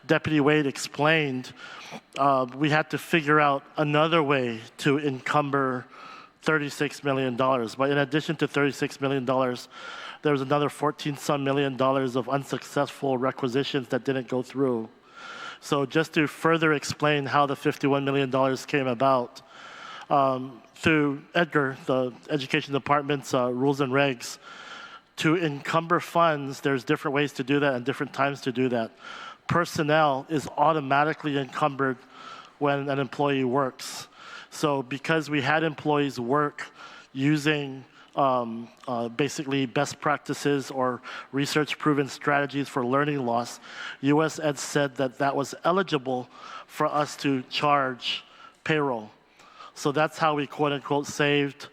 Deputy Wade explained, we had to figure out another way to encumber $36 million. But in addition to $36 million, there was another 14-some million dollars of unsuccessful requisitions that didn't go through. So just to further explain how the $51 million came about, through Edgar, the Education Department's rules and regs, to encumber funds, there's different ways to do that and different times to do that. Personnel is automatically encumbered when an employee works. So because we had employees work using basically best practices or research-proven strategies for learning loss, US Ed said that that was eligible for us to charge payroll. So that's how we quote-unquote saved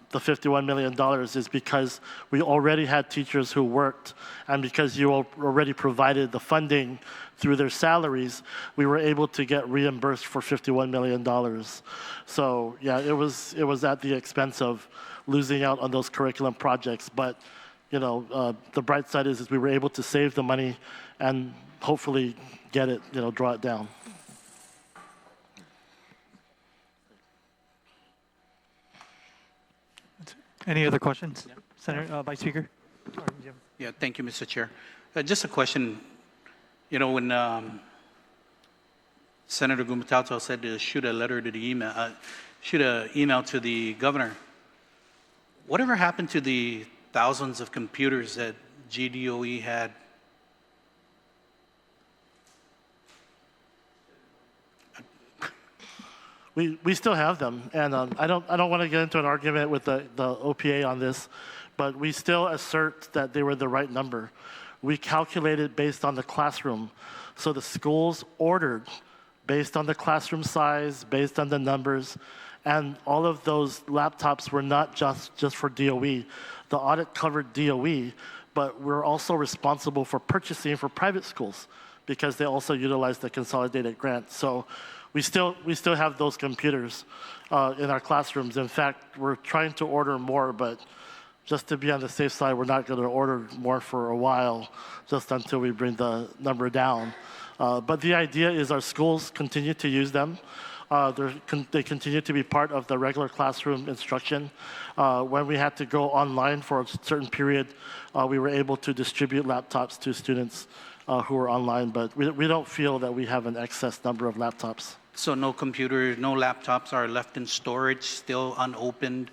the $51 million, is because we already had teachers who worked, and because you already provided the funding through their salaries, we were able to get reimbursed for $51 million. So yeah, it was at the expense of losing out on those curriculum projects. But you know, the bright side is we were able to save the money and hopefully get it, draw it down. Any other questions? Yeah. Senator, Vice Speaker? Yeah, thank you, Mr. Chair. Just a question. When Senator Gumatauto said to shoot a letter to the email, shoot an email to the governor, whatever happened to the thousands of computers that GDOE had? We still have them, and I don't want to get into an argument with the OPA on this, but we still assert that they were the right number. We calculated based on the classroom, so the schools ordered based on the classroom size, based on the numbers, and all of those laptops were not just for DOE. The audit covered DOE, but we're also responsible for purchasing for private schools because they also utilize the consolidated grant. So we still have those computers in our classrooms. In fact, we're trying to order more, but just to be on the safe side, we're not going to order more for a while, just until we bring the number down. But the idea is our schools continue to use them. They continue to be part of the regular classroom instruction. When we had to go online for a certain period, we were able to distribute laptops to students who were online, but we don't feel that we have an excess number of laptops. So no computers, no laptops are left in storage, still unopened?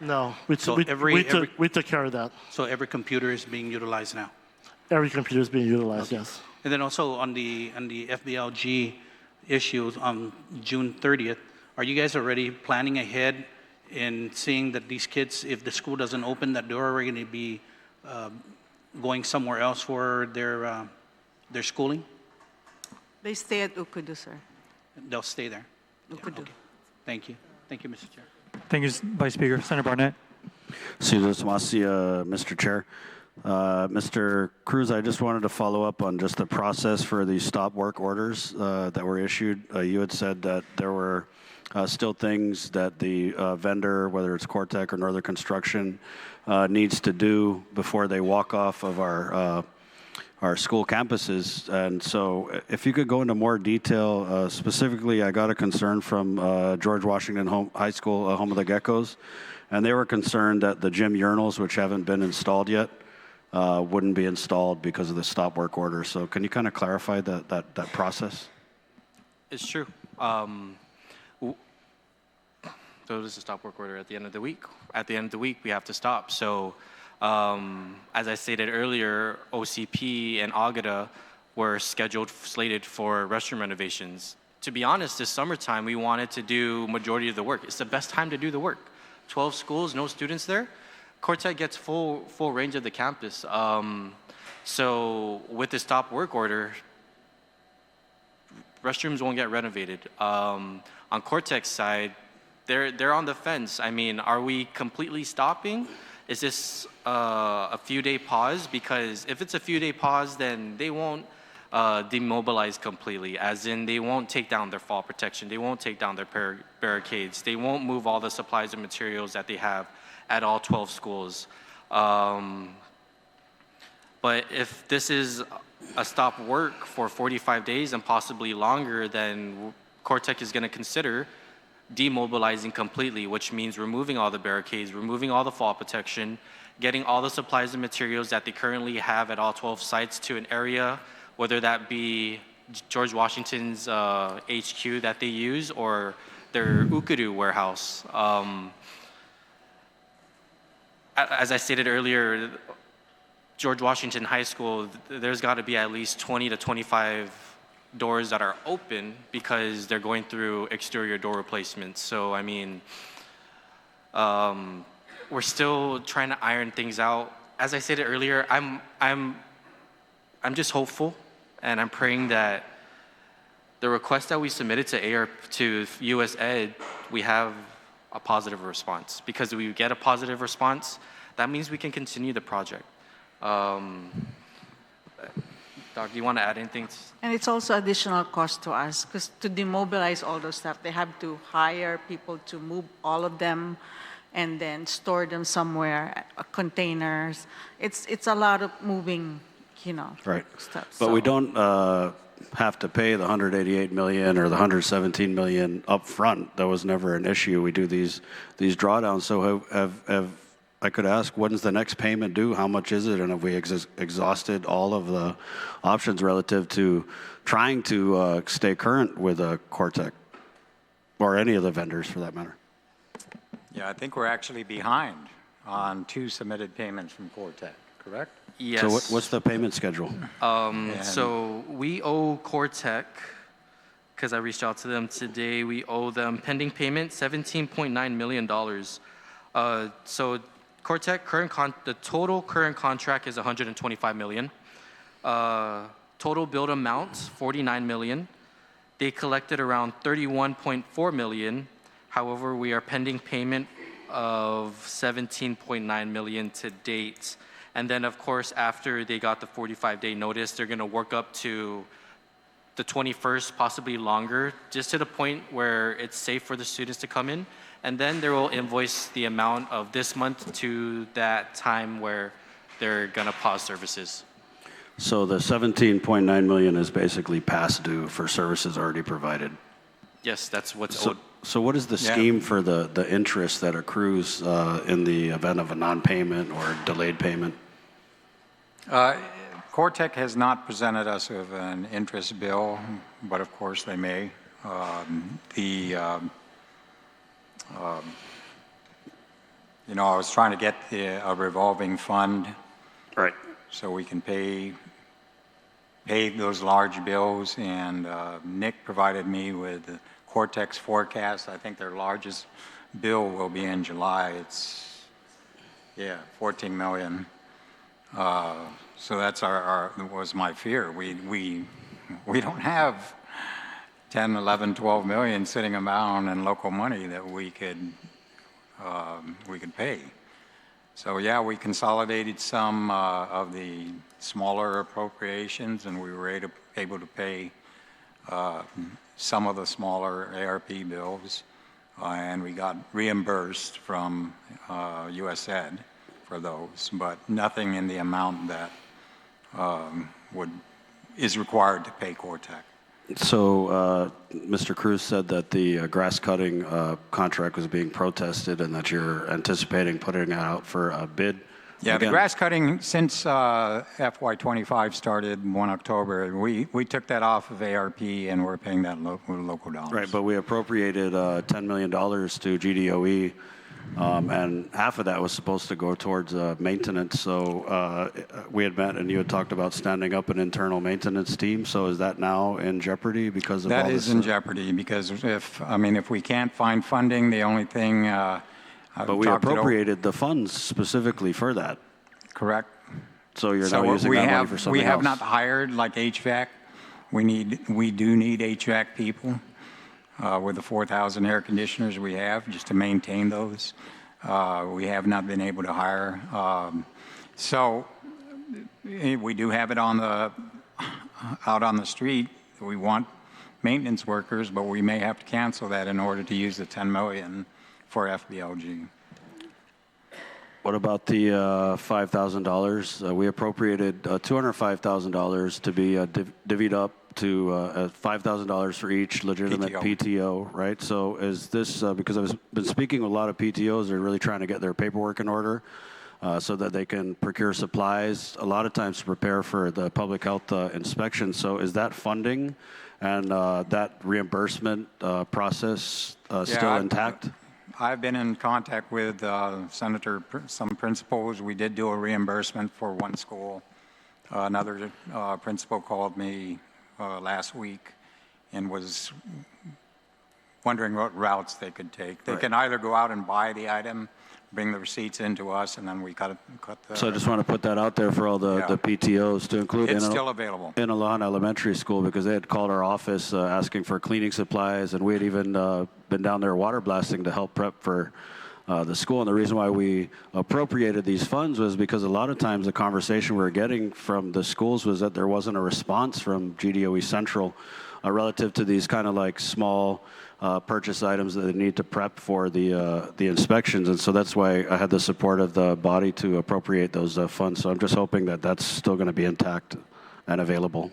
No, we took care of that. So every computer is being utilized now? Every computer is being utilized, yes. And then also on the FBLG issues on June 30th, are you guys already planning ahead in seeing that these kids, if the school doesn't open, that they're already going to be going somewhere else for their schooling? They stay at Ukudu, sir. They'll stay there? Ukudu. Yeah, okay. Thank you. Thank you, Mr. Chair. Thank you, Vice Speaker. Senator Barnett. Mr. Chair. Mr. Cruz, I just wanted to follow up on just the process for the stop work orders that were issued. You had said that there were still things that the vendor, whether it's Cortec or Northern Construction, needs to do before they walk off of our school campuses. And so if you could go into more detail, specifically I got a concern from George Washington High School, home of the Geckos, and they were concerned that the gym urinals, which haven't been installed yet, wouldn't be installed because of the stop work order. So can you kind of clarify that process? It's true. So this is a stop work order at the end of the week. At the end of the week, we have to stop. So as I stated earlier, OCP and Agata were slated for restroom renovations. To be honest, this summertime, we wanted to do majority of the work. It's the best time to do the work. 12 schools, no students there. Cortec gets full range of the campus. So with the stop work order, restrooms won't get renovated. On Cortec's side, they're on the fence. I mean, are we completely stopping? Is this a few-day pause? Because if it's a few-day pause, then they won't demobilize completely, as in they won't take down their fall protection, they won't take down their barricades, they won't move all the supplies and materials that they have at all 12 schools. But if this is a stop work for 45 days and possibly longer, then Cortec is going to consider demobilizing completely, which means removing all the barricades, removing all the fall protection, getting all the supplies and materials that they currently have at all 12 sites to an area, whether that be George Washington's HQ that they use or their Ukuru warehouse. As I stated earlier, George Washington High School, there's got to be at least 20 to 25 doors that are open because they're going through exterior door replacements. So, I mean, we're still trying to iron things out. As I stated earlier, I'm just hopeful, and I'm praying that the request that we submitted to US Ed, we have a positive response. Because if we get a positive response, that means we can continue the project. Doc, do you want to add anything? And it's also additional cost to us, because to demobilize all those stuff, they have to hire people to move all of them and then store them somewhere, containers. It's a lot of moving, Right. stuff. But we don't have to pay the $188 million or the $117 million up front. That was never an issue. We do these drawdowns. So have I could ask, when's the next payment due? How much is it? And have we exhausted all of the options relative to trying to stay current with Cortec or any of the vendors for that matter? Yeah, I think we're actually behind on 2 submitted payments from Cortec, correct? Yes. So what's the payment schedule? So we owe Cortec, because I reached out to them today, we owe them pending payment, $17.9 million. So Cortec, the total current contract is $125 million. Total billed amounts, $49 million. They collected around $31.4 million. However, we are pending payment of $17.9 million to date. And then, of course, after they got the 45-day notice, they're going to work up to the 21st, possibly longer, just to the point where it's safe for the students to come in. And then they will invoice the amount of this month to that time where they're going to pause services. So the $17.9 million is basically past due for services already provided. Yes, that's what's owed. So what is the scheme for the interest that accrues in the event of a non-payment or delayed payment? Cortec has not presented us with an interest bill, but of course they may. I was trying to get a revolving fund, right? So we can pay those large bills. And Nick provided me with Cortec's forecast. I think their largest bill will be in July. It's 14 million. So that's was my fear. We don't have 10, 11, 12 million sitting around in local money that we could pay. So we consolidated some of the smaller appropriations, and we were able to pay some of the smaller ARP bills, and we got reimbursed from US Ed for those, but nothing in the amount that is required to pay Cortec. So Mr. Cruz said that the grass cutting contract was being protested and that you're anticipating putting it out for a bid. Yeah, Again, the grass cutting since FY25 started 1 October, we took that off of ARP and we're paying that with local dollars. Right, but we appropriated $10 million to GDOE, and half of that was supposed to go towards maintenance. So we had met and you had talked about standing up an internal maintenance team. So is that now in jeopardy because of all this? That is in jeopardy because if we can't find funding, the only thing But we appropriated the funds specifically for that. Correct. So you're now using that money for something we have else. not hired like HVAC. We do need HVAC people with the 4,000 air conditioners we have just to maintain those. We have not been able to hire. So we do have it out on the street. We want maintenance workers, but we may have to cancel that in order to use the $10 million for FBLG. What about the $5,000? We appropriated $205,000 to be divvied up to $5,000 for each legitimate PTO, right? So is this, because I've been speaking with a lot of PTOs, they're really trying to get their paperwork in order so that they can procure supplies, a lot of times to prepare for the public health inspection. So is that funding and that reimbursement process still intact? I've been in contact with some principals. We did do a reimbursement for one school. Another principal called me last week and was wondering what routes they could take. They can either go out and buy the item, bring the receipts into us, and then we cut the... So I just want to put that out there for all the PTOs to include. It's still available. In Alahan Elementary School, because they had called our office asking for cleaning supplies, and we had even been down there water blasting to help prep for the school. And the reason why we appropriated these funds was because a lot of times the conversation we were getting from the schools was that there wasn't a response from GDOE Central relative to these kind of like small purchase items that they need to prep for the inspections. And so that's why I had the support of the body to appropriate those funds. So I'm just hoping that that's still going to be intact and available.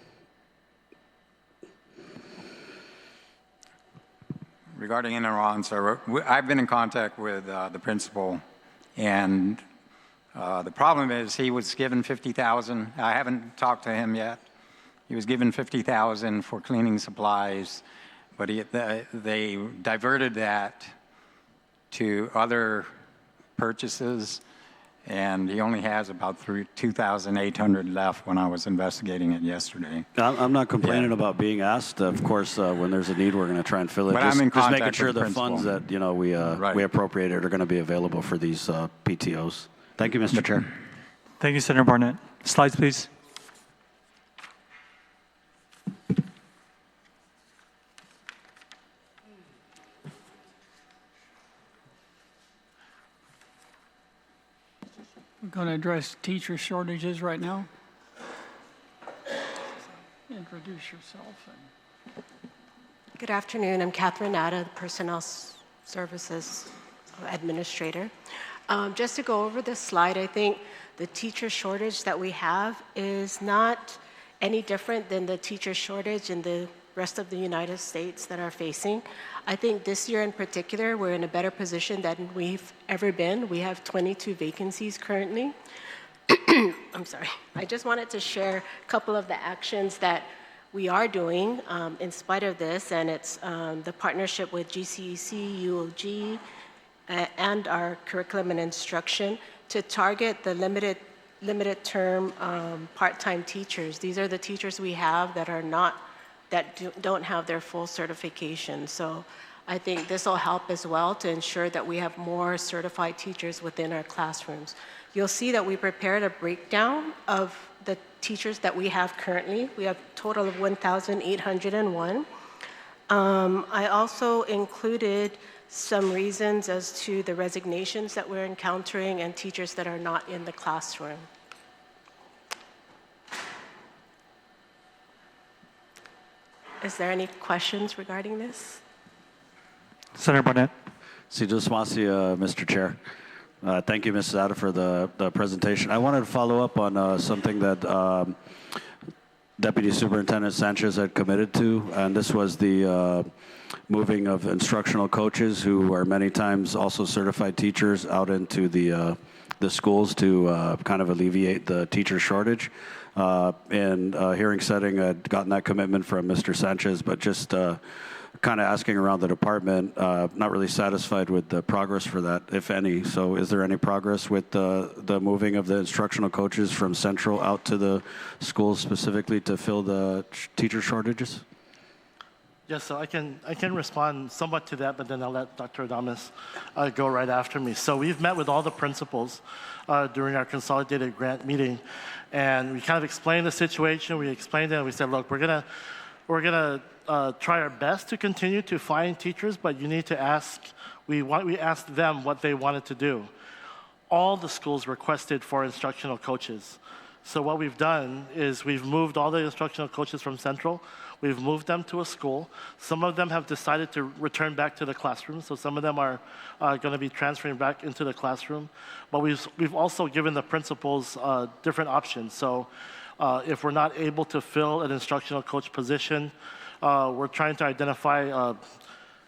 Regarding Enron, sir, I've been in contact with the principal, and the problem is he was given $50,000. I haven't talked to him yet. He was given $50,000 for cleaning supplies, but they diverted that to other purchases, and he only has about $2,800 left when I was investigating it yesterday. I'm not complaining about being asked. Of course, when there's a need, we're going to try and fill it. But Just, I'm in just making contact sure with the the funds principal. that we appropriated are going to be available for these PTOs. Thank you, Mr. Chair. Thank you, Senator Barnett. Slides, please. We're going to address teacher shortages right now. Introduce yourself. Good afternoon. I'm Catherine Natta, the Personnel Services Administrator. Just to go over this slide, I think the teacher shortage that we have is not any different than the teacher shortage in the rest of the United States that are facing. I think this year in particular, we're in a better position than we've ever been. We have 22 vacancies currently. I'm sorry. I just wanted to share a couple of the actions that we are doing in spite of this, and it's the partnership with GCEC, UOG, and our curriculum and instruction to target the limited term part-time teachers. These are the teachers we have that are not don't have their full certification. So I think this will help as well to ensure that we have more certified teachers within our classrooms. You'll see that we prepared a breakdown of the teachers that we have currently. We have a total of 1,801. I also included some reasons as to the resignations that we're encountering and teachers that are not in the classroom. Is there any questions regarding this? Senator Barnett. Si Dusmasi, Mr. Chair. Thank you, Mrs. Atta, for the presentation. I wanted to follow up on something that Deputy Superintendent Sanchez had committed to, and this was the moving of instructional coaches who are many times also certified teachers out into the schools to kind of alleviate the teacher shortage. In hearing setting, I'd gotten that commitment from Mr. Sanchez, but just kind of asking around the department, not really satisfied with the progress for that, if any. So is there any progress with the moving of the instructional coaches from Central out to the schools specifically to fill the teacher shortages? Yes, so I can respond somewhat to that, but then I'll let Dr. Adames go right after me. So we've met with all the principals during our consolidated grant meeting, and we kind of explained the situation. We explained it, and we said, look, we're gonna try our best to continue to find teachers, but you need to ask. We asked them what they wanted to do. All the schools requested for instructional coaches. So what we've done is we've moved all the instructional coaches from Central. We've moved them to a school. Some of them have decided to return back to the classroom, so some of them are going to be transferring back into the classroom. But we've also given the principals different options. So if we're not able to fill an instructional coach position, we're trying to identify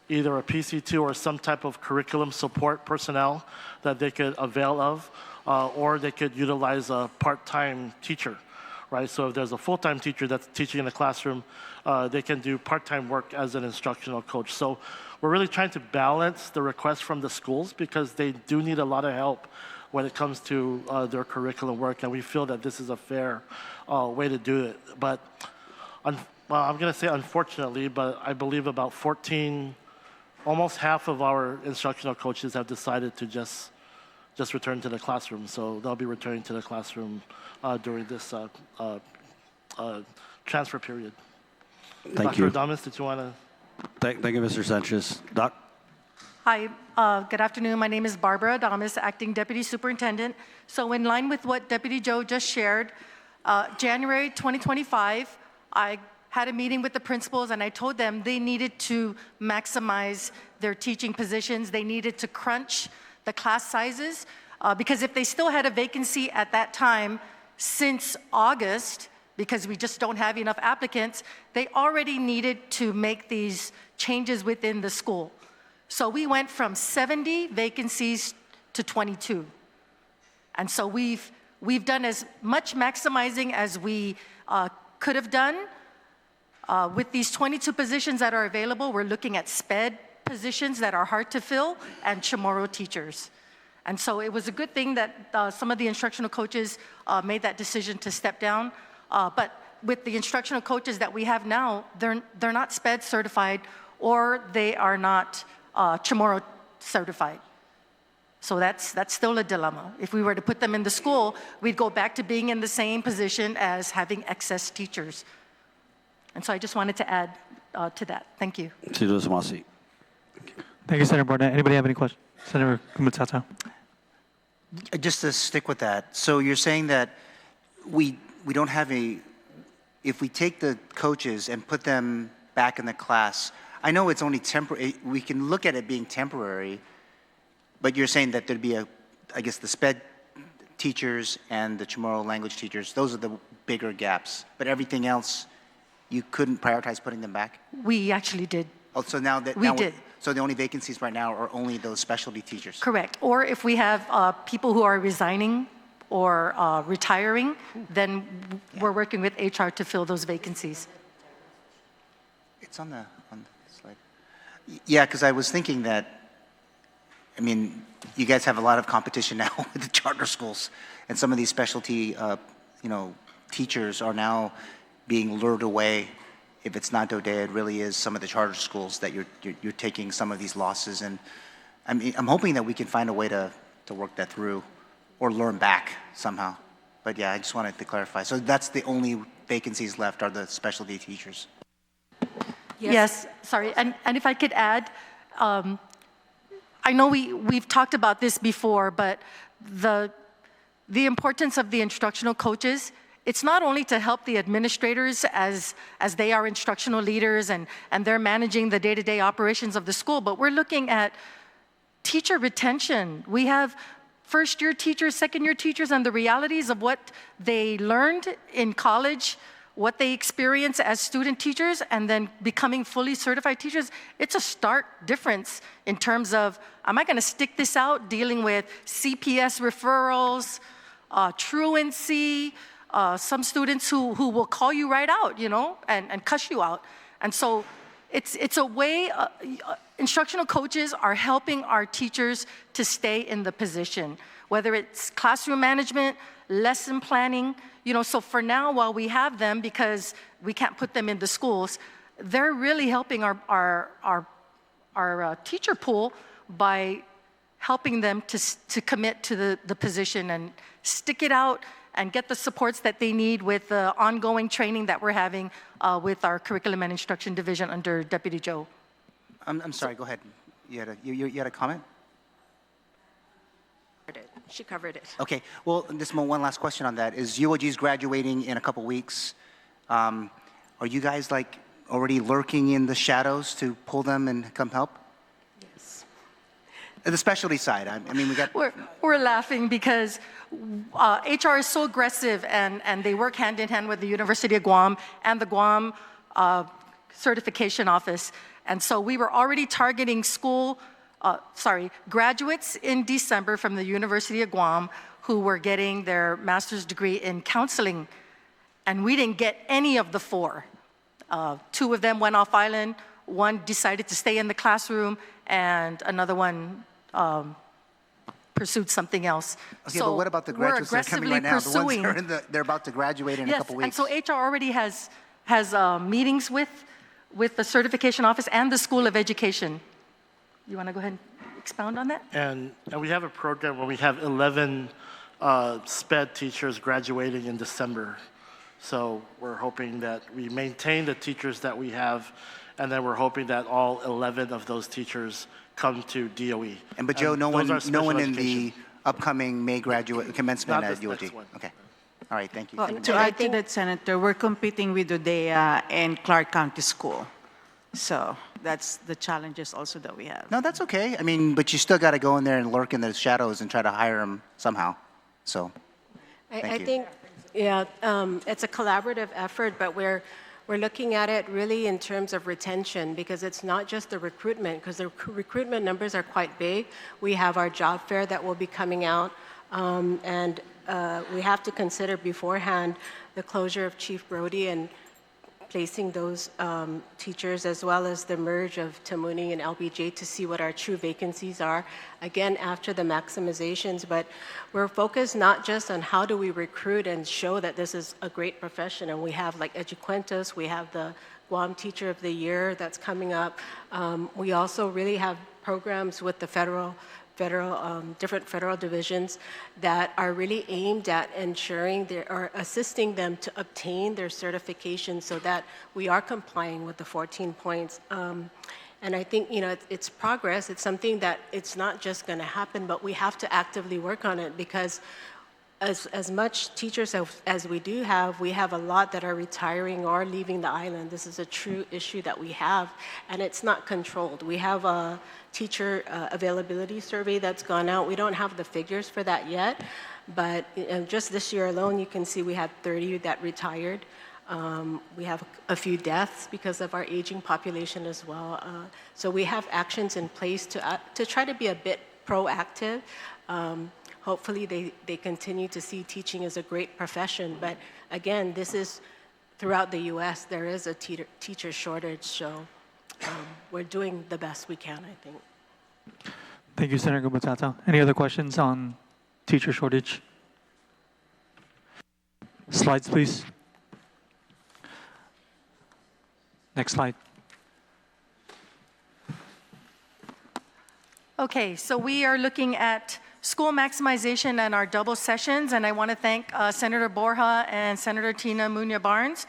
either a PC2 or some type of curriculum support personnel that they could avail of, or they could utilize a part-time teacher, right? So if there's a full-time teacher that's teaching in the classroom, they can do part-time work as an instructional coach. So we're really trying to balance the requests from the schools because they do need a lot of help when it comes to their curriculum work, and we feel that this is a fair way to do it. But I'm going to say unfortunately, but I believe about 14, almost half of our instructional coaches have decided to just return to the classroom. So they'll be returning to the classroom during this transfer period. Thank you. Dr. Adames, did you want to? Thank you, Mr. Sanchez. Doc? Hi, good afternoon. My name is Barbara Adames, Acting Deputy Superintendent. So in line with what Deputy Joe just shared, January 2025, I had a meeting with the principals and I told them they needed to maximize their teaching positions. They needed to crunch the class sizes because if they still had a vacancy at that time since August, because we just don't have enough applicants, they already needed to make these changes within the school. So we went from 70 vacancies to 22. And so we've done as much maximizing as we could have done. With these 22 positions that are available, we're looking at SPED positions that are hard to fill and Chamorro teachers. And so it was a good thing that some of the instructional coaches made that decision to step down. But with the instructional coaches that we have now, they're not SPED certified or they are not Chamorro certified. So that's still a dilemma. If we were to put them in the school, we'd go back to being in the same position as having excess teachers. And so I just wanted to add to that. Thank you. Thank you, Senator Borja. Anybody have any questions? Senator Kumutata. Just to stick with that, so you're saying that we don't have if we take the coaches and put them back in the class, I know it's only temporary, we can look at it being temporary, but you're saying that there'd be I guess the SPED teachers and the Chamorro language teachers, those are the bigger gaps, but everything else, you couldn't prioritize putting them back? We actually did. Oh, so now that we did. So the only vacancies right now are only those specialty teachers? Correct. Or if we have people who are resigning or retiring, then we're working with HR to fill those vacancies. It's on the slide. Yeah, because I was thinking that, I mean, you guys have a lot of competition now with the charter schools, and some of these specialty, teachers are now being lured away. If it's not Dodea, it really is some of the charter schools that you're taking some of these losses. And I'm hoping that we can find a way to work that through or learn back somehow. But yeah, I just wanted to clarify. So that's the only vacancies left are the specialty teachers. Yes, sorry. And if I could add, I know we've talked about this before, but the importance of the instructional coaches, it's not only to help the administrators as they are instructional leaders and they're managing the day-to-day operations of the school, but we're looking at teacher retention. We have first-year teachers, second-year teachers, and the realities of what they learned in college, what they experience as student teachers, and then becoming fully certified teachers. It's a stark difference in terms of, am I going to stick this out dealing with CPS referrals, truancy, some students who will call you right out, and cuss you out. And so it's a way, instructional coaches are helping our teachers to stay in the position, whether it's classroom management, lesson planning, so for now, while we have them, because we can't put them in the schools, they're really helping our teacher pool by helping them to commit to the position and stick it out and get the supports that they need with the ongoing training that we're having with our Curriculum and Instruction Division under Deputy Joe. I'm sorry, go ahead. You had a comment? She covered it. Okay, well, just one last question on that. Is UOG's graduating in a couple weeks? Are you guys like already lurking in the shadows to pull them and come help? Yes. The specialty side, I mean, we got... We're laughing because HR is so aggressive and they work hand in hand with the University of Guam and the Guam Certification Office. And so we were already targeting graduates in December from the University of Guam who were getting their master's degree in counseling. And we didn't get any of the 4. 2 of them went off island, 1 decided to stay in the classroom, and another one pursued something else. Okay, but what about the graduates that are coming right now? The ones that are they're about to graduate in a couple weeks. And so HR already has meetings with the certification office and the School of Education. You want to go ahead and expound on that? And we have a program where we have 11 SPED teachers graduating in December. So we're hoping that we maintain the teachers that we have, and then we're hoping that all 11 of those teachers come to DOE. But Joe, no one in the upcoming May commencement at UOG. Okay. All right, thank you. Well, to add to that, Senator, we're competing with Udea and Clark County School. So that's the challenges also that we have. No, that's okay. I mean, but you still got to go in there and lurk in the shadows and try to hire them somehow. So, I think, yeah, it's a collaborative effort, but we're looking at it really in terms of retention, because it's not just the recruitment, because the recruitment numbers are quite big. We have our job fair that will be coming out, and we have to consider beforehand the closure of Chief Brody and placing those teachers, as well as the merge of Tamuni and LBJ, to see what our true vacancies are, again, after the maximizations. But we're focused not just on how do we recruit and show that this is a great profession, and we have like Educuentos, we have the Guam Teacher of the Year that's coming up. We also really have programs with the different federal divisions that are really aimed at ensuring or assisting them to obtain their certification so that we are complying with the 14 points. And I think, it's progress. It's something that it's not just going to happen, but we have to actively work on it, because as much teachers as we do have, we have a lot that are retiring or leaving the island. This is a true issue that we have, and it's not controlled. We have a teacher availability survey that's gone out. We don't have the figures for that yet, but just this year alone, you can see we had 30 that retired. We have a few deaths because of our aging population as well. So we have actions in place to try to be a bit proactive. Hopefully they continue to see teaching as a great profession. But again, this is throughout the U.S. There is a teacher shortage, so we're doing the best we can, I think. Thank you, Senator Gumatato. Any other questions on teacher shortage? Slides, please. Next slide. Okay, so we are looking at school maximization and our double sessions, and I want to thank Senator Borja and Senator Tina Muñoz-Barnes.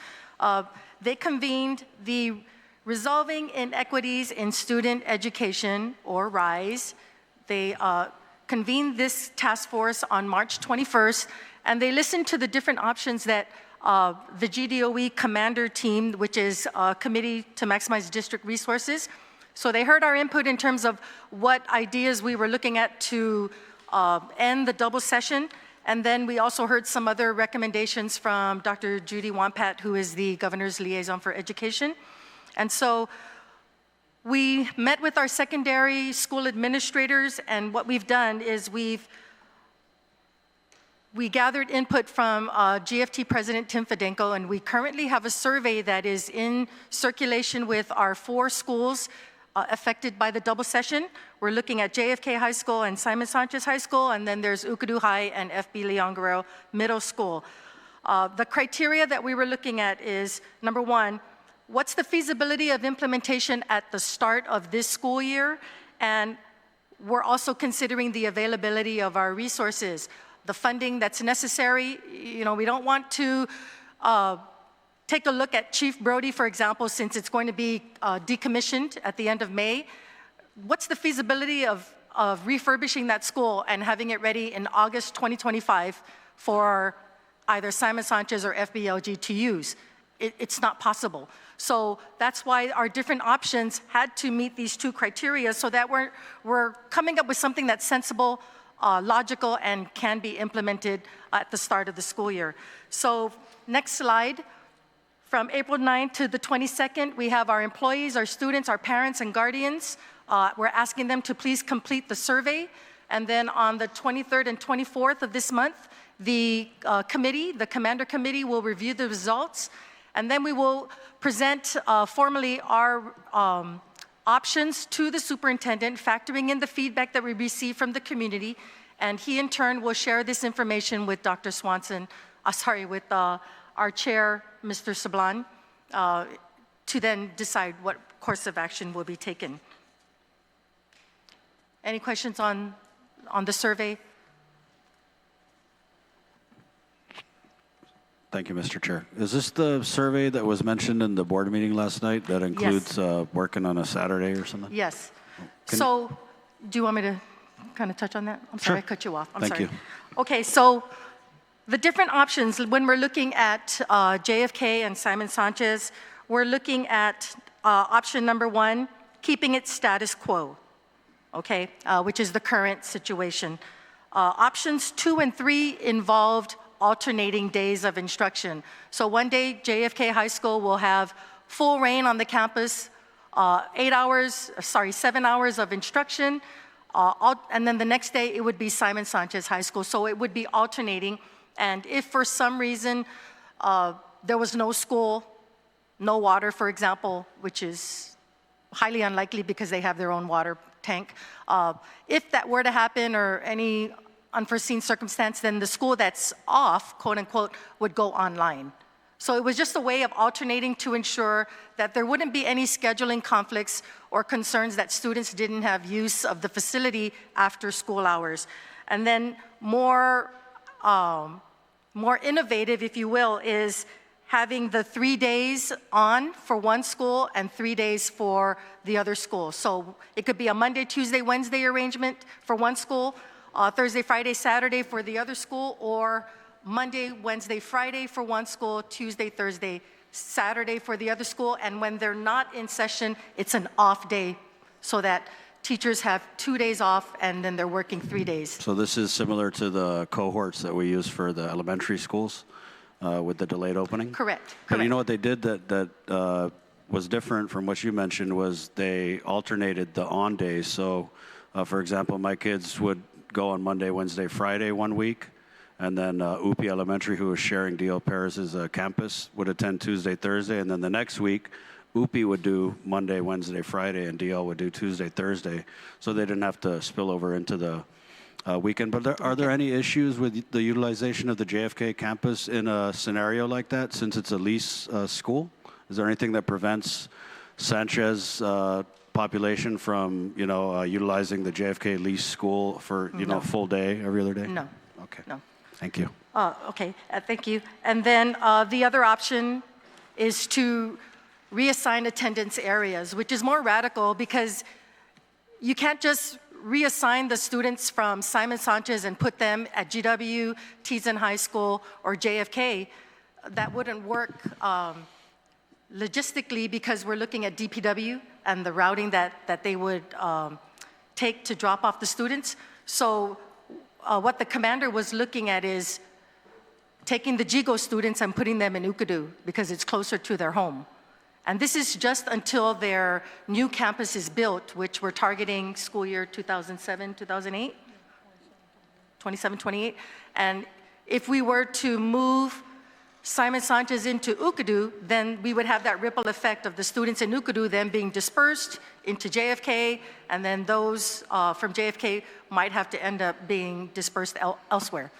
They convened the Resolving Inequities in Student Education, or RISE. They convened this task force on March 21st, and they listened to the different options that the GDOE Commander Team, which is a committee to maximize district resources. So they heard our input in terms of what ideas we were looking at to end the double session. And then we also heard some other recommendations from Dr. Judy Wampat, who is the Governor's Liaison for Education. And so we met with our secondary school administrators, and what we've done is we gathered input from GFT President Tim Fedenko, and we currently have a survey that is in circulation with our 4 schools affected by the double session. We're looking at JFK High School and Simon Sanchez High School, and then there's Ukadu High and FB Leon Guerrero Middle School. The criteria that we were looking at is, number 1, what's the feasibility of implementation at the start of this school year? And we're also considering the availability of our resources, the funding that's necessary. You know, we don't want to take a look at Chief Brody, for example, since it's going to be decommissioned at the end of May. What's the feasibility of refurbishing that school and having it ready in August 2025 for either Simon Sanchez or FBLG to use? It's not possible. So that's why our different options had to meet these two criteria so that we're coming up with something that's sensible, logical, and can be implemented at the start of the school year. So next slide. From April 9th to the 22nd, we have our employees, our students, our parents, and guardians. We're asking them to please complete the survey. And then on the 23rd and 24th of this month, the committee, the Commander Committee, will review the results. And then we will present formally our options to the superintendent, factoring in the feedback that we receive from the community. And he, in turn, will share this information with Dr. Swanson, with our chair, Mr. Sablan, to then decide what course of action will be taken. Any questions on the survey? Thank you, Mr. Chair. Is this the survey that was mentioned in the board meeting last night that includes working on a Saturday or something? Yes. So do you want me to kind of touch on that? I'm sorry, I cut you off. I'm sorry. Thank you. Okay, so the different options, when we're looking at JFK and Simon Sanchez, we're looking at option number 1, keeping it status quo, okay, which is the current situation. Options 2 and 3 involved alternating days of instruction. So one day, JFK High School will have full rain on the campus, 7 hours of instruction, and then the next day it would be Simon Sanchez High School. So it would be alternating. And if for some reason there was no school, no water, for example, which is highly unlikely because they have their own water tank, if that were to happen or any unforeseen circumstance, then the school that's off, quote unquote, would go online. So it was just a way of alternating to ensure that there wouldn't be any scheduling conflicts or concerns that students didn't have use of the facility after school hours. And then more innovative, if you will, is having the 3 days on for one school and 3 days for the other school. So it could be a Monday, Tuesday, Wednesday arrangement for one school, Thursday, Friday, Saturday for the other school, or Monday, Wednesday, Friday for one school, Tuesday, Thursday, Saturday for the other school. And when they're not in session, it's an off day so that teachers have 2 days off and then they're working 3 days. So this is similar to the cohorts that we use for the elementary schools with the delayed opening? Correct. But you know what they did that was different from what you mentioned was they alternated the on days. So for example, my kids would go on Monday, Wednesday, Friday 1 week, and then UPI Elementary, who was sharing D.L. Perez's campus, would attend Tuesday, Thursday, and then the next week, UPI would do Monday, Wednesday, Friday, and DL would do Tuesday, Thursday, so they didn't have to spill over into the weekend. But are there any issues with the utilization of the JFK campus in a scenario like that, since it's a lease school? Is there anything that prevents Sanchez population from, utilizing the JFK lease school for, No. full day every other day? No. Okay. No. Thank you. Okay, thank you. And then the other option is to reassign attendance areas, which is more radical because you can't just reassign the students from Simon Sanchez and put them at GW, Teason High School, or JFK. That wouldn't work logistically because we're looking at DPW and the routing that they would take to drop off the students. So what the commander was looking at is taking the GIGO students and putting them in Ukadu because it's closer to their home. And this is just until their new campus is built, which we're targeting school year 2007, 2008, 27, 28. And if we were to move Simon Sanchez into Ukadu, then we would have that ripple effect of the students in Ukadu then being dispersed into JFK, and then those from JFK might have to end up being dispersed elsewhere.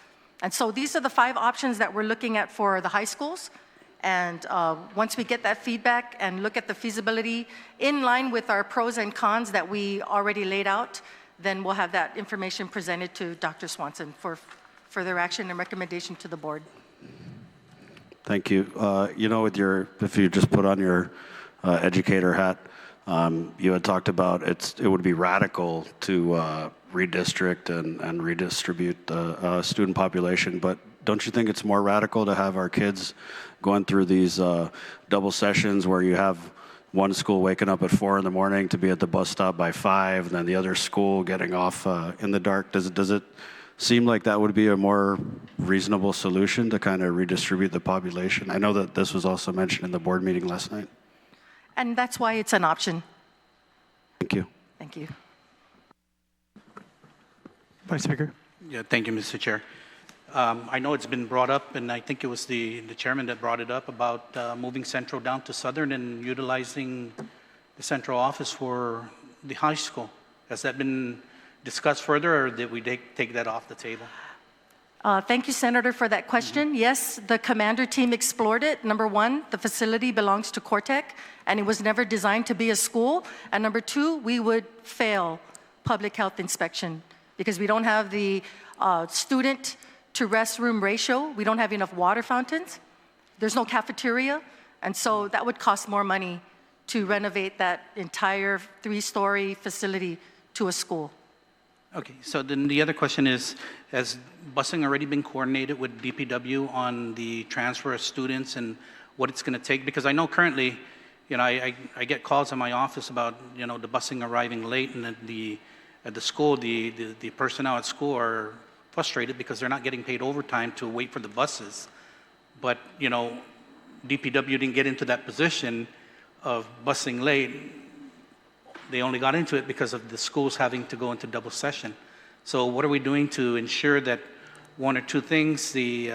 And so these are the 5 options that we're looking at for the high schools. And once we get that feedback and look at the feasibility in line with our pros and cons that we already laid out, then we'll have that information presented to Dr. Swanson for further action and recommendation to the board. Thank you. You know, if you just put on your educator hat, you had talked about it would be radical to redistrict and redistribute the student population, but don't you think it's more radical to have our kids going through these double sessions where you have one school waking up at 4 in the morning to be at the bus stop by 5, and then the other school getting off in the dark? Does it seem like that would be a more reasonable solution to kind of redistribute the population? I know that this was also mentioned in the board meeting last night. And that's why it's an option. Thank you. Thank you. Vice Speaker. Yeah, thank you, Mr. Chair. I know it's been brought up, and I think it was the chairman that brought it up about moving Central down to Southern and utilizing the central office for the high school. Has that been discussed further, or did we take that off the table? Thank you, Senator, for that question. Yes, the commander team explored it. Number one, the facility belongs to Cortec, and it was never designed to be a school. And number two, we would fail public health inspection because we don't have the student to restroom ratio. We don't have enough water fountains. There's no cafeteria. And so that would cost more money to renovate that entire 3-story facility to a school. Okay, so then the other question is, has busing already been coordinated with DPW on the transfer of students and what it's going to take? Because I know currently, you know, I get calls in my office about, you know, the busing arriving late, and at the school, the personnel at school are frustrated because they're not getting paid overtime to wait for the buses. But, you know, DPW didn't get into that position of busing late. They only got into it because of the schools having to go into double session. So what are we doing to ensure that one or two things, the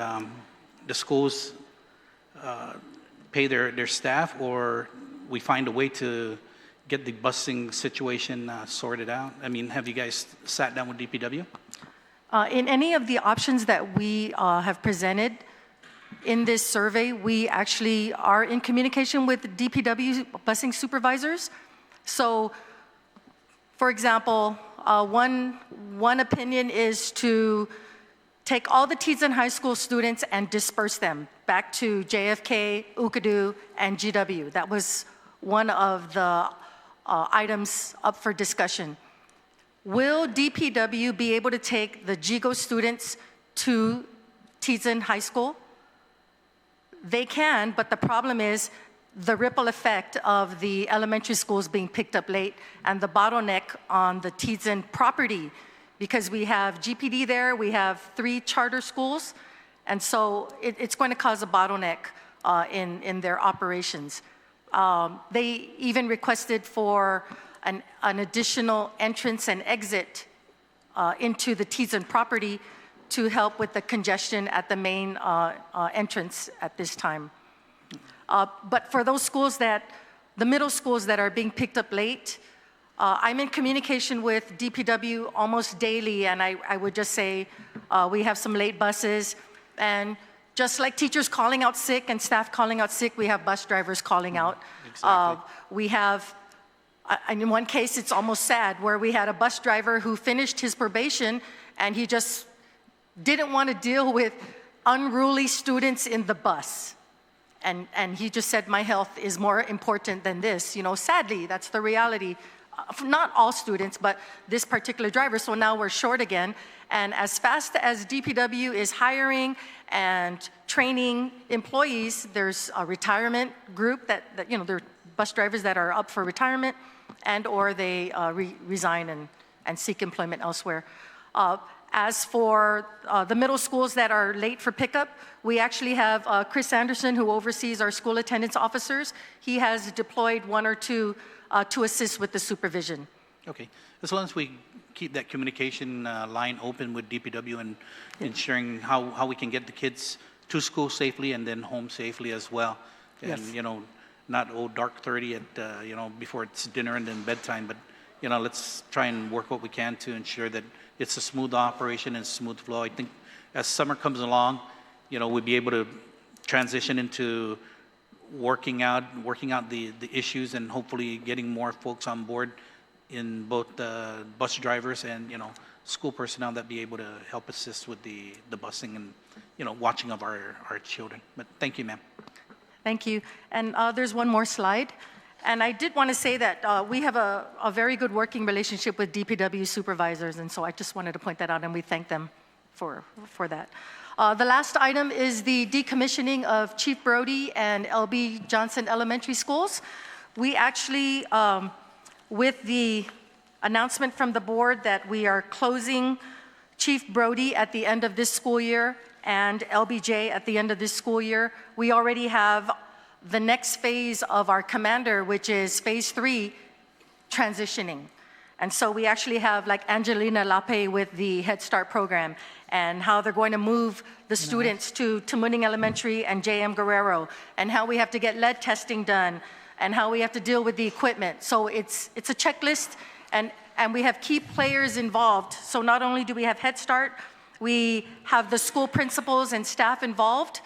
schools pay their staff, or we find a way to get the busing situation sorted out? I mean, have you guys sat down with DPW? In any of the options that we have presented in this survey, we actually are in communication with DPW busing supervisors. So, for example, one opinion is to take all the Teton High School students and disperse them back to JFK, Ukadu, and GW. That was one of the items up for discussion. Will DPW be able to take the GIGO students to Teton High School? They can, but the problem is the ripple effect of the elementary schools being picked up late and the bottleneck on the Teton property, because we have GPD there, we have 3 charter schools, and so it's going to cause a bottleneck in their operations. They even requested for an additional entrance and exit into the Teton property to help with the congestion at the main entrance at this time. But for those schools the middle schools that are being picked up late, I'm in communication with DPW almost daily, and I would just say we have some late buses, and just like teachers calling out sick and staff calling out sick, we have bus drivers calling out. Exactly. We have, in one case, it's almost sad, where we had a bus driver who finished his probation, and he just didn't want to deal with unruly students in the bus. And he just said, my health is more important than this. You know, sadly, that's the reality. Not all students, but this particular driver. So now we're short again. And as fast as DPW is hiring and training employees, there's a retirement group that you know, there are bus drivers that are up for retirement, and or they resign and seek employment elsewhere. As for the middle schools that are late for pickup, we actually have Chris Anderson, who oversees our school attendance officers. He has deployed 1 or 2 to assist with the supervision. Okay, as long as we keep that communication line open with DPW and ensuring how we can get the kids to school safely and then home safely as well. And, Yes. you know, not dark 30 at, you know, before it's dinner and then bedtime, but, you know, let's try and work what we can to ensure that it's a smooth operation and smooth flow. I think as summer comes along, you know, we'll be able to transition into working out the issues and hopefully getting more folks on board in both the bus drivers and, school personnel that be able to help assist with the busing and, watching of our children. But thank you, ma'am. Thank you. And there's one more slide. And I did want to say that we have a very good working relationship with DPW supervisors, and so I just wanted to point that out, and we thank them for that. The last item is the decommissioning of Chief Brody and LB Johnson Elementary Schools. We actually, with the announcement from the board that we are closing Chief Brody at the end of this school year and LBJ at the end of this school year, we already have the next phase of our commander, which is phase 3, transitioning. And so we actually have like Angelina Lape with the Head Start program and how they're going to move the students to Tamuning Elementary and J.M. Guerrero, and how we have to get lead testing done, and how we have to deal with the equipment. So it's a checklist, and we have key players involved. So not only do we have Head Start, we have the school principals and staff involved.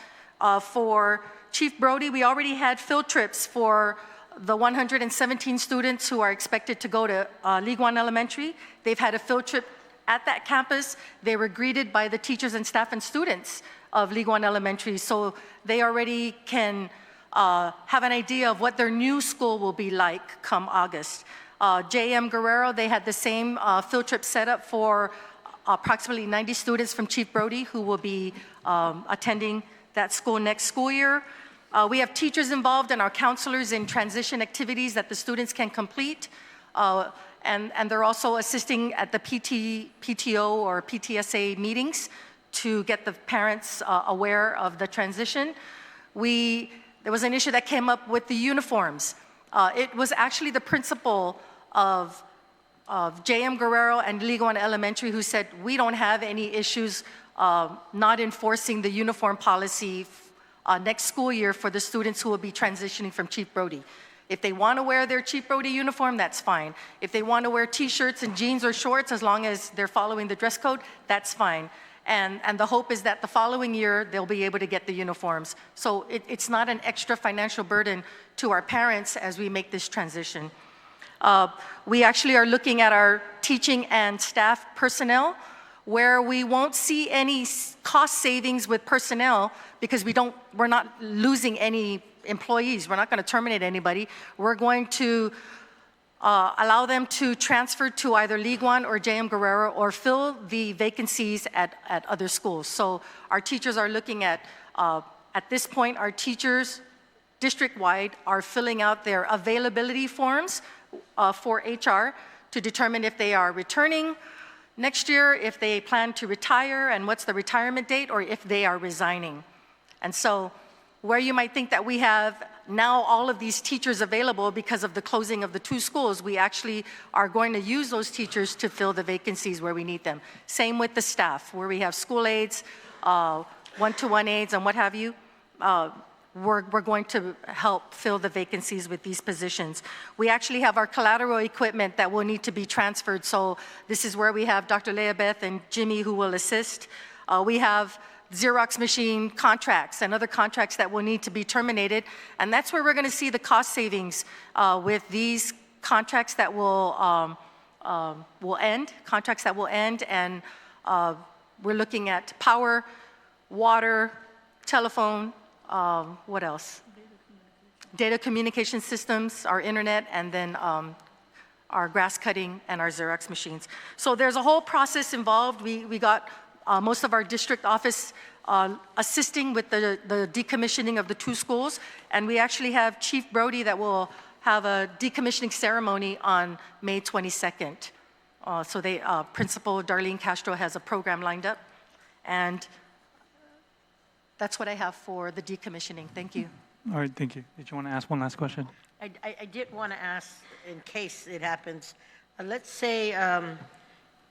For Chief Brody, we already had field trips for the 117 students who are expected to go to Liguan Elementary. They've had a field trip at that campus. They were greeted by the teachers and staff and students of Liguan Elementary, so they already can have an idea of what their new school will be like come August. J.M. Guerrero, they had the same field trip set up for approximately 90 students from Chief Brody who will be attending that school next school year. We have teachers involved and our counselors in transition activities that the students can complete. And they're also assisting at the PTO or PTSA meetings to get the parents aware of the transition. There was an issue that came up with the uniforms. It was actually the principal of J.M. Guerrero and Liguan Elementary who said, we don't have any issues not enforcing the uniform policy next school year for the students who will be transitioning from Chief Brody. If they want to wear their Chief Brody uniform, that's fine. If they want to wear t-shirts and jeans or shorts, as long as they're following the dress code, that's fine. And the hope is that the following year, they'll be able to get the uniforms. So it's not an extra financial burden to our parents as we make this transition. We actually are looking at our teaching and staff personnel, where we won't see any cost savings with personnel because we're not losing any employees. We're not going to terminate anybody. We're going to allow them to transfer to either Liguan or J.M. Guerrero or fill the vacancies at other schools. So our teachers are looking at this point, our teachers district-wide are filling out their availability forms for HR to determine if they are returning next year, if they plan to retire, and what's the retirement date, or if they are resigning. And so where you might think that we have now all of these teachers available because of the closing of the 2 schools, we actually are going to use those teachers to fill the vacancies where we need them. Same with the staff, where we have school aides, one-to-one aides, and what have you. We're going to help fill the vacancies with these positions. We actually have our collateral equipment that will need to be transferred. So this is where we have Dr. Leabeth and Jimmy who will assist. We have Xerox machine contracts and other contracts that will need to be terminated. And that's where we're going to see the cost savings with these contracts that will end, and we're looking at power, water, telephone, what else? Data communication systems, our internet, and then our grass cutting and our Xerox machines. So there's a whole process involved. We got most of our district office assisting with the decommissioning of the 2 schools, and we actually have Chief Brody that will have a decommissioning ceremony on May 22nd. So Principal Darlene Castro has a program lined up, and that's what I have for the decommissioning. Thank you. All right, thank you. Did you want to ask one last question? I did want to ask, in case it happens, let's say,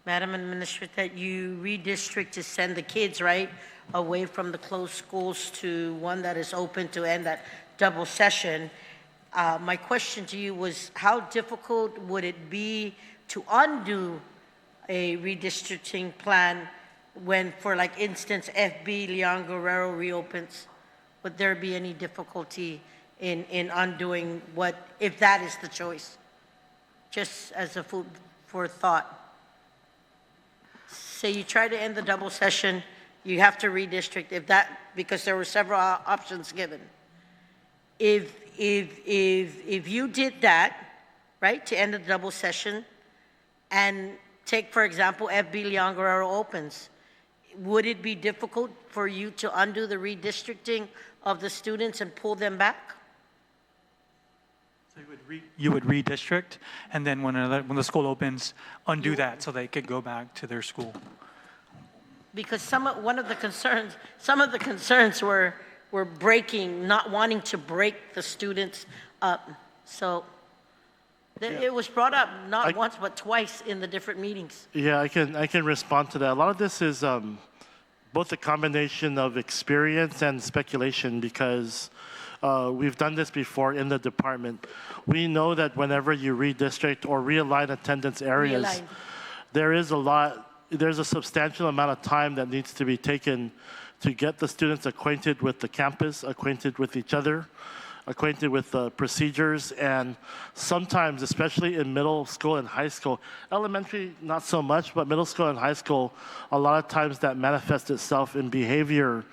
Madam Administrator, that you redistrict to send the kids, right, away from the closed schools to one that is open to end that double session. My question to you was, how difficult would it be to undo a redistricting plan when, for like instance, FB Leon Guerrero reopens? Would there be any difficulty in undoing what, if that is the choice? Just as a food for thought. Say you try to end the double session, you have to redistrict if that, because there were several options given. If you did that, right, to end the double session, and take, for example, FB Liangaro opens, would it be difficult for you to undo the redistricting of the students and pull them back? So you would redistrict, and then when the school opens, undo that so they could go back to their school. Because some of the concerns were breaking, not wanting to break the students up. So it was brought up not once but twice in the different meetings. Yeah, I can respond to that. A lot of this is both a combination of experience and speculation, because we've done this before in the department. We know that whenever you redistrict or realign attendance areas, there's a substantial amount of time that needs to be taken to get the students acquainted with the campus, acquainted with each other, acquainted with the procedures, and sometimes, especially in middle school and high school, elementary not so much, but middle school and high school, a lot of times that manifests itself in behavior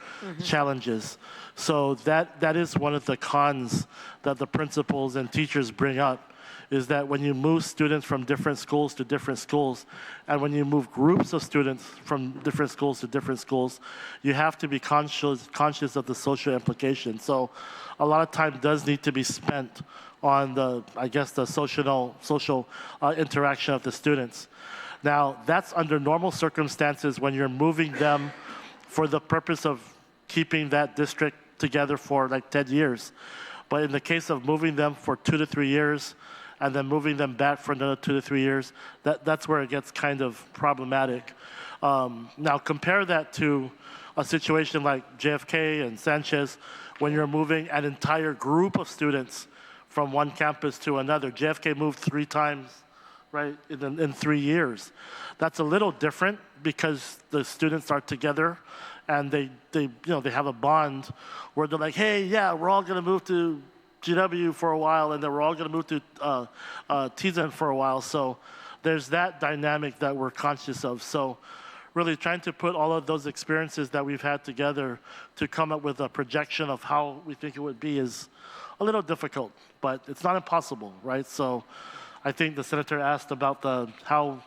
challenges. So that is one of the cons that the principals and teachers bring up, is that when you move students from different schools to different schools, and when you move groups of students from different schools to different schools, you have to be conscious of the social implications. So a lot of time does need to be spent on the social interaction of the students. Now, that's under normal circumstances when you're moving them for the purpose of keeping that district together for like 10 years. But in the case of moving them for 2 to 3 years, and then moving them back for another 2 to 3 years, that's where it gets kind of problematic. Now compare that to a situation like JFK and Sanchez, when you're moving an entire group of students from one campus to another. JFK moved 3 times, right, in 3 years. That's a little different because the students are together and they have a bond where they're like, hey, yeah, we're all gonna move to GW for a while, and then we're all going to move to Tizen for a while. So there's that dynamic that we're conscious of. So really trying to put all of those experiences that we've had together to come up with a projection of how we think it would be is a little difficult, but it's not impossible, right? So I think the senator asked about how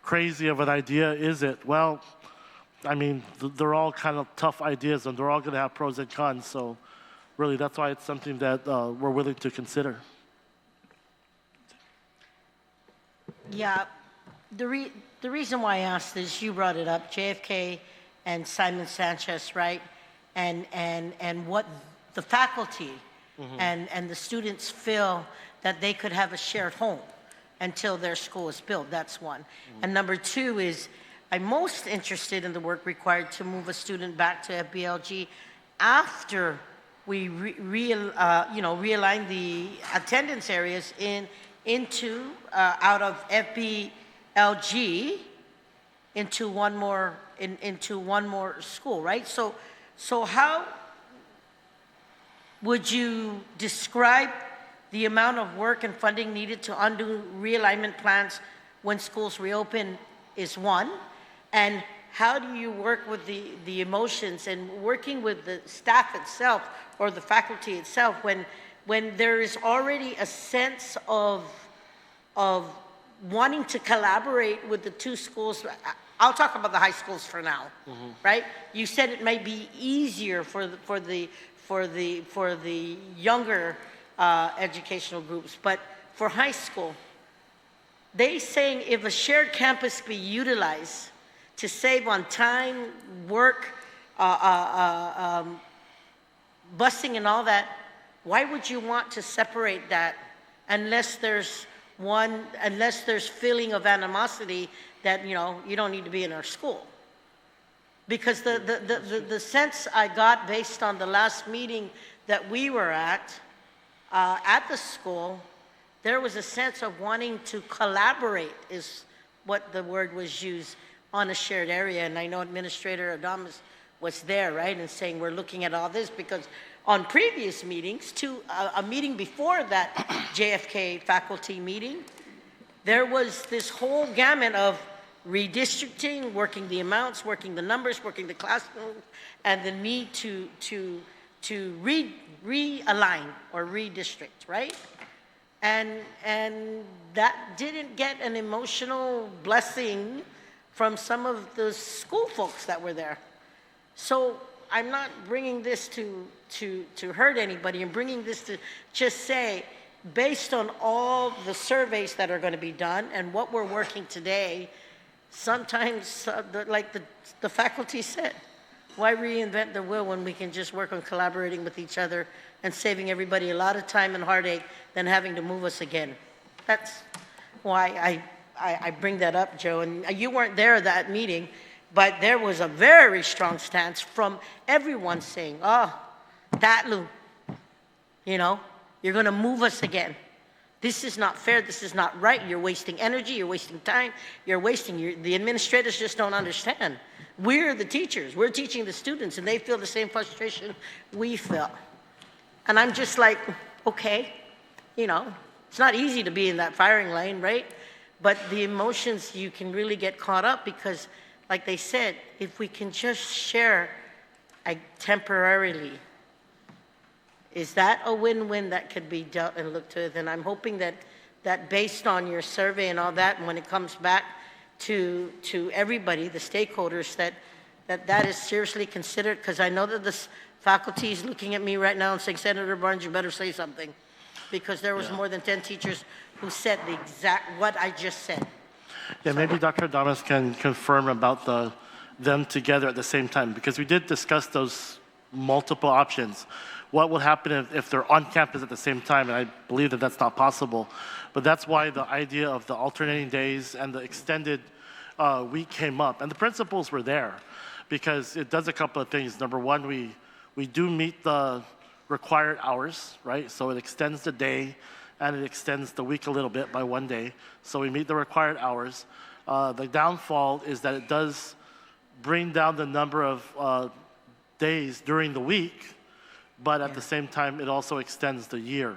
crazy of an idea is it? Well, I mean, they're all kind of tough ideas, and they're all going to have pros and cons. So really, that's why it's something that we're willing to consider. Yeah, the reason why I asked is you brought it up, JFK and Simon Sanchez, right? And what the faculty and the students feel that they could have a shared home until their school is built. That's one. And number 2 is I'm most interested in the work required to move a student back to FBLG after we realign the attendance areas out of FBLG into one more school, right? So how would you describe the amount of work and funding needed to undo realignment plans when schools reopen is one, and how do you work with the emotions and working with the staff itself or the faculty itself when there is already a sense of wanting to collaborate with the 2 schools? I'll talk about the high schools for now, right? You said it might be easier for the younger educational groups, but for high school, they saying if a shared campus be utilized to save on time, work, busing and all that, why would you want to separate that unless there's feeling of animosity that, you don't need to be in our school? Because the sense I got based on the last meeting that we were at the school, there was a sense of wanting to collaborate is what the word was used, on a shared area. And I know Administrator Adames was there, right, and saying we're looking at all this because on previous meetings to a meeting before that JFK faculty meeting, there was this whole gamut of redistricting, working the amounts, working the numbers, working the classrooms, and the need to realign or redistrict, right? And that didn't get an emotional blessing from some of the school folks that were there. So I'm not bringing this to hurt anybody. I'm bringing this to just say, based on all the surveys that are going to be done and what we're working today, sometimes, like the faculty said, why reinvent the wheel when we can just work on collaborating with each other and saving everybody a lot of time and heartache than having to move us again? That's why I bring that up, Joe. And you weren't there at that meeting, but there was a very strong stance from everyone saying, oh, Tatlu, you know, you're going to move us again. This is not fair. This is not right. You're wasting energy. You're wasting time. You're wasting the administrators just don't understand. We're the teachers. We're teaching the students, and they feel the same frustration we feel. And I'm just like, okay, you know, it's not easy to be in that firing line, right? But the emotions, you can really get caught up because, like they said, if we can just share temporarily, is that a win-win that could be dealt and looked at? And I'm hoping that based on your survey and all that, and when it comes back to everybody, the stakeholders, that is seriously considered, because I know that the faculty is looking at me right now and saying, Senator Barnes, you better say something, because there was more than 10 teachers who said the exact, what I just said. Yeah, maybe Dr. Adames can confirm about them together at the same time, because we did discuss those multiple options. What would happen if they're on campus at the same time? And I believe that that's not possible. But that's why the idea of the alternating days and the extended week came up. And the principles were there because it does a couple of things. Number one, we do meet the required hours, right? So it extends the day and it extends the week a little bit by 1 day. So we meet the required hours. The downfall is that it does bring down the number of days during the week, but at the same time, it also extends the year.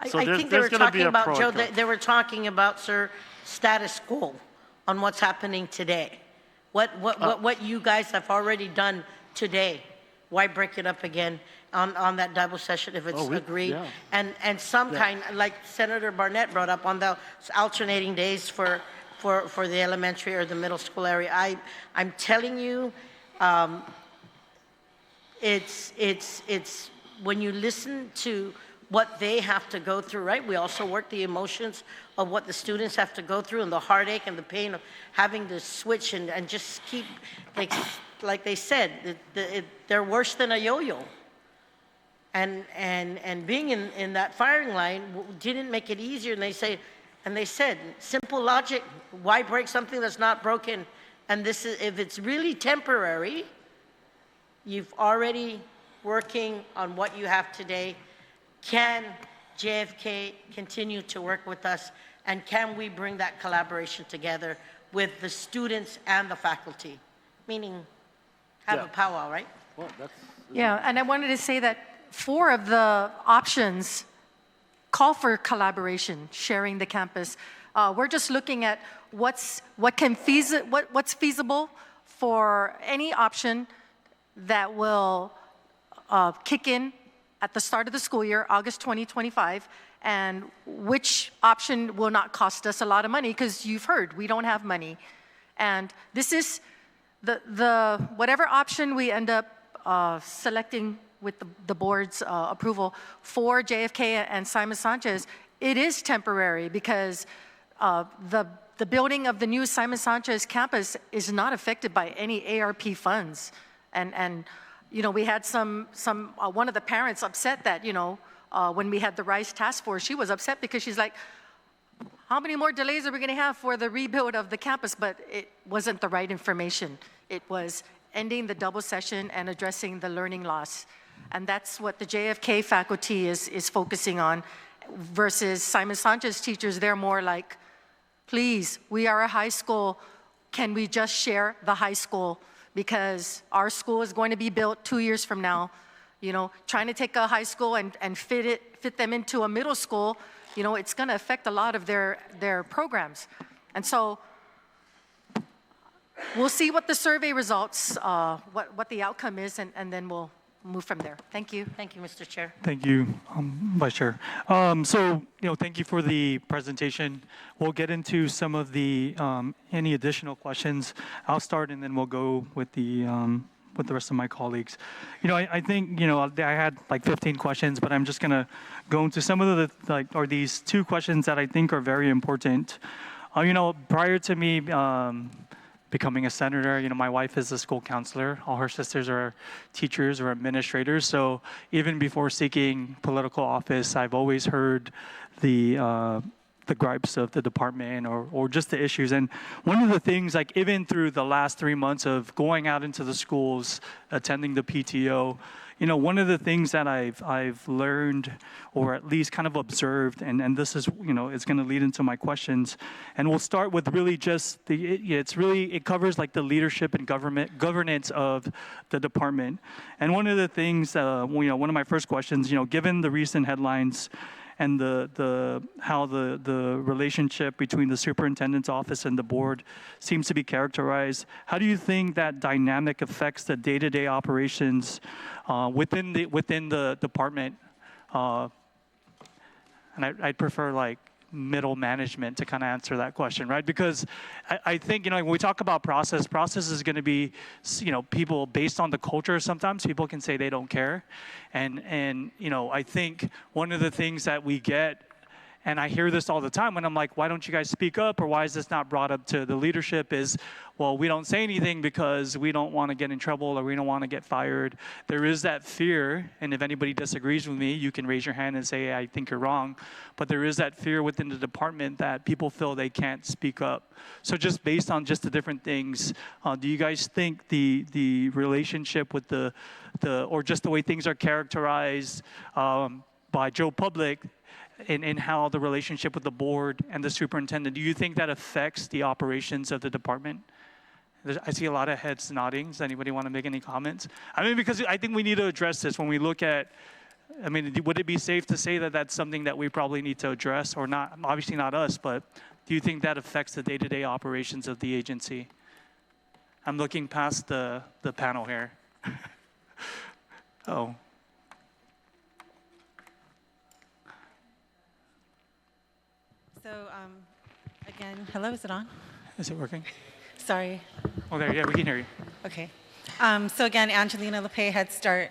So I think they were talking about, Joe, they they were talking about, sir, status quo on what's happening today. What you guys have already done today, why break it up again on that double session if it's agreed? Yeah. And some kind, like Senator Barnett brought up on the alternating days for the elementary or the middle school area. I'm telling you, it's when you listen to what they have to go through, right? We also work the emotions of what the students have to go through and the heartache and the pain of having to switch and just keep, like they said, they're worse than a yo-yo. And being in that firing line didn't make it easier. And they said, simple logic, why break something that's not broken? And this is, if it's really temporary, you've already working on what you have today. Can JFK continue to work with us? And can we bring that collaboration together with the students and the faculty? Meaning, have a powwow, right? Well, Yeah, and I wanted to say that 4 of the options call for collaboration, sharing the campus. We're just looking at what's feasible for any option that will kick in at the start of the school year, August 2025, and which option will not cost us a lot of money, because you've heard we don't have money. And this is the whatever option we end up selecting with the board's approval for JFK and Simon Sanchez, it is temporary because the building of the new Simon Sanchez campus is not affected by any ARP funds. And you know, we had one of the parents upset that, you know, when we had the RISE task force, she was upset because she's like, how many more delays are we going to have for the rebuild of the campus? But it wasn't the right information. It was ending the double session and addressing the learning loss. And that's what the JFK faculty is focusing on versus Simon Sanchez teachers. They're more like, please, we are a high school. Can we just share the high school? Because our school is going to be built 2 years from now. trying to take a high school and fit them into a middle school, it's going to affect a lot of their programs. And so we'll see what the survey results, what the outcome is, and then we'll move from there. Thank you. Thank you, Mr. Chair. Thank you, Vice Chair. Thank you for the presentation. We'll get into some of the any additional questions. I'll start, and then we'll go with the rest of my colleagues. I think I had like 15 questions, but I'm just gonna go into some of these two questions that I think are very important. Prior to me becoming a senator, my wife is a school counselor. All her sisters are teachers or administrators. So even before seeking political office, I've always heard the gripes of the department or just the issues. And one of the things, like even through the last 3 months of going out into the schools, attending the PTO, one of the things that I've learned, or at least kind of observed, and this is, it's going to lead into my questions, and we'll start with really just it covers like the leadership and governance of the department. And one of the things, one of my first questions, given the recent headlines and how the relationship between the superintendent's office and the board seems to be characterized, how do you think that dynamic affects the day-to-day operations within the department? And I'd prefer like middle management to kind of answer that question, right? Because I think, when we talk about process is going to be, people based on the culture. Sometimes people can say they don't care. And I think one of the things that we get, and I hear this all the time when I'm like, why don't you guys speak up, or why is this not brought up to the leadership, is, well, we don't say anything because we don't want to get in trouble or we don't want to get fired. There is that fear, and if anybody disagrees with me, you can raise your hand and say, I think you're wrong. But there is that fear within the department that people feel they can't speak up. So just based on just the different things, do you guys think the relationship with or just the way things are characterized by Joe Public, in how the relationship with the board and the superintendent, do you think that affects the operations of the department? I see a lot of heads nodding. Does anybody want to make any comments? Because I think we need to address this when we look at, would it be safe to say that that's something that we probably need to address, or not? Obviously not us, but do you think that affects the day-to-day operations of the agency? I'm looking past the panel here. Oh. So, again, hello, is it on? Is it working? Sorry. Oh, there, yeah, we can hear you. Okay. So again, Angelina LePay, Head Start.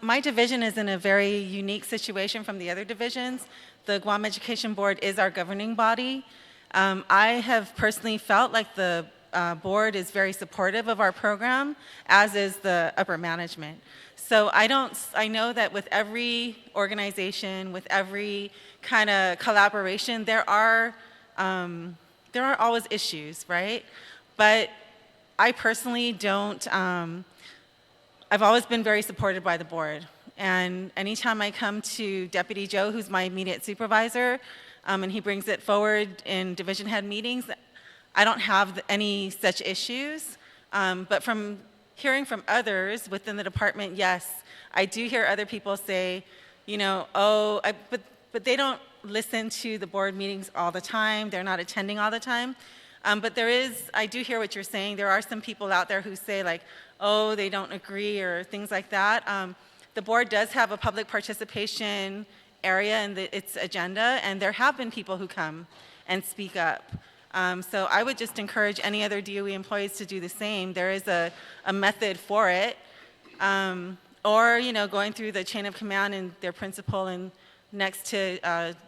My division is in a very unique situation from the other divisions. The Guam Education Board is our governing body. I have personally felt like the board is very supportive of our program, as is the upper management. So I know that with every organization, with every kind of collaboration, there are always issues, right? But I personally don't, I've always been very supported by the board. And anytime I come to Deputy Joe, who's my immediate supervisor, and he brings it forward in division head meetings, I don't have any such issues. But from hearing from others within the department, yes, I do hear other people say, but they don't listen to the board meetings all the time. They're not attending all the time. But I do hear what you're saying. There are some people out there who say like, oh, they don't agree or things like that. The board does have a public participation area in its agenda, and there have been people who come and speak up. So I would just encourage any other DOE employees to do the same. There is a method for it. Or, going through the chain of command and their principal and next to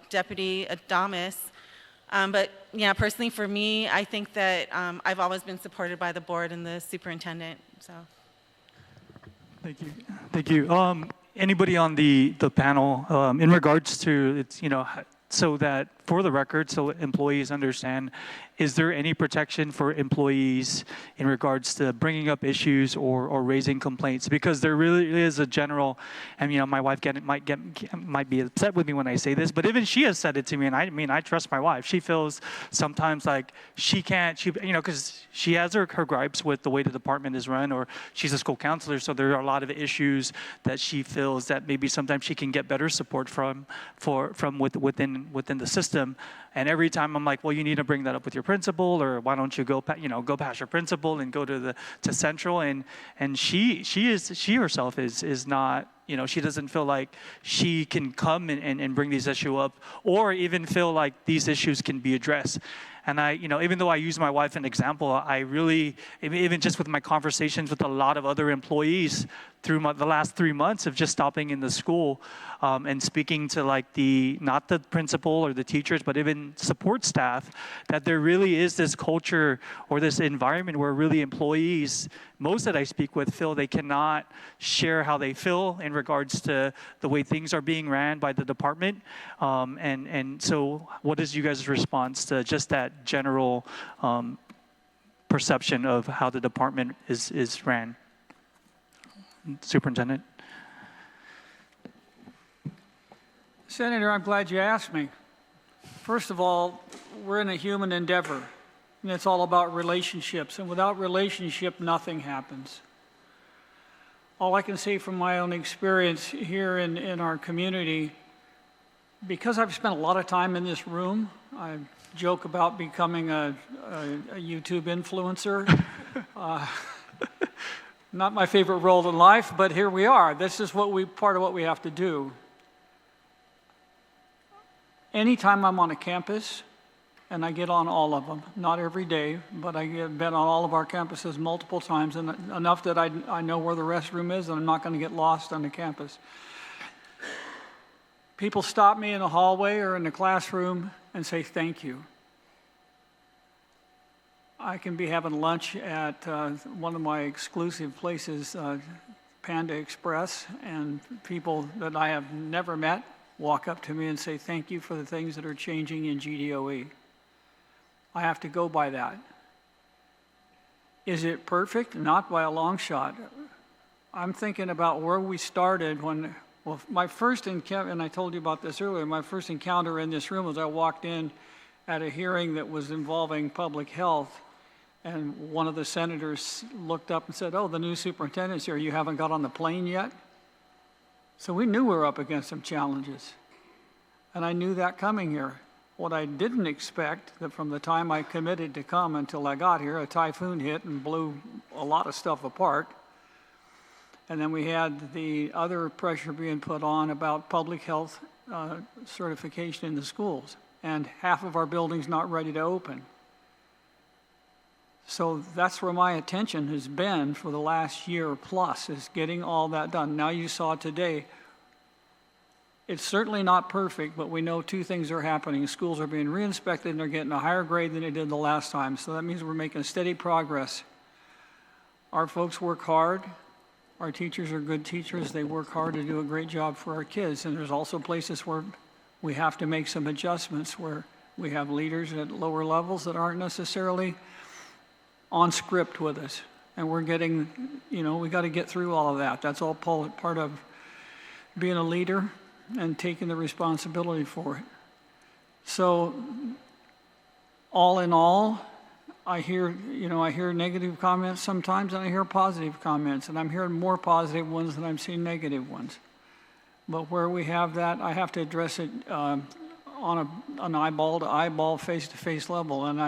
Deputy Adamus. But yeah, personally for me, I think that I've always been supported by the board and the superintendent, so. Thank you. Thank you. Anybody on the panel, in regards to, so that for the record, so employees understand, is there any protection for employees in regards to bringing up issues or raising complaints? Because there really is a general, and my wife might be upset with me when I say this, but even she has said it to me, and I trust my wife. She feels sometimes like she can't, because she has her gripes with the way the department is run, or she's a school counselor, so there are a lot of issues that she feels that maybe sometimes she can get better support from within the system. And every time I'm like, well, you need to bring that up with your principal, or why don't you go past your principal and go to central, and she herself is not. She doesn't feel like she can come and bring these issues up, or even feel like these issues can be addressed. And even though I use my wife as an example, I really, even just with my conversations with a lot of other employees through the last 3 months of just stopping in the school and speaking to not the principal or the teachers, but even support staff, that there really is this culture or this environment where really employees, most that I speak with, feel they cannot share how they feel in regards to the way things are being ran by the department. And so what is you guys' response to just that general perception of how the department is ran? Superintendent? Senator, I'm glad you asked me. First of all, we're in a human endeavor, and it's all about relationships. And without relationship, nothing happens. All I can say from my own experience here in our community, because I've spent a lot of time in this room, I joke about becoming a YouTube influencer. Not my favorite role in life, but here we are. This is part of what we have to do. Anytime I'm on a campus, and I get on all of them, not every day, but I've been on all of our campuses multiple times, and enough that I know where the restroom is, and I'm not going to get lost on the campus. People stop me in the hallway or in the classroom and say thank you. I can be having lunch at one of my exclusive places, Panda Express, and people that I have never met walk up to me and say thank you for the things that are changing in GDOE. I have to go by that. Is it perfect? Not by a long shot. I'm thinking about where we started my first encounter, and I told you about this earlier, my first encounter in this room was I walked in at a hearing that was involving public health, and one of the senators looked up and said, oh, the new superintendent's here, you haven't got on the plane yet? So we knew we were up against some challenges, and I knew that coming here. What I didn't expect, that from the time I committed to come until I got here, a typhoon hit and blew a lot of stuff apart. And then we had the other pressure being put on about public health certification in the schools, and half of our buildings not ready to open. So that's where my attention has been for the last year plus, is getting all that done. Now you saw today, it's certainly not perfect, but we know two things are happening. Schools are being re-inspected and they're getting a higher grade than they did the last time. So that means we're making steady progress. Our folks work hard. Our teachers are good teachers. They work hard to do a great job for our kids. And there's also places where we have to make some adjustments, where we have leaders at lower levels that aren't necessarily on script with us. And we're getting, we got to get through all of that. That's all part of being a leader and taking the responsibility for it. So all in all, I hear negative comments sometimes, and I hear positive comments, and I'm hearing more positive ones than I'm seeing negative ones. But where we have that, I have to address it on an eyeball-to-eyeball, face-to-face level, and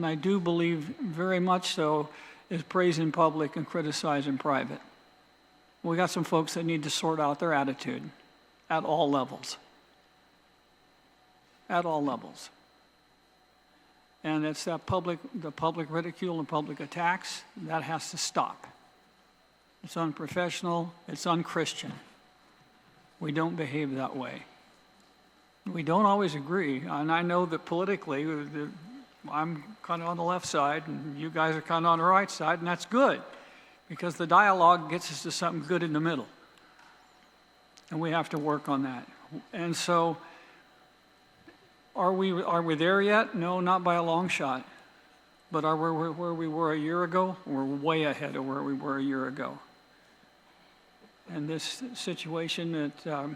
I do believe very much so is praise in public and criticize in private. We got some folks that need to sort out their attitude at all levels. At all levels. And it's the public ridicule and public attacks, that has to stop. It's unprofessional, it's unchristian. We don't behave that way. We don't always agree, and I know that politically, I'm kind of on the left side, and you guys are kind of on the right side, and that's good, because the dialogue gets us to something good in the middle. And we have to work on that. And so, are we there yet? No, not by a long shot. But are we where we were a year ago? We're way ahead of where we were a year ago. And this situation that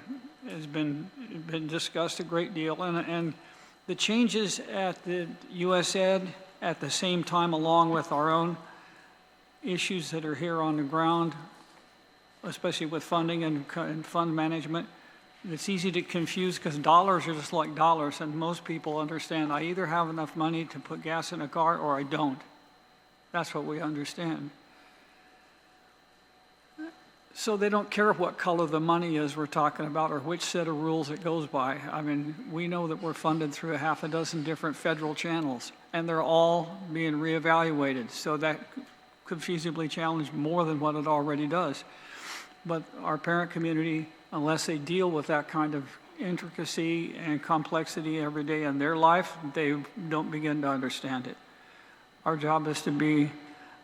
has been discussed a great deal, and the changes at the US Ed at the same time, along with our own issues that are here on the ground, especially with funding and fund management. It's easy to confuse because dollars are just like dollars, and most people understand I either have enough money to put gas in a car or I don't. That's what we understand. So they don't care what color the money is we're talking about or which set of rules it goes by. I mean, we know that we're funded through a half a dozen different federal channels, and they're all being reevaluated. So that could feasibly challenge more than what it already does. But our parent community, unless they deal with that kind of intricacy and complexity every day in their life, they don't begin to understand it. Our job is to be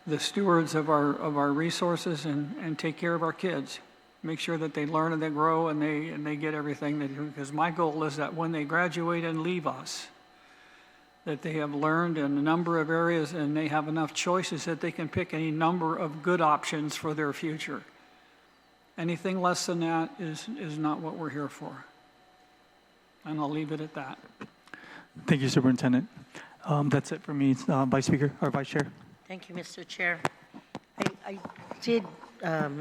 the stewards of our resources and take care of our kids. Make sure that they learn and they grow and they get everything they do. Because my goal is that when they graduate and leave us, that they have learned in a number of areas and they have enough choices that they can pick any number of good options for their future. Anything less than that is not what we're here for. And I'll leave it at that. Thank you, Superintendent. That's it for me, Vice Speaker or Vice Chair. Thank you, Mr. Chair. I did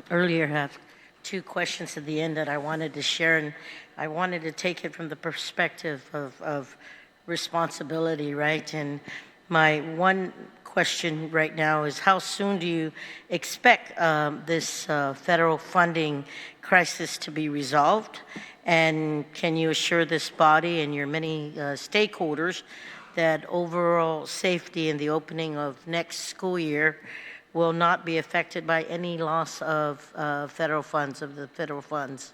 earlier have two questions at the end that I wanted to share, and I wanted to take it from the perspective of responsibility, right? And my one question right now is how soon do you expect this federal funding crisis to be resolved? And can you assure this body and your many stakeholders that overall safety in the opening of next school year will not be affected by any loss of federal funds, of the federal funds?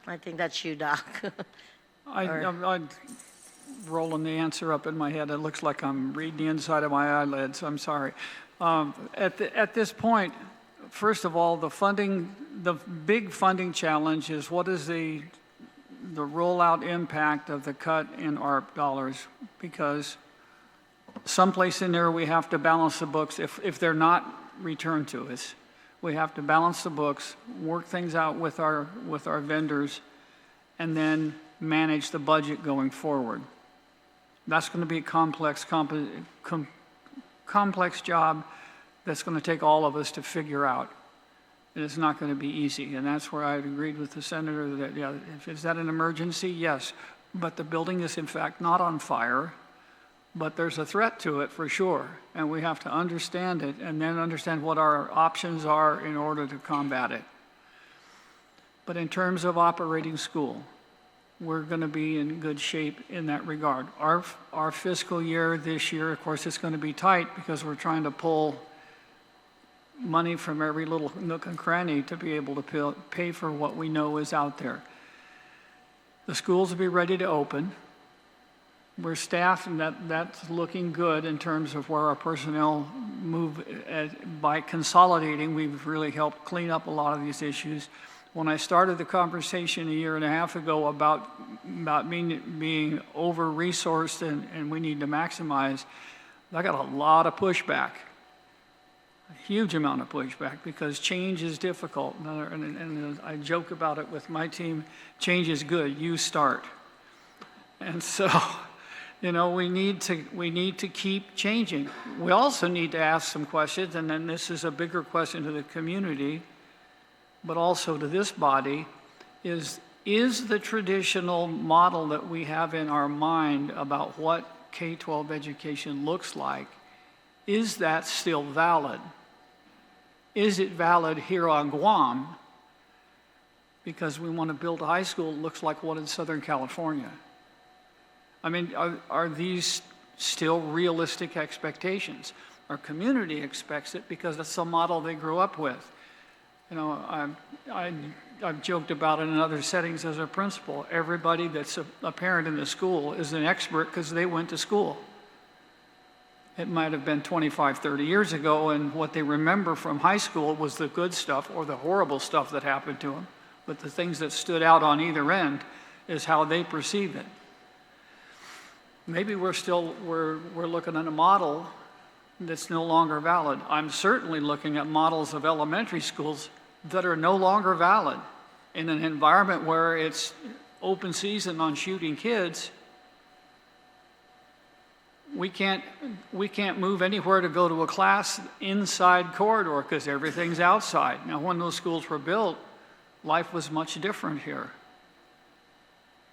I think that's you, Doc. I'm rolling the answer up in my head. It looks like I'm reading the inside of my eyelids. I'm sorry. At this point, first of all, the big funding challenge is what is the rollout impact of the cut in ARP dollars, because someplace in there we have to balance the books. If they're not returned to us, we have to balance the books, work things out with our vendors, and then manage the budget going forward. That's going to be a complex job that's going to take all of us to figure out. It's not going to be easy, and that's where I agreed with the senator that, yeah, is that an emergency? Yes, but the building is in fact not on fire, but there's a threat to it for sure, and we have to understand it and then understand what our options are in order to combat it. But in terms of operating school, we're going to be in good shape in that regard. Our fiscal year this year, of course, it's going to be tight because we're trying to pull money from every little nook and cranny to be able to pay for what we know is out there. The schools will be ready to open. We're staffed, and that's looking good in terms of where our personnel move. By consolidating, we've really helped clean up a lot of these issues. When I started the conversation a year and a half ago about being over-resourced and we need to maximize, I got a lot of pushback. A huge amount of pushback because change is difficult. And I joke about it with my team, change is good, you start. And so, you know, we need to keep changing. We also need to ask some questions, and then this is a bigger question to the community, but also to this body, is the traditional model that we have in our mind about what K-12 education looks like, is that still valid? Is it valid here on Guam? Because we want to build a high school that looks like one in Southern California. I mean, are these still realistic expectations? Our community expects it because that's the model they grew up with. You know, I've joked about it in other settings as a principal. Everybody that's a parent in the school is an expert because they went to school. It might have been 25, 30 years ago, and what they remember from high school was the good stuff or the horrible stuff that happened to them. But the things that stood out on either end is how they perceive it. Maybe we're looking at a model that's no longer valid. I'm certainly looking at models of elementary schools that are no longer valid in an environment where it's open season on shooting kids. we can't move anywhere to go to a class inside corridor because everything's outside. Now, when those schools were built, life was much different here.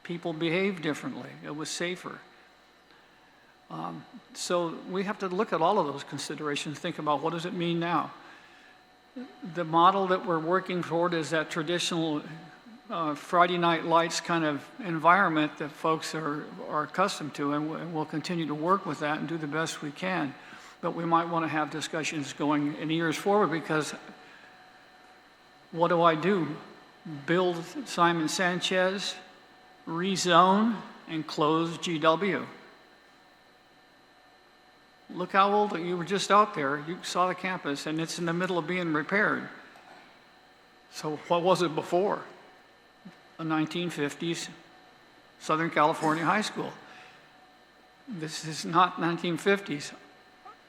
People behaved differently. It was safer. So we have to look at all of those considerations, think about what does it mean now. The model that we're working toward is that traditional Friday night lights kind of environment that folks are accustomed to, and we'll continue to work with that and do the best we can. But we might want to have discussions going in years forward, because what do? Build Simon Sanchez, rezone, and close GW. Look how old you were just out there. You saw the campus, and it's in the middle of being repaired. So what was it before? A 1950s Southern California high school. This is not 1950s.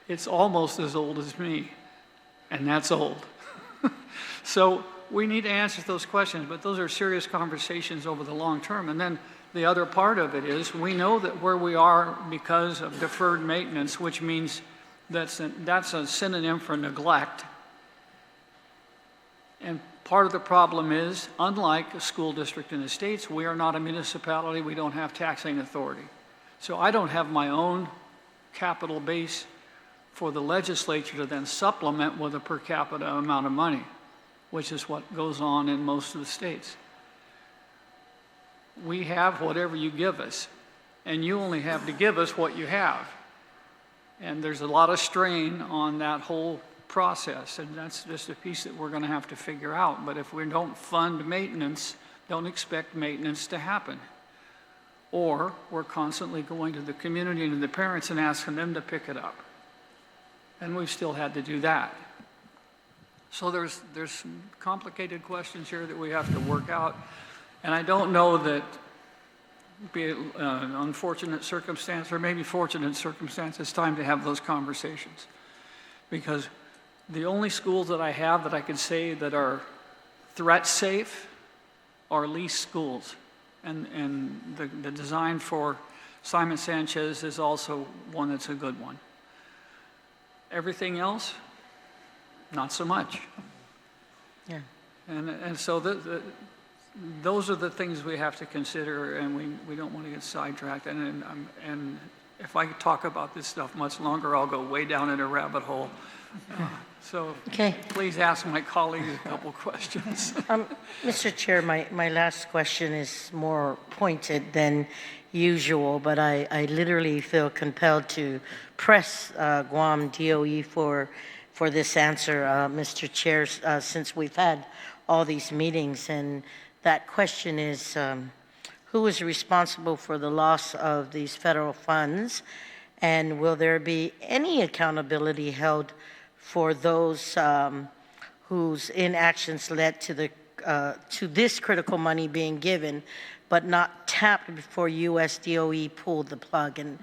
It's almost as old as me, and that's old. So we need to answer those questions, but those are serious conversations over the long term. And then the other part of it is we know that where we are because of deferred maintenance, which means that's a synonym for neglect. And part of the problem is, unlike a school district in the States, we are not a municipality, we don't have taxing authority. So I don't have my own capital base for the legislature to then supplement with a per capita amount of money, which is what goes on in most of the states. We have whatever you give us, and you only have to give us what you have. And there's a lot of strain on that whole process, and that's just a piece that we're going to have to figure out. But if we don't fund maintenance, don't expect maintenance to happen. Or we're constantly going to the community and the parents and asking them to pick it up. And we've still had to do that. So there's some complicated questions here that we have to work out. And I don't know that, be it an unfortunate circumstance or maybe fortunate circumstance, it's time to have those conversations. Because the only schools that I have that I can say that are threat safe are leased schools. And the design for Simon Sanchez is also one that's a good one. Everything else, not so much. Yeah. And so those are the things we have to consider, and we don't want to get sidetracked. And if I talk about this stuff much longer, I'll go way down in a rabbit hole. So okay. Please ask my colleagues a couple questions. Mr. Chair, my last question is more pointed than usual, but I literally feel compelled to press Guam DOE for this answer, Mr. Chair, since we've had all these meetings. And that question is, who is responsible for the loss of these federal funds? And will there be any accountability held for those whose inactions led to this critical money being given, but not tapped before U.S. DOE pulled the plug? And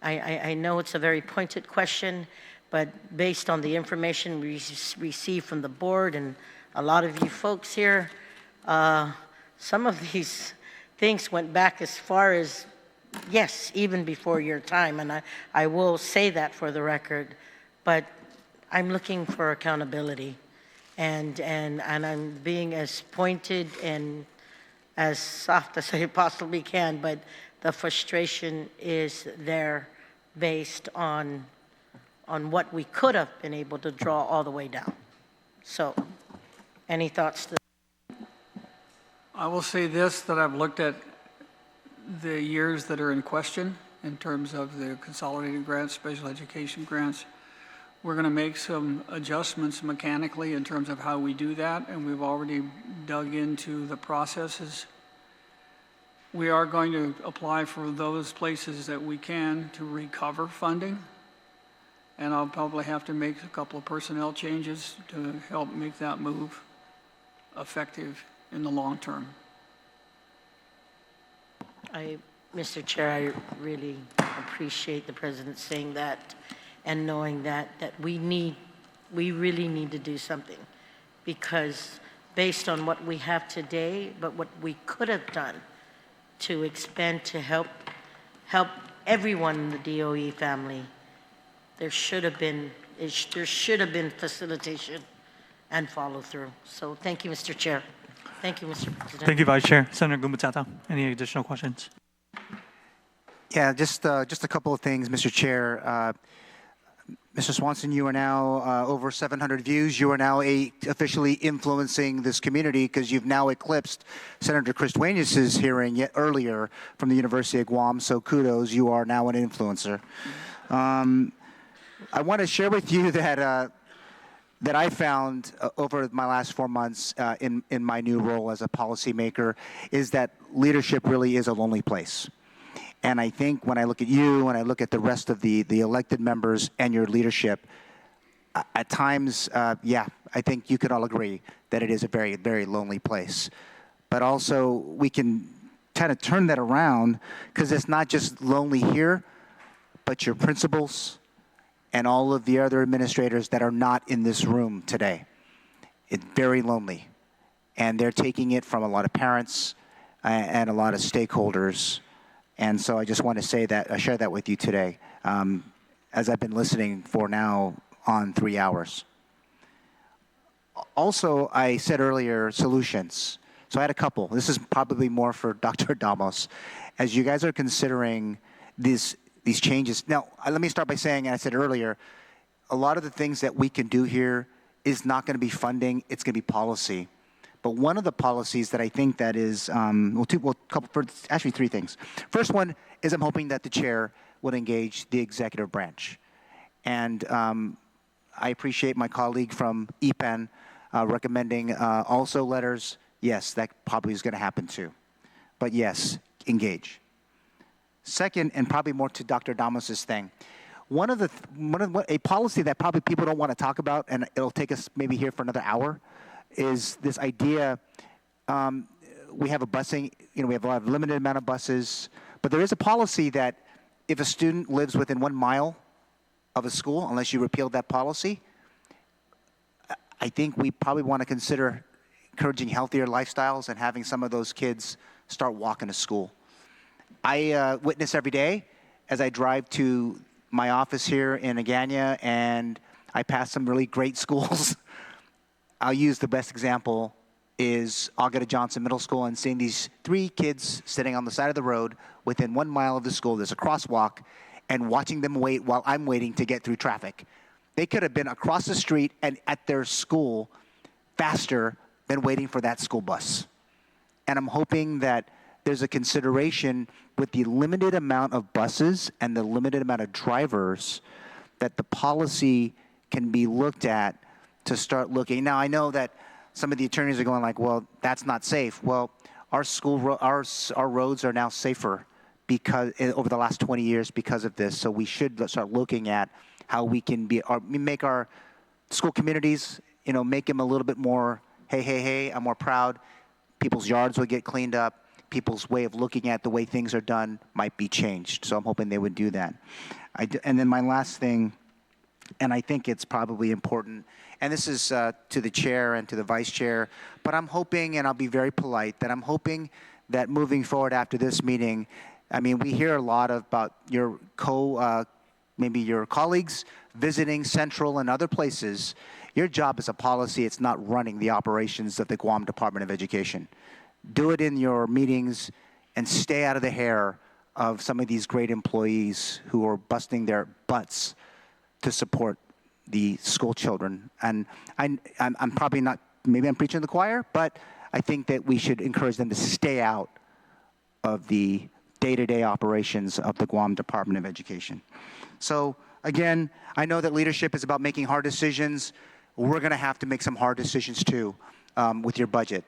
I know it's a very pointed question, but based on the information we received from the board and a lot of you folks here, some of these things went back as far as, yes, even before your time, and I will say that for the record, but I'm looking for accountability, and I'm being as pointed and as soft as I possibly can, but the frustration is there based on what we could have been able to draw all the way down. So, any thoughts to I will say this, that I've looked at the years that are in question in terms of the consolidated grants, special education grants. We're going to make some adjustments mechanically in terms of how we do that, and we've already dug into the processes. We are going to apply for those places that we can to recover funding, and I'll probably have to make a couple of personnel changes to help make that move effective in the long term. Mr. Chair, I really appreciate the President saying that and knowing that we really need to do something, because based on what we have today, but what we could have done to expand to help everyone in the DOE family, there should have been facilitation and follow-through. So thank you, Mr. Chair. Thank you, Mr. President. Thank you, Vice Chair. Senator Gumbutata, any additional questions? Yeah, just a couple of things, Mr. Chair. Mr. Swanson, you are now over 700 views. You are now officially influencing this community because you've now eclipsed Senator Chris Dueñas's hearing yet earlier from the University of Guam. So kudos, you are now an influencer. I want to share with you that that I found over my last 4 months in my new role as a policymaker is that leadership really is a lonely place. And I think when I look at you and I look at the rest of the elected members and your leadership, at times, yeah, I think you could all agree that it is a very, very lonely place. But also, we can kind of turn that around because it's not just lonely here, but your principals and all of the other administrators that are not in this room today. It's very lonely. And they're taking it from a lot of parents and a lot of stakeholders. And so I just want to say that, share that with you today, as I've been listening for now on 3 hours. Also, I said earlier, solutions. So I had a couple. This is probably more for Dr. Damos. As you guys are considering these changes. Now, let me start by saying, and I said earlier, a lot of the things that we can do here is not going to be funding, it's going to be policy. But one of the policies that I think that is, actually three things. First one is I'm hoping that the chair would engage the executive branch. And I appreciate my colleague from EPAN recommending also letters. Yes, that probably is going to happen too. But yes, engage. Second, and probably more to Dr. Damos's thing, a policy that probably people don't want to talk about, and it'll take us maybe here for another hour, is this idea, we have a busing, we have a lot of limited amount of buses, but there is a policy that if a student lives within 1 mile of a school, unless you repeal that policy, I think we probably want to consider encouraging healthier lifestyles and having some of those kids start walking to school. I witness every day as I drive to my office here in Agana, and I pass some really great schools. I'll use the best example is Agueda Johnson Middle School and seeing these 3 kids sitting on the side of the road within 1 mile of the school. There's a crosswalk, and watching them wait while I'm waiting to get through traffic. They could have been across the street and at their school faster than waiting for that school bus. And I'm hoping that there's a consideration with the limited amount of buses and the limited amount of drivers that the policy can be looked at to start looking. Now, I know that some of the attorneys are going like, well, that's not safe. Well, our roads are now safer because over the last 20 years because of this. So we should start looking at how we can make our school communities, make them a little bit more, hey, I'm more proud. People's yards will get cleaned up. People's way of looking at the way things are done might be changed. So I'm hoping they would do that. And then my last thing, and I think it's probably important, and this is to the chair and to the vice chair, but I'm hoping, and I'll be very polite, that I'm hoping that moving forward after this meeting, I mean, we hear a lot about your maybe your colleagues visiting Central and other places. Your job is a policy, it's not running the operations of the Guam Department of Education. Do it in your meetings and stay out of the hair of some of these great employees who are busting their butts to support the school children. And I'm probably not, maybe I'm preaching to the choir, but I think that we should encourage them to stay out of the day-to-day operations of the Guam Department of Education. So again, I know that leadership is about making hard decisions. We're going to have to make some hard decisions too with your budget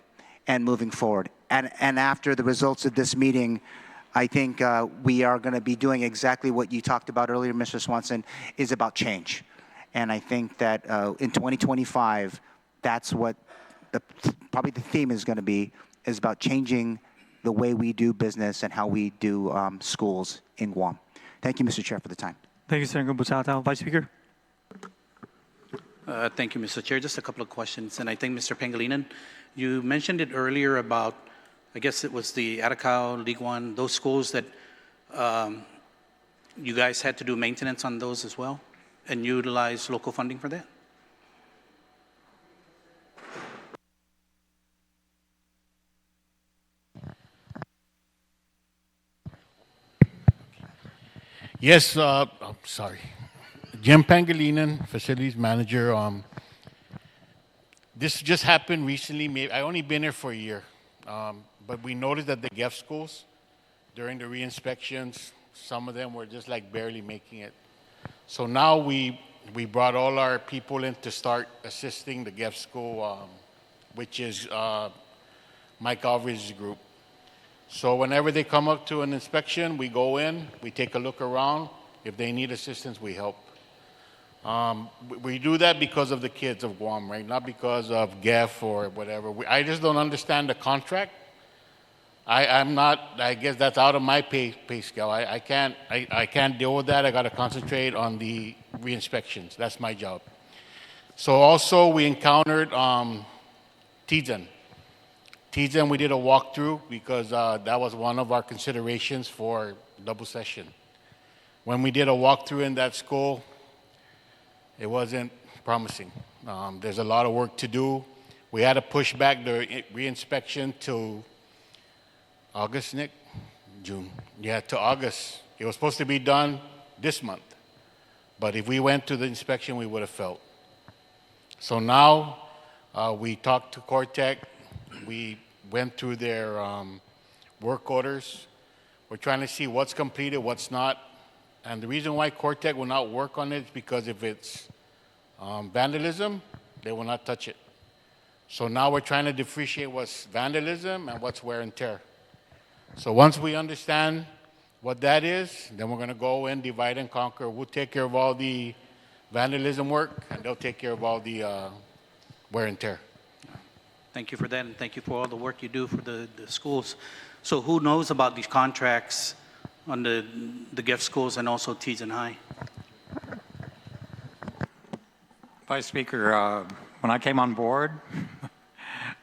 and moving forward. And after the results of this meeting, I think we are going to be doing exactly what you talked about earlier, Mr. Swanson, is about change. And I think that in 2025, that's what probably the theme is going to be, is about changing the way we do business and how we do schools in Guam. Thank you, Mr. Chair, for the time. Thank you, Senator Gumbutata. Vice Speaker. Thank you, Mr. Chair. Just a couple of questions. And I think, Mr. Pangilinan, you mentioned it earlier about, I guess it was the Atacao, League One, those schools that you guys had to do maintenance on those as well and utilize local funding for that? Yes, I'm sorry. Jim Pangilinan, Facilities Manager. This just happened recently. I only been here for a year. But we noticed that the GEF schools, during the re-inspections, some of them were just like barely making it. So now we brought all our people in to start assisting the GEF school, which is Mike Alvarez's group. So whenever they come up to an inspection, we go in, we take a look around. If they need assistance, we help. We do that because of the kids of Guam, right? Not because of GEF or whatever. I just don't understand the contract. I guess that's out of my pay scale. I can't deal with that. I got to concentrate on the re-inspections. That's my job. So also we encountered Tizen. Tizen, we did a walkthrough because that was one of our considerations for double session. When we did a walkthrough in that school, it wasn't promising. There's a lot of work to do. We had to push back the re-inspection to August, Nick? June. Yeah, to August. It was supposed to be done this month. But if we went to the inspection, we would have failed. So now we talked to Cortec. We went through their work orders. We're trying to see what's completed, what's not. And the reason why Cortec will not work on it is because if it's vandalism, they will not touch it. So now we're trying to differentiate what's vandalism and what's wear and tear. So once we understand what that is, then we're going to go in, divide and conquer. We'll take care of all the vandalism work, and they'll take care of all the wear and tear. Thank you for that, and thank you for all the work you do for the schools. So who knows about these contracts on the GEF schools and also Tizen High? Vice Speaker, when I came on board,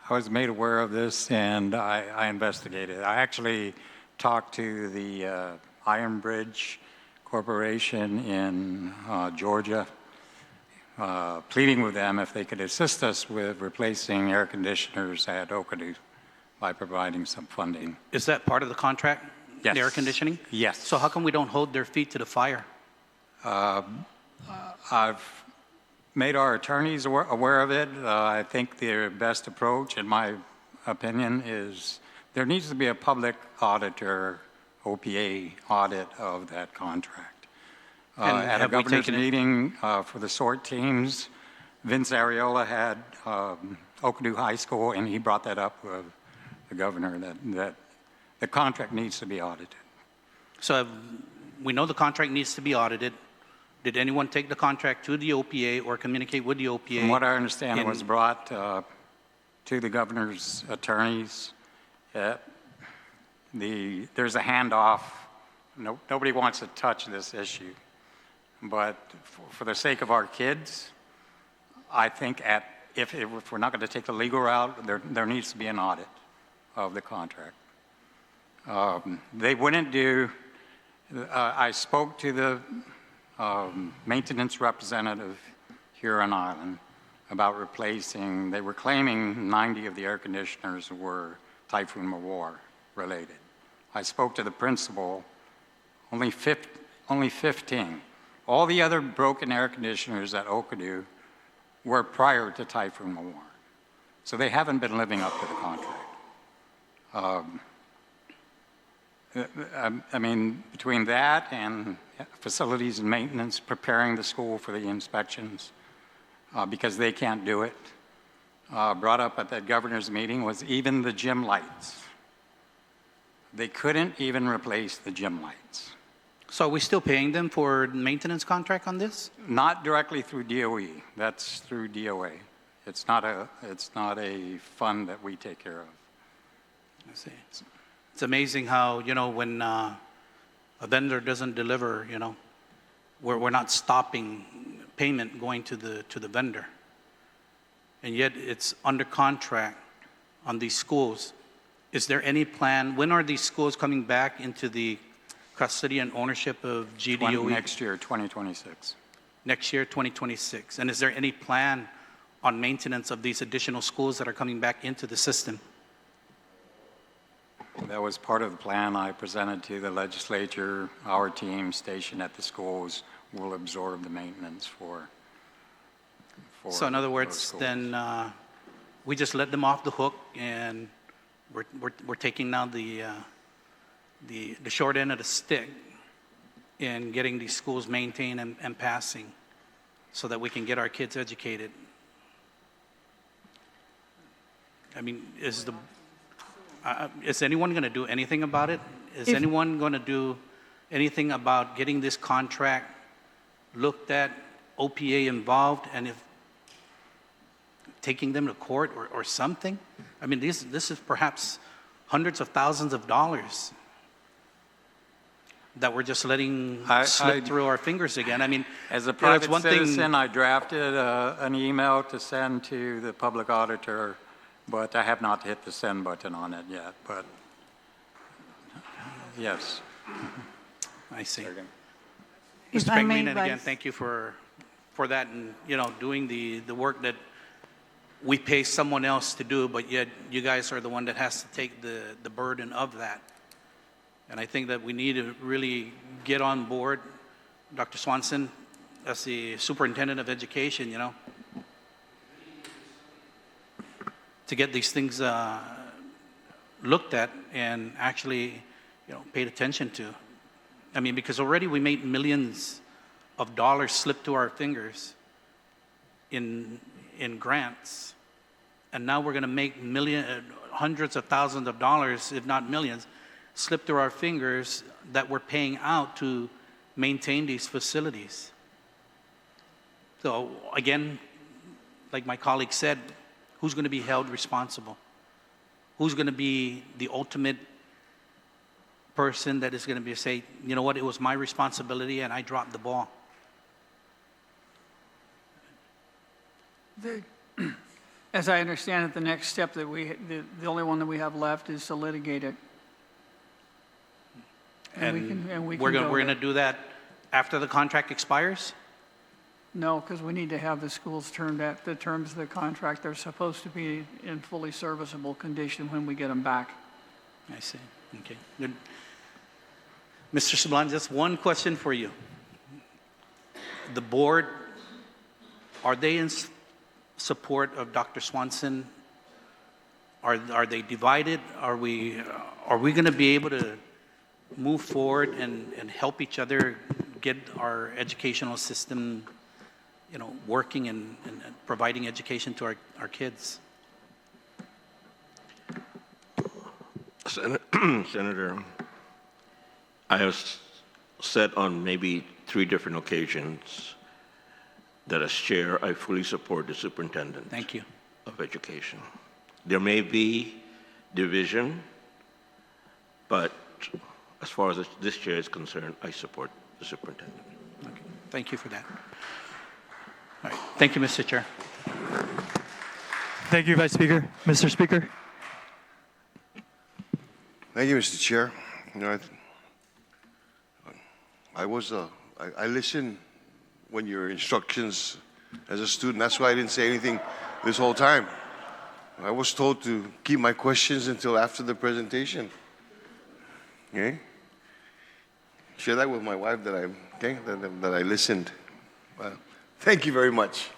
I was made aware of this and I investigated. I actually talked to the Iron Bridge Corporation in Georgia, pleading with them if they could assist us with replacing air conditioners at Okadu by providing some funding. Is that part of the contract? Yes. The air conditioning? Yes. So how come we don't hold their feet to the fire? I've made our attorneys aware of it. I think the best approach, in my opinion, is there needs to be a public auditor, OPA audit of that contract. At a governor's meeting for the SORT teams, Vince Ariola had Okadu High School, and he brought that up with the governor that the contract needs to be audited. So we know the contract needs to be audited. Did anyone take the contract to the OPA or communicate with the OPA? From what I understand, it was brought to the governor's attorneys. There's a handoff. Nobody wants to touch this issue. But for the sake of our kids, I think if we're not going to take the legal route, there needs to be an audit of the contract. They wouldn't do, I spoke to the maintenance representative here on island about replacing, they were claiming 90 of the air conditioners were Typhoon Mawar related. I spoke to the principal, only 15. All the other broken air conditioners at Okadu were prior to Typhoon Mawar. So they haven't been living up to the contract. I mean, between that and facilities and maintenance, preparing the school for the inspections, because they can't do it, brought up at that governor's meeting was even the gym lights. They couldn't even replace the gym lights. So are we still paying them for maintenance contract on this? Not directly through DOE. That's through DOA. It's not a fund that we take care of. I see. It's amazing how, when a vendor doesn't deliver, we're not stopping payment going to the vendor. And yet it's under contract on these schools. Is there any plan? When are these schools coming back into the custody and ownership of GDOE? Next year, 2026. Next year, 2026. And is there any plan on maintenance of these additional schools that are coming back into the system? That was part of the plan I presented to the legislature. Our team stationed at the schools will absorb the maintenance for So in other those words, schools. then we just let them off the hook, and we're taking now the short end of the stick in getting these schools maintained and passing, so that we can get our kids educated. I mean, is anyone going to do anything about it? Is anyone going to do anything about getting this contract looked at, OPA involved, and if taking them to court or something? I mean, this is perhaps hundreds of thousands of dollars that we're just letting slip through our fingers again. I mean, as a it's private one citizen, thing. I drafted an email to send to the public auditor, but I have not hit the send button on it yet. But yes. I see. If Mr. I may Pangilinan, again, advise- thank you for that, and, doing the work that we pay someone else to do, but yet you guys are the one that has to take the burden of that. And I think that we need to really get on board, Dr. Swanson, as the Superintendent of Education, to get these things looked at and actually, paid attention to. I mean, because already we made millions of dollars slip through our fingers in grants, and now we're going to make hundreds of thousands of dollars, if not millions, slip through our fingers that we're paying out to maintain these facilities. So again, like my colleague said, who's going to be held responsible? Who's going to be the ultimate person that is going to say, you know what, it was my responsibility and I dropped the ball? As I understand it, the next step that the only one that we have left is to litigate it. And we we're can going to do that after the contract expires? No, because we need to have the schools turned at the terms of the contract. They're supposed to be in fully serviceable condition when we get them back. I see. Okay. Good. Mr. Sablan, just one question for you. The board, are they in support of Dr. Swanson? Are they divided? Are we going to be able to move forward and help each other get our educational system, working and providing education to our kids? Senator, I have said on maybe 3 different occasions that as chair, I fully support the superintendent. Thank you. Of education. There may be division, but as far as this chair is concerned, I support the superintendent. Okay. Thank you for that. All right. Thank you, Mr. Chair. Thank you, Vice Speaker. Mr. Speaker. Thank you, Mr. Chair. I listened when your instructions as a student. That's why I didn't say anything this whole time. I was told to keep my questions until after the presentation. Okay? Share that with my wife that I listened. Thank you very much.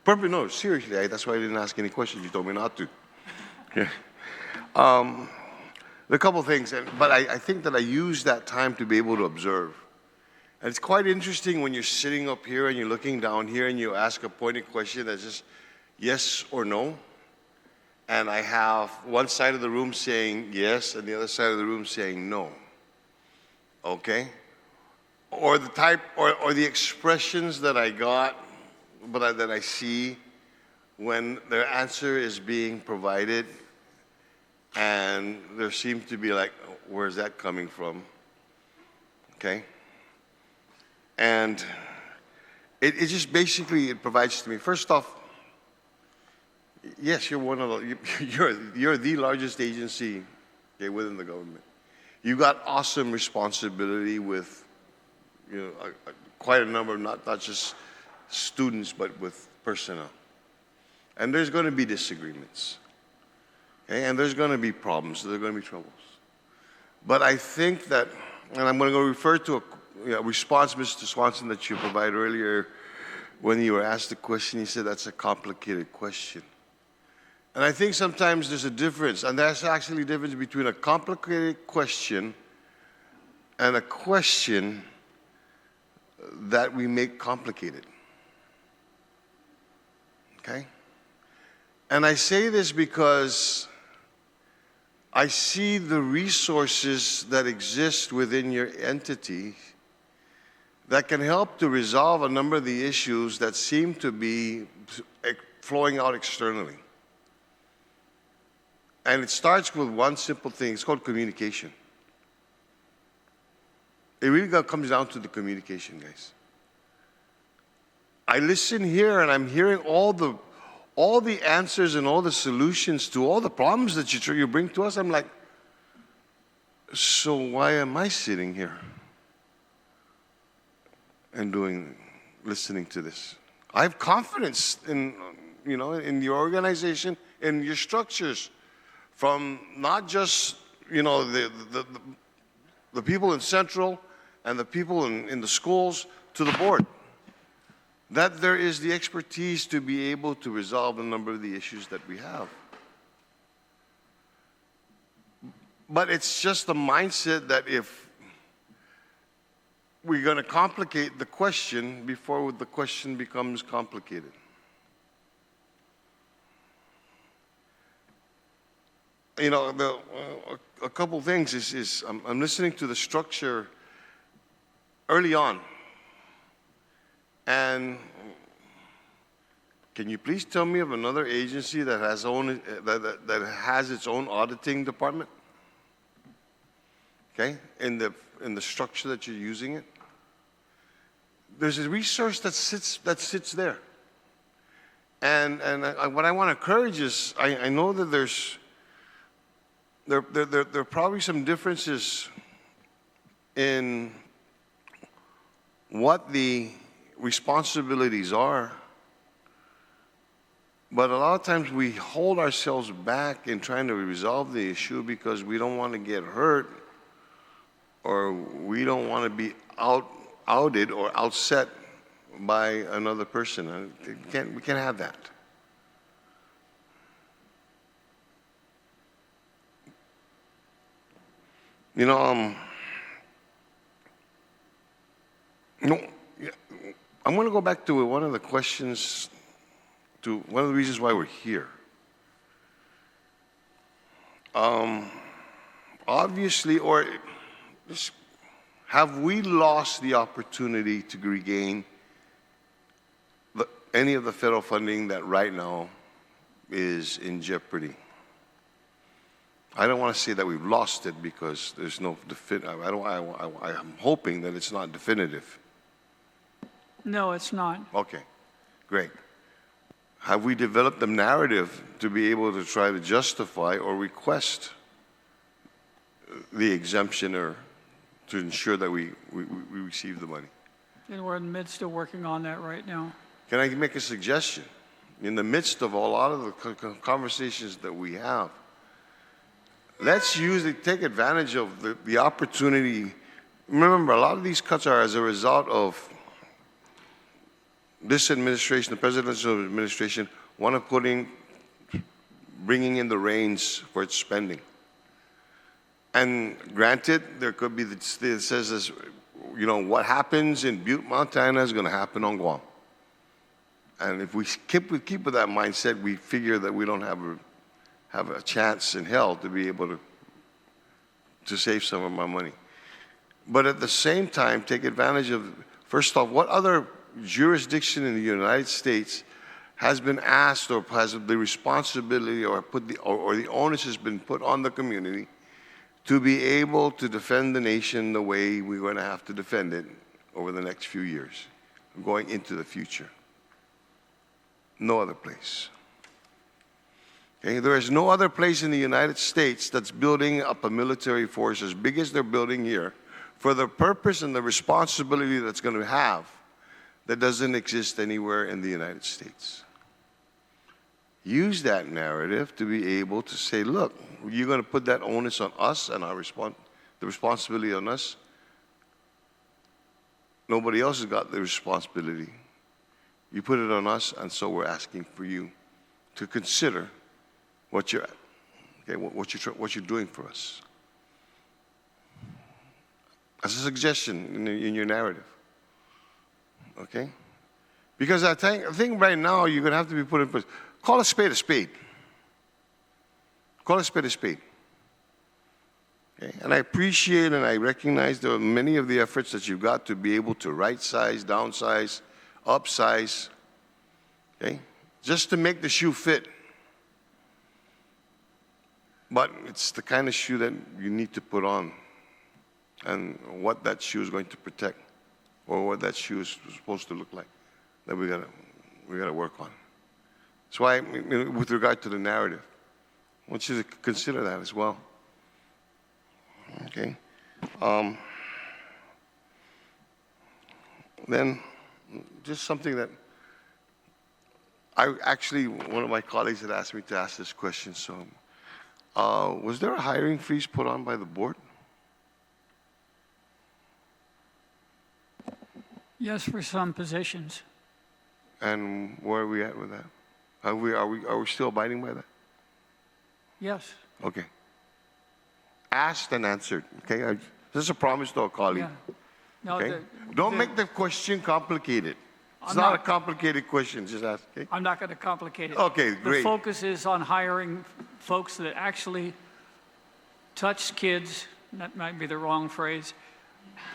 Probably no, seriously. That's why I didn't ask any questions. You told me not to. Okay. A couple things, but I think that I used that time to be able to observe. And it's quite interesting when you're sitting up here and you're looking down here and you ask a pointed question that's just yes or no. And I have one side of the room saying yes and the other side of the room saying no. Okay? Or the type, or the expressions that I got, but that I see when their answer is being provided, and there seems to be like, where's that coming from? Okay? And it just basically, it provides to me, first off, yes, you're one of the, you're the largest agency, okay, within the government. You got awesome responsibility with, quite a number of not just students, but with personnel. And there's going to be disagreements. Okay? And there's going to be problems. There are going to be troubles. But I think that, and I'm going to refer to a response, Mr. Swanson, that you provided earlier when you were asked the question. You said that's a complicated question. And I think sometimes there's a difference, and there's actually a difference between a complicated question and a question that we make complicated. Okay? And I say this because I see the resources that exist within your entity that can help to resolve a number of the issues that seem to be flowing out externally. And it starts with one simple thing. It's called communication. It really comes down to the communication, guys. I listen here and I'm hearing all the answers and all the solutions to all the problems that you bring to us. I'm like, so why am I sitting here and listening to this? I have confidence in your organization, in your structures, from not just the people in Central and the people in the schools to the board, that there is the expertise to be able to resolve a number of the issues that we have. But it's just the mindset that if we're going to complicate the question before the question becomes complicated. A couple things is I'm listening to the structure early on. And can you please tell me of another agency that has its own auditing department? Okay, in the structure that you're using it, there's a resource that sits there. And what I want to encourage is I know that there are probably some differences in what the responsibilities are, but a lot of times we hold ourselves back in trying to resolve the issue because we don't want to get hurt or we don't want to be outed or outset by another person. We can't have that. I'm going to go back to one of the questions, to one of the reasons why we're here. Obviously, or have we lost the opportunity to regain any of the federal funding that right now is in jeopardy? I don't want to say that we've lost it because there's no I'm hoping that it's not definitive. No, it's not. Okay, great. Have we developed the narrative to be able to try to justify or request the exemption or to ensure that we receive the money? And we're in the midst of working on that right now. Can I make a suggestion? In the midst of a lot of the conversations that we have, let's take advantage of the opportunity. Remember, a lot of these cuts are as a result of this administration, the presidential administration, bringing in the reins for its spending. And granted, there could be it says what happens in Butte, Montana is going to happen on Guam. And if we keep with that mindset, we figure that we don't have a chance in hell to be able to save some of our money. But at the same time, take advantage of, first off, what other jurisdiction in the United States has been asked or has the responsibility or the onus has been put on the community to be able to defend the nation the way we're going to have to defend it over the next few years, going into the future. No other place. Okay? There is no other place in the United States that's building up a military force as big as they're building here for the purpose and the responsibility that's going to have that doesn't exist anywhere in the United States. Use that narrative to be able to say, look, you're going to put that onus on us and the responsibility on us. Nobody else has got the responsibility. You put it on us, and so we're asking for you to consider what you're doing for us. As a suggestion in your narrative, okay? Because I think right now you're going to have to be put in place. Call a spade a spade. Call a spade a spade. Okay? And I appreciate and I recognize there are many of the efforts that you've got to be able to right size, downsize, upsize, okay? Just to make the shoe fit. But it's the kind of shoe that you need to put on and what that shoe is going to protect or what that shoe is supposed to look like that we gotta work on. That's why, with regard to the narrative, I want you to consider that as well. Okay? Then, just something that one of my colleagues had asked me to ask this question, so was there a hiring freeze put on by the board? Yes, for some positions. And where are we at with that? Are we still abiding by that? Yes. Okay. Asked and answered. Okay. This is a promise to a colleague. Yeah. No, Okay. Don't make the question complicated. It's not a complicated question. Just ask. Okay. I'm not going to complicate it. Okay, great. The focus is on hiring folks that actually touch kids. That might be the wrong phrase.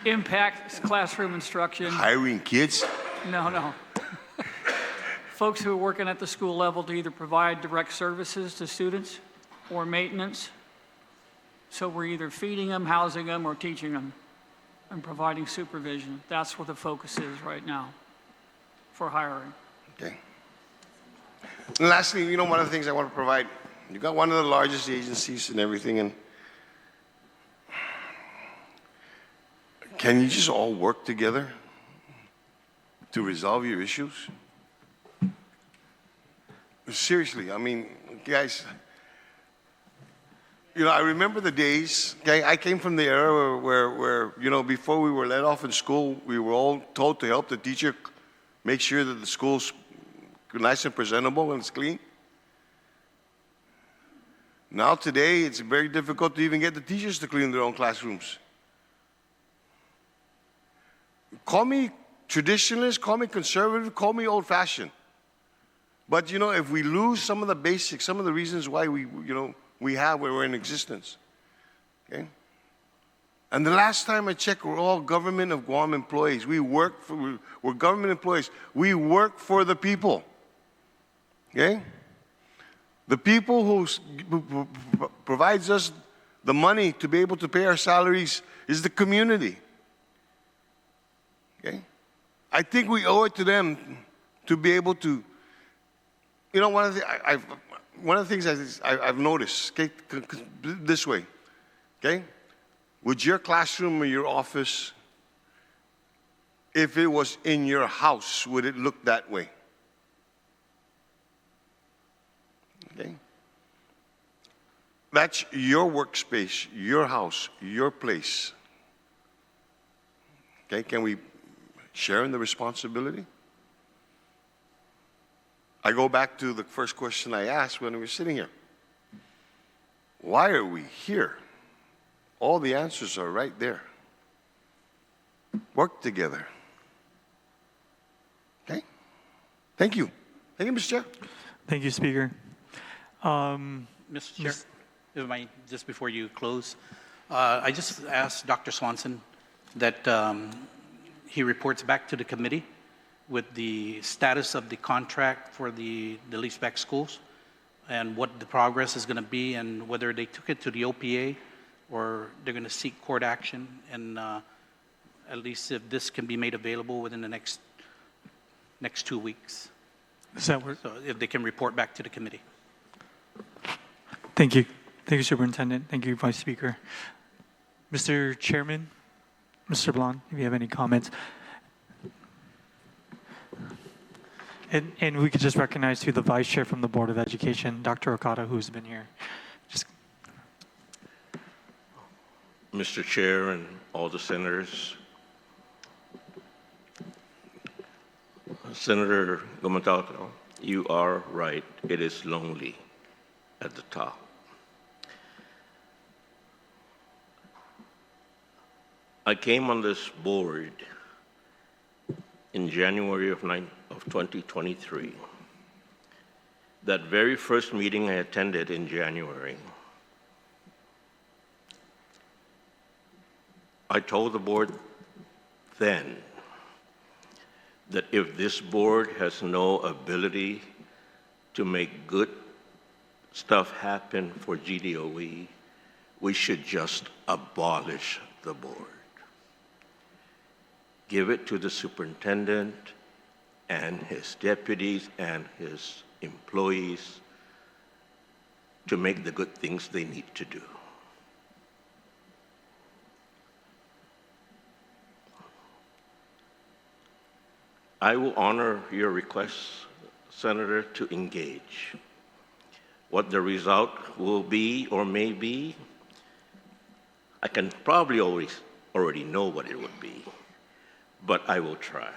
Impact classroom instruction. Hiring kids? No. Folks who are working at the school level to either provide direct services to students or maintenance. So we're either feeding them, housing them, or teaching them and providing supervision. That's what the focus is right now for hiring. Okay. And lastly, one of the things I want to provide, you got one of the largest agencies and everything, and can you just all work together to resolve your issues? Seriously, I mean, guys, I remember the days, okay, I came from the era where before we were let off in school, we were all told to help the teacher make sure that the school's nice and presentable and it's clean. Now today, it's very difficult to even get the teachers to clean their own classrooms. Call me traditionalist, call me conservative, call me old-fashioned. But, if we lose some of the basics, some of the reasons why we're in existence, okay? And the last time I checked, we're all government of Guam employees. We're government employees. We work for the people, okay? The people who provides us the money to be able to pay our salaries is the community, okay? I think we owe it to them to be able to, one of the things I've noticed, okay, this way, okay? Would your classroom or your office, if it was in your house, would it look that way? Okay? That's your workspace, your house, your place. Okay, can we share in the responsibility? I go back to the first question I asked when we were sitting here. Why are we here? All the answers are right there. Work together. Okay? Thank you. Thank you, Mr. Chair. Thank you, Speaker. Mr. Chair, if I might, just before you close, I just asked Dr. Swanson that he reports back to the committee with the status of the contract for the leaseback schools and what the progress is going to be and whether they took it to the OPA or they're going to seek court action, and at least if this can be made available within the next 2 weeks. Does that work? So if they can report back to the committee. Thank you. Thank you, Superintendent. Thank you, Vice Speaker. Mr. Chairman, Mr. Blanc, if you have any comments. And we could just recognize to the Vice Chair from the Board of Education, Dr. Okada, who's been here. Just Mr. Chair and all the senators, Senator Gumatauto, you are right. It is lonely at the top. I came on this board in January of 2023. That very first meeting I attended in January, I told the board then that if this board has no ability to make good stuff happen for GDOE, we should just abolish the board. Give it to the superintendent and his deputies and his employees to make the good things they need to do. I will honor your request, Senator, to engage. What the result will be or may be, I can probably already know what it would be, but I will try.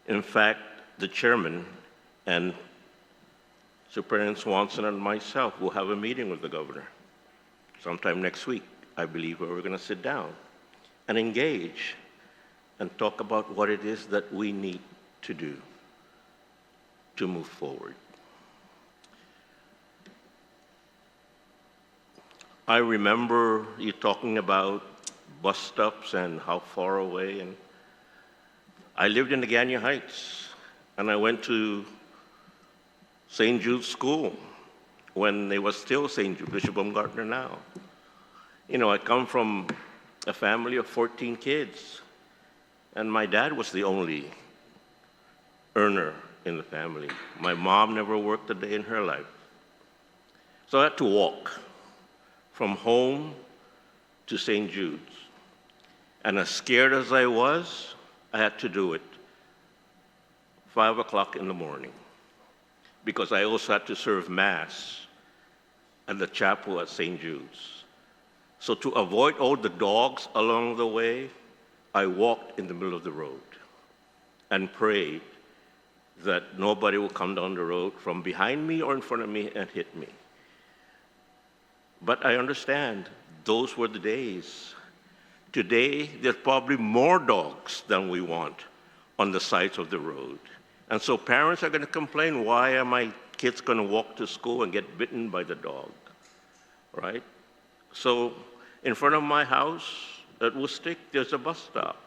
In fact, the chairman and Superintendent Swanson and myself will have a meeting with the governor sometime next week, I believe, where we're going to sit down and engage and talk about what it is that we need to do to move forward. I remember you talking about bus stops and how far away, and I lived in the Ganya Heights, and I went to St. Jude's School when they was still St. Jude, Bishop Baumgartner now. You know, I come from a family of 14 kids, and my dad was the only earner in the family. My mom never worked a day in her life. So I had to walk from home to St. Jude's. And as scared as I was, I had to do it 5 o'clock in the morning, because I also had to serve Mass at the chapel at St. Jude's. So to avoid all the dogs along the way, I walked in the middle of the road and prayed that nobody will come down the road from behind me or in front of me and hit me. But I understand those were the days. Today, there's probably more dogs than we want on the sides of the road. And so parents are going to complain, why are my kids going to walk to school and get bitten by the dog, right? So in front of my house at Woostic, there's a bus stop.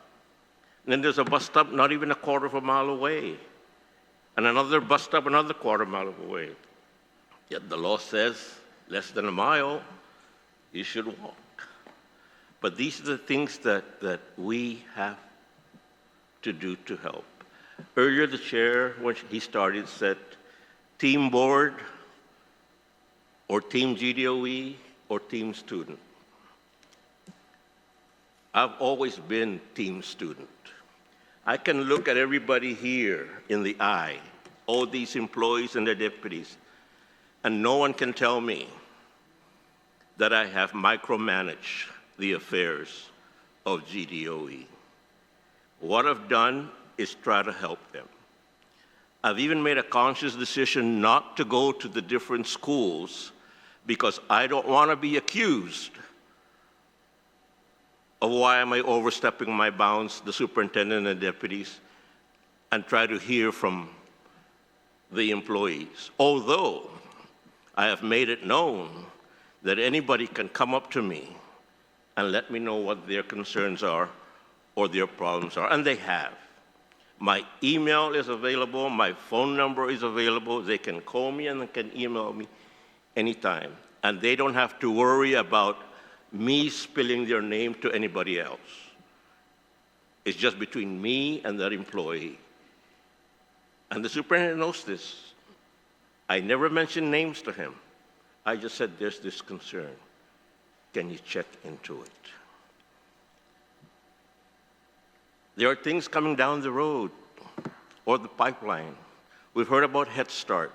And then there's a bus stop not even a quarter of a mile away. And another bus stop another quarter mile away. Yet the law says less than a mile, you should walk. But these are the things that we have to do to help. Earlier, the chair, when he started, said team board or team GDOE or team student. I've always been team student. I can look at everybody here in the eye, all these employees and their deputies, and no one can tell me that I have micromanaged the affairs of GDOE. What I've done is try to help them. I've even made a conscious decision not to go to the different schools because I don't want to be accused of why am I overstepping my bounds, the superintendent and deputies, and try to hear from the employees. Although I have made it known that anybody can come up to me and let me know what their concerns are or their problems are, and they have. My email is available, my phone number is available, they can call me and they can email me anytime. And they don't have to worry about me spilling their name to anybody else. It's just between me and that employee. And the superintendent knows this. I never mention names to him. I just said there's this concern. Can you check into it? There are things coming down the road or the pipeline. We've heard about Head Start.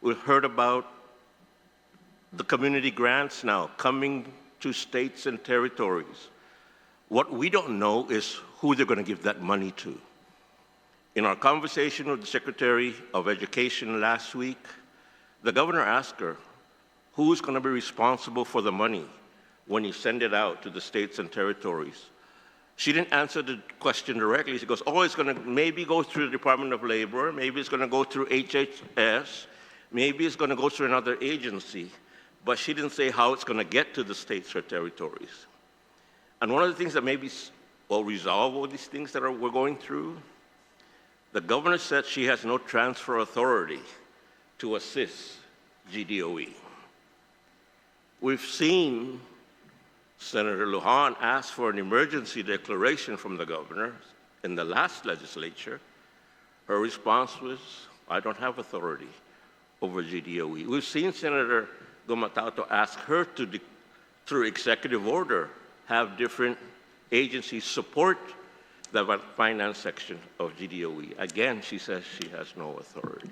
We've heard about the community grants now coming to states and territories. What we don't know is who they're going to give that money to. In our conversation with the Secretary of Education last week, the governor asked her, who's going to be responsible for the money when you send it out to the states and territories? She didn't answer the question directly. She goes, oh, it's going to maybe go through the Department of Labor, maybe it's going to go through HHS, maybe it's going to go through another agency, but she didn't say how it's going to get to the states or territories. And one of the things that maybe will resolve all these things that we're going through, the governor said she has no transfer authority to assist GDOE. We've seen Senator Lujan asked for an emergency declaration from the governor in the last legislature. Her response was, I don't have authority over GDOE. We've seen Senator Gumatato ask her to, through executive order, have different agencies support the finance section of GDOE. Again, she says she has no authority.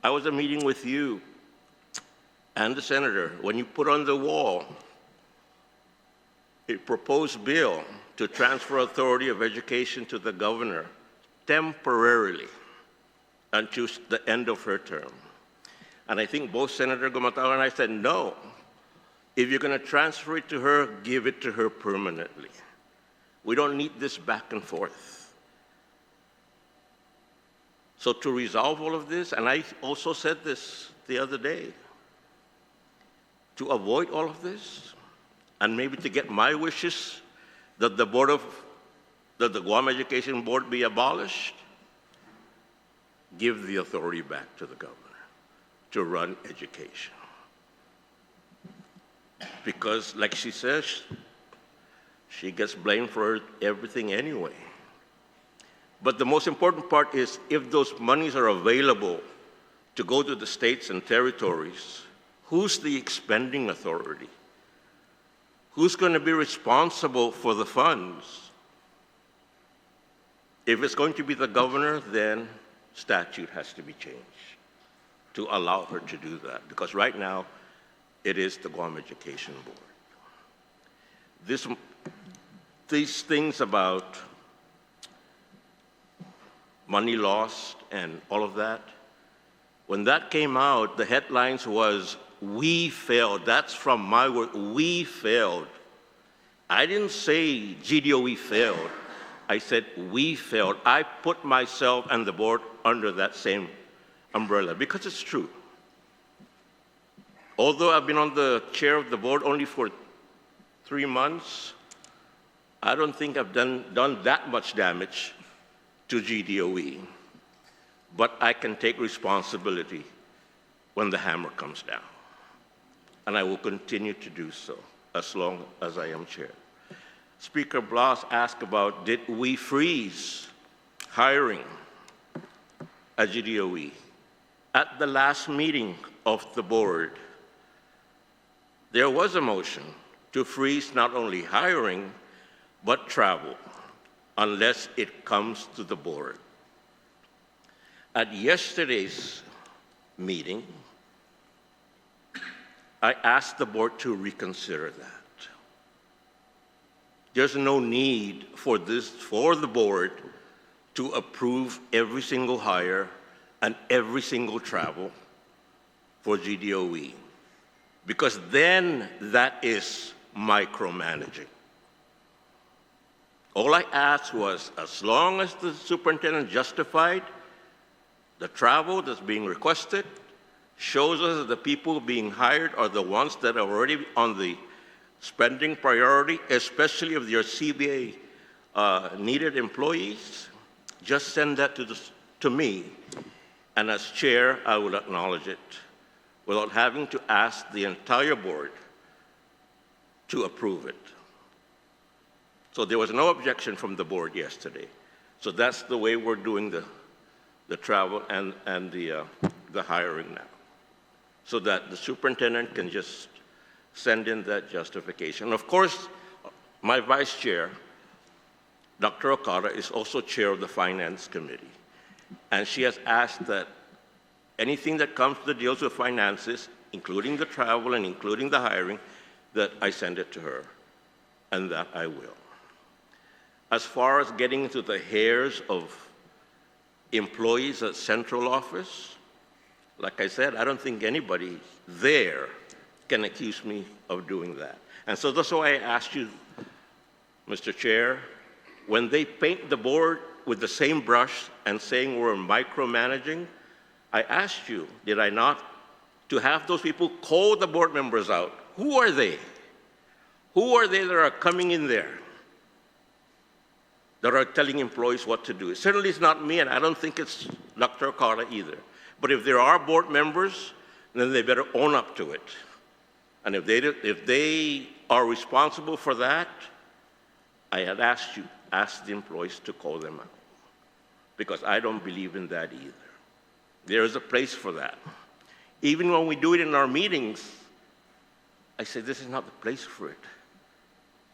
I was at a meeting with you and the senator when you put on the wall a proposed bill to transfer authority of education to the governor temporarily until the end of her term. And I think both Senator Gumatato and I said, no, if you're going to transfer it to her, give it to her permanently. We don't need this back and forth. So to resolve all of this, and I also said this the other day, to avoid all of this, and maybe to get my wishes that the Guam Education Board be abolished, give the authority back to the governor to run education. Because, like she says, she gets blamed for everything anyway. But the most important part is if those monies are available to go to the states and territories, who's the expending authority? Who's going to be responsible for the funds? If it's going to be the governor, then statute has to be changed to allow her to do that. Because right now, it is the Guam Education Board. These things about money lost and all of that, when that came out, the headlines was, we failed. That's from my word, we failed. I didn't say GDOE failed. I said we failed. I put myself and the board under that same umbrella because it's true. Although I've been on the chair of the board only for 3 months, I don't think I've done that much damage to GDOE. But I can take responsibility when the hammer comes down. And I will continue to do so as long as I am chair. Speaker Blas asked about, did we freeze hiring at GDOE? At the last meeting of the board, there was a motion to freeze not only hiring, but travel, unless it comes to the board. At yesterday's meeting, I asked the board to reconsider that. There's no need for the board to approve every single hire and every single travel for GDOE, because then that is micromanaging. All I asked was, as long as the superintendent justified the travel that's being requested, shows us that the people being hired are the ones that are already on the spending priority, especially if they're CBA needed employees, just send that to me. And as chair, I will acknowledge it without having to ask the entire board to approve it. So there was no objection from the board yesterday. So that's the way we're doing the travel and the hiring now. so that the superintendent can just send in that justification. Of course, my vice chair, Dr. Okada, is also chair of the Finance Committee. And she has asked that anything that comes that deals with finances, including the travel and including the hiring, that I send it to her, and that I will. As far as getting into the hairs of employees at central office, like I said, I don't think anybody there can accuse me of doing that. And so that's why I asked you, Mr. Chair, when they paint the board with the same brush and saying we're micromanaging, I asked you, did I not, to have those people call the board members out. Who are they? Who are they that are coming in there that are telling employees what to do? Certainly it's not me, and I don't think it's Dr. Okada either. But if there are board members, then they better own up to it. And if they are responsible for that, I had asked the employees to call them out, because I don't believe in that either. There is a place for that. Even when we do it in our meetings, I say this is not the place for it.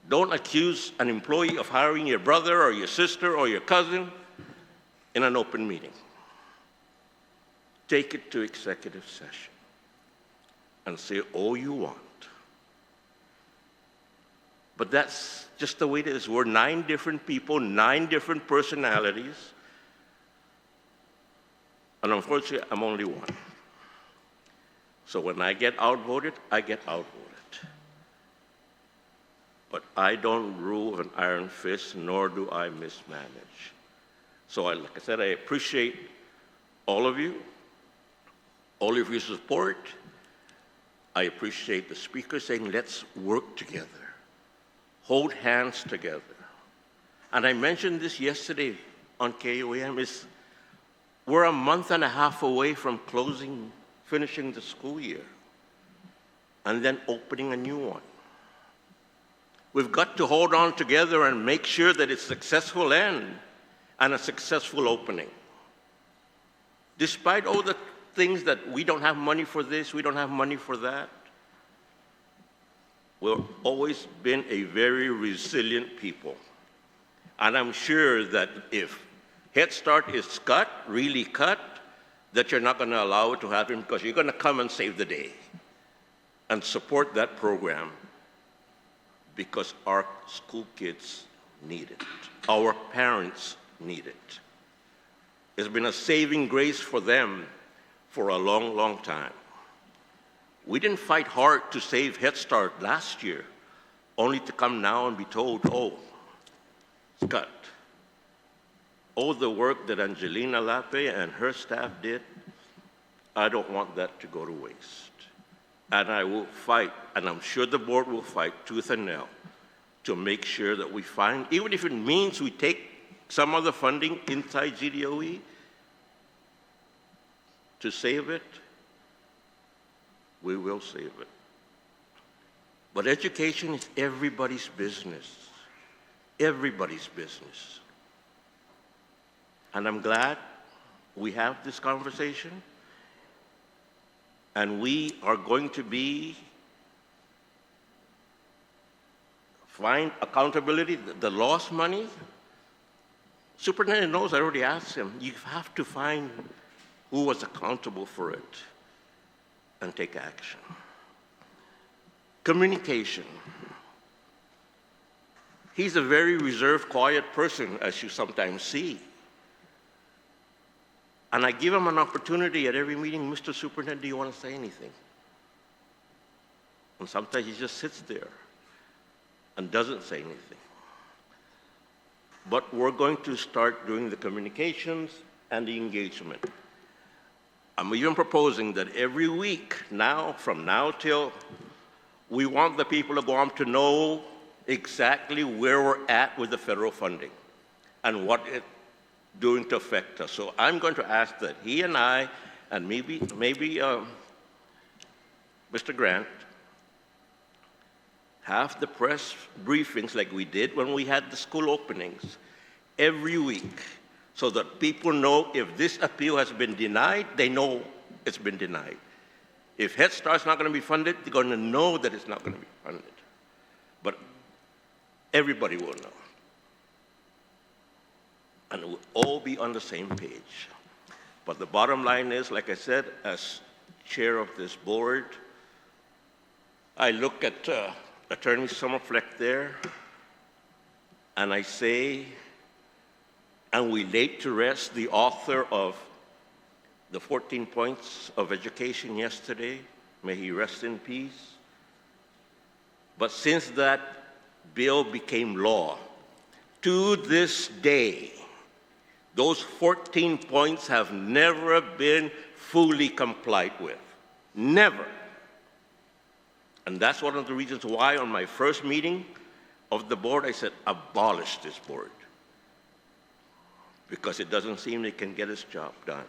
Don't accuse an employee of hiring your brother or your sister or your cousin in an open meeting. Take it to executive session and say all you want. But that's just the way it is. We're 9 different people, 9 different personalities, and unfortunately, I'm only one. So when I get outvoted, I get outvoted. But I don't rule with an iron fist, nor do I mismanage. So like I said, I appreciate all of you, all of your support. I appreciate the speaker saying, let's work together, hold hands together. And I mentioned this yesterday on KOAM, we're a month and a half away from finishing the school year, and then opening a new one. We've got to hold on together and make sure that it's a successful end and a successful opening. Despite all the things that we don't have money for this, we don't have money for that, we've always been a very resilient people. And I'm sure that if Head Start is cut, really cut, that you're not going to allow it to happen, because you're going to come and save the day and support that program, because our school kids need it. Our parents need it. It's been a saving grace for them for a long, long time. We didn't fight hard to save Head Start last year, only to come now and be told, oh, it's cut. All the work that Angelina Lape and her staff did, I don't want that to go to waste. And I will fight, and I'm sure the board will fight tooth and nail to make sure that we find, even if it means we take some of the funding inside GDOE to save it, we will save it. But education is everybody's business. Everybody's business. And I'm glad we have this conversation. And we are going to find accountability, the lost money. Superintendent knows, I already asked him, you have to find who was accountable for it and take action. Communication. He's a very reserved, quiet person, as you sometimes see. And I give him an opportunity at every meeting, Mr. Superintendent, do you want to say anything? And sometimes he just sits there and doesn't say anything. But we're going to start doing the communications and the engagement. I'm even proposing that every week now, from now till, we want the people of Guam to know exactly where we're at with the federal funding and what it's doing to affect us. So I'm going to ask that he and I, and maybe Mr. Grant, have the press briefings like we did when we had the school openings every week, so that people know if this appeal has been denied, they know it's been denied. If Head Start's not going to be funded, they're going to know that it's not going to be funded. But everybody will know. And we'll all be on the same page. But the bottom line is, like I said, as chair of this board, I look at Attorney Summerfleck there, and I say, and we laid to rest the author of the 14 points of education yesterday. May he rest in peace. But since that bill became law, to this day, those 14 points have never been fully complied with. Never. And that's one of the reasons why on my first meeting of the board, I said, abolish this board. Because it doesn't seem it can get its job done.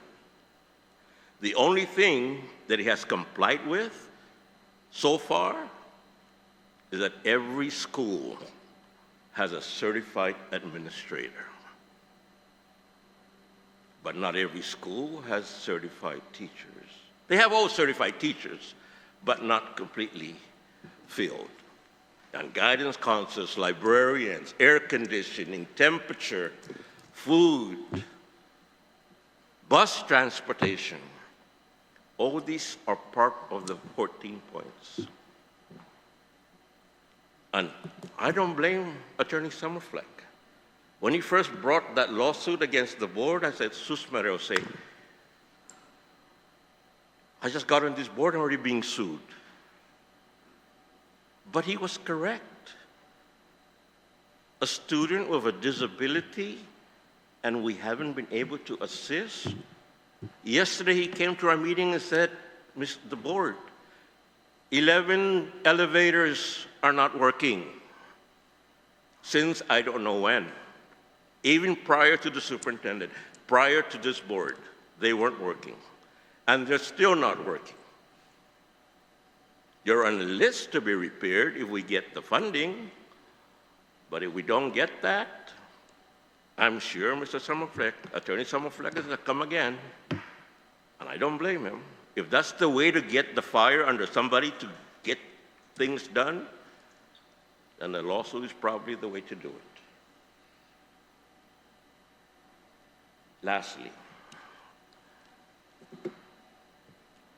The only thing that it has complied with so far is that every school has a certified administrator. But not every school has certified teachers. They have all certified teachers, but not completely filled. And guidance counselors, librarians, air conditioning, temperature, food, bus transportation, all these are part of the 14 points. And I don't blame Attorney Summerfleck. When he first brought that lawsuit against the board, I said, Sus Maria, say, I just got on this board and already being sued. But he was correct. A student with a disability, and we haven't been able to assist. Yesterday he came to our meeting and said, the board, 11 elevators are not working since I don't know when. Even prior to the superintendent, prior to this board, they weren't working. And they're still not working. You're on the list to be repaired if we get the funding, but if we don't get that, I'm sure Mr. Summerfleck, Attorney Summerfleck is going to come again, and I don't blame him. If that's the way to get the fire under somebody to get things done, then the lawsuit is probably the way to do it. Lastly,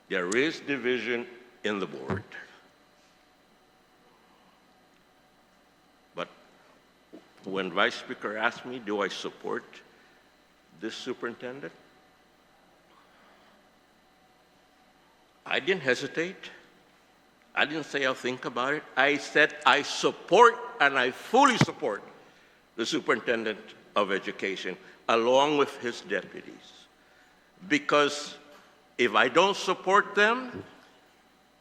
there is division in the board. But when Vice Speaker asked me, do I support this superintendent? I didn't hesitate. I didn't say I'll think about it. I said I support and I fully support the superintendent of education along with his deputies. Because if I don't support them,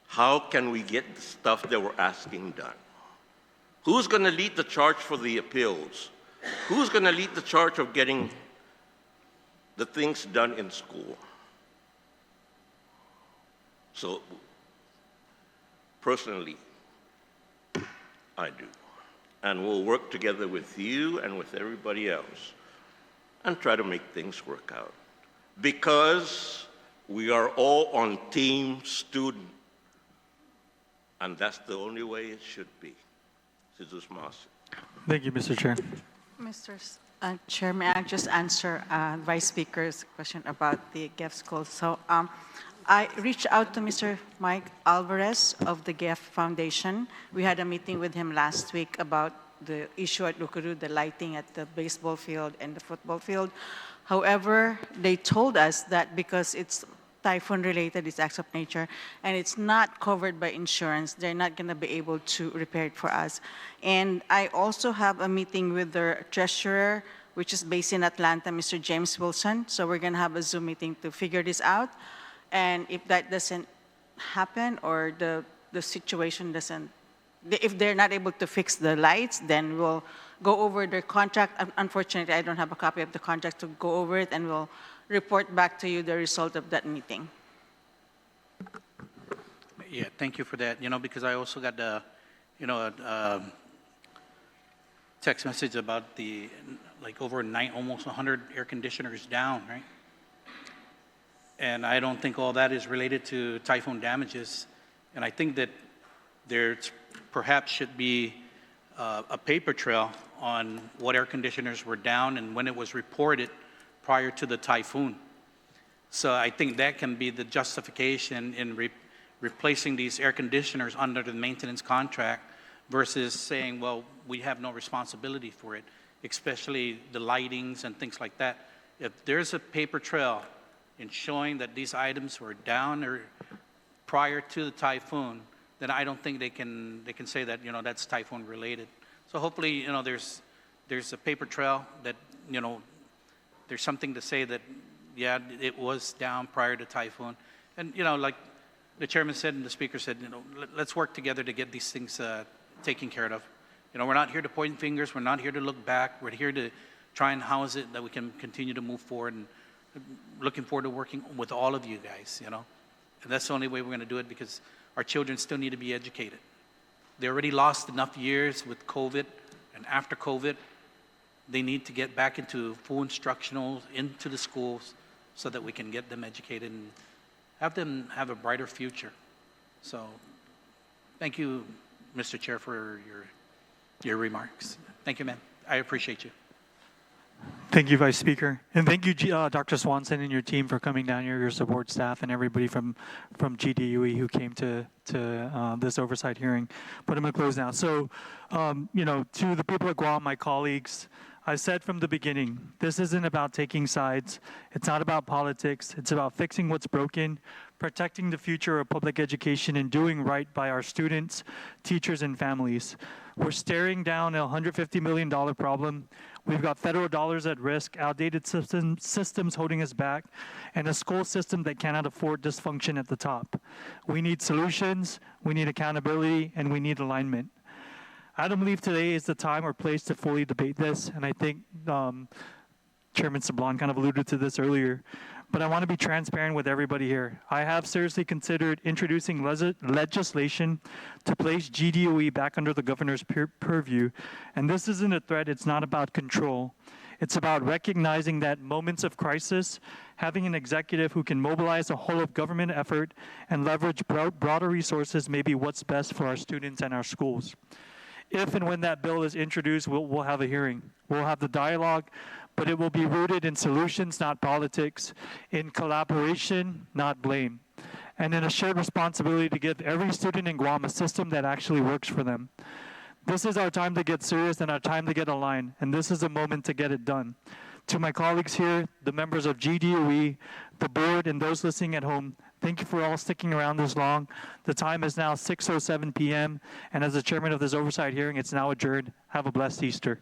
how can we get the stuff that we're asking done? Who's going to lead the charge for the appeals? Who's going to lead the charge of getting the things done in school? So, personally, I do. And we'll work together with you and with everybody else and try to make things work out. Because we are all on team student. And that's the only way it should be. Jesus Mas. Thank you, Mr. Chair. Chair, may I just answer Vice Speaker's question about the GEF school? So I reached out to Mr. Mike Alvarez of the GEF Foundation. We had a meeting with him last week about the issue at Lukuru, the lighting at the baseball field and the football field. However, they told us that because it's typhoon related, it's acts of nature, and it's not covered by insurance, they're not going to be able to repair it for us. And I also have a meeting with their treasurer, which is based in Atlanta, Mr. James Wilson. So we're going to have a Zoom meeting to figure this out. And if that doesn't happen, or the situation doesn't, if they're not able to fix the lights, then we'll go over their contract. Unfortunately, I don't have a copy of the contract to go over it, and we'll report back to you the result of that meeting. Yeah, thank you for that. Because I also got the, text message about the, almost 100 air conditioners down, right? And I don't think all that is related to typhoon damages. And I think that there perhaps should be a paper trail on what air conditioners were down and when it was reported prior to the typhoon. So I think that can be the justification in replacing these air conditioners under the maintenance contract versus saying, well, we have no responsibility for it, especially the lightings and things like that. If there's a paper trail in showing that these items were down or prior to the typhoon, then I don't think they can say that, you know, that's typhoon related. So hopefully, you know, there's a paper trail that, you know, there's something to say that, yeah, it was down prior to typhoon. And, you know, like the chairman said and the speaker said, you know, let's work together to get these things taken care of. You know, we're not here to point fingers. We're not here to look back. We're here to try and house it that we can continue to move forward, and looking forward to working with all of you guys, you know. And that's the only way we're going to do it, because our children still need to be educated. They already lost enough years with COVID, and after COVID, they need to get back into full instructional, into the schools, so that we can get them educated and have them have a brighter future. So thank you, Mr. Chair, for your remarks. Thank you, ma'am. I appreciate you. Thank you, Vice Speaker. And thank you, Dr. Swanson and your team for coming down here, your support staff, and everybody from GDUE who came to this oversight hearing. But I'm going to close now. So, you know, to the people of Guam, my colleagues, I said from the beginning, this isn't about taking sides. It's not about politics. It's about fixing what's broken, protecting the future of public education, and doing right by our students, teachers, and families. We're staring down a $150 million problem. We've got federal dollars at risk, outdated systems holding us back, and a school system that cannot afford dysfunction at the top. We need solutions, we need accountability, and we need alignment. I don't believe today is the time or place to fully debate this, and I think Chairman Sablon kind of alluded to this earlier, but I want to be transparent with everybody here. I have seriously considered introducing legislation to place GDOE back under the governor's purview, and this isn't a threat. It's not about control. It's about recognizing that moments of crisis, having an executive who can mobilize a whole of government effort and leverage broader resources may be what's best for our students and our schools. If and when that bill is introduced, we'll have a hearing. We'll have the dialogue, but it will be rooted in solutions, not politics, in collaboration, not blame, and in a shared responsibility to give every student in Guam a system that actually works for them. This is our time to get serious and our time to get aligned, and this is a moment to get it done. To my colleagues here, the members of GDOE, the board, and those listening at home, thank you for all sticking around this long. The time is now 6:07 p.m., and as the chairman of this oversight hearing, it's now adjourned. Have a blessed Easter.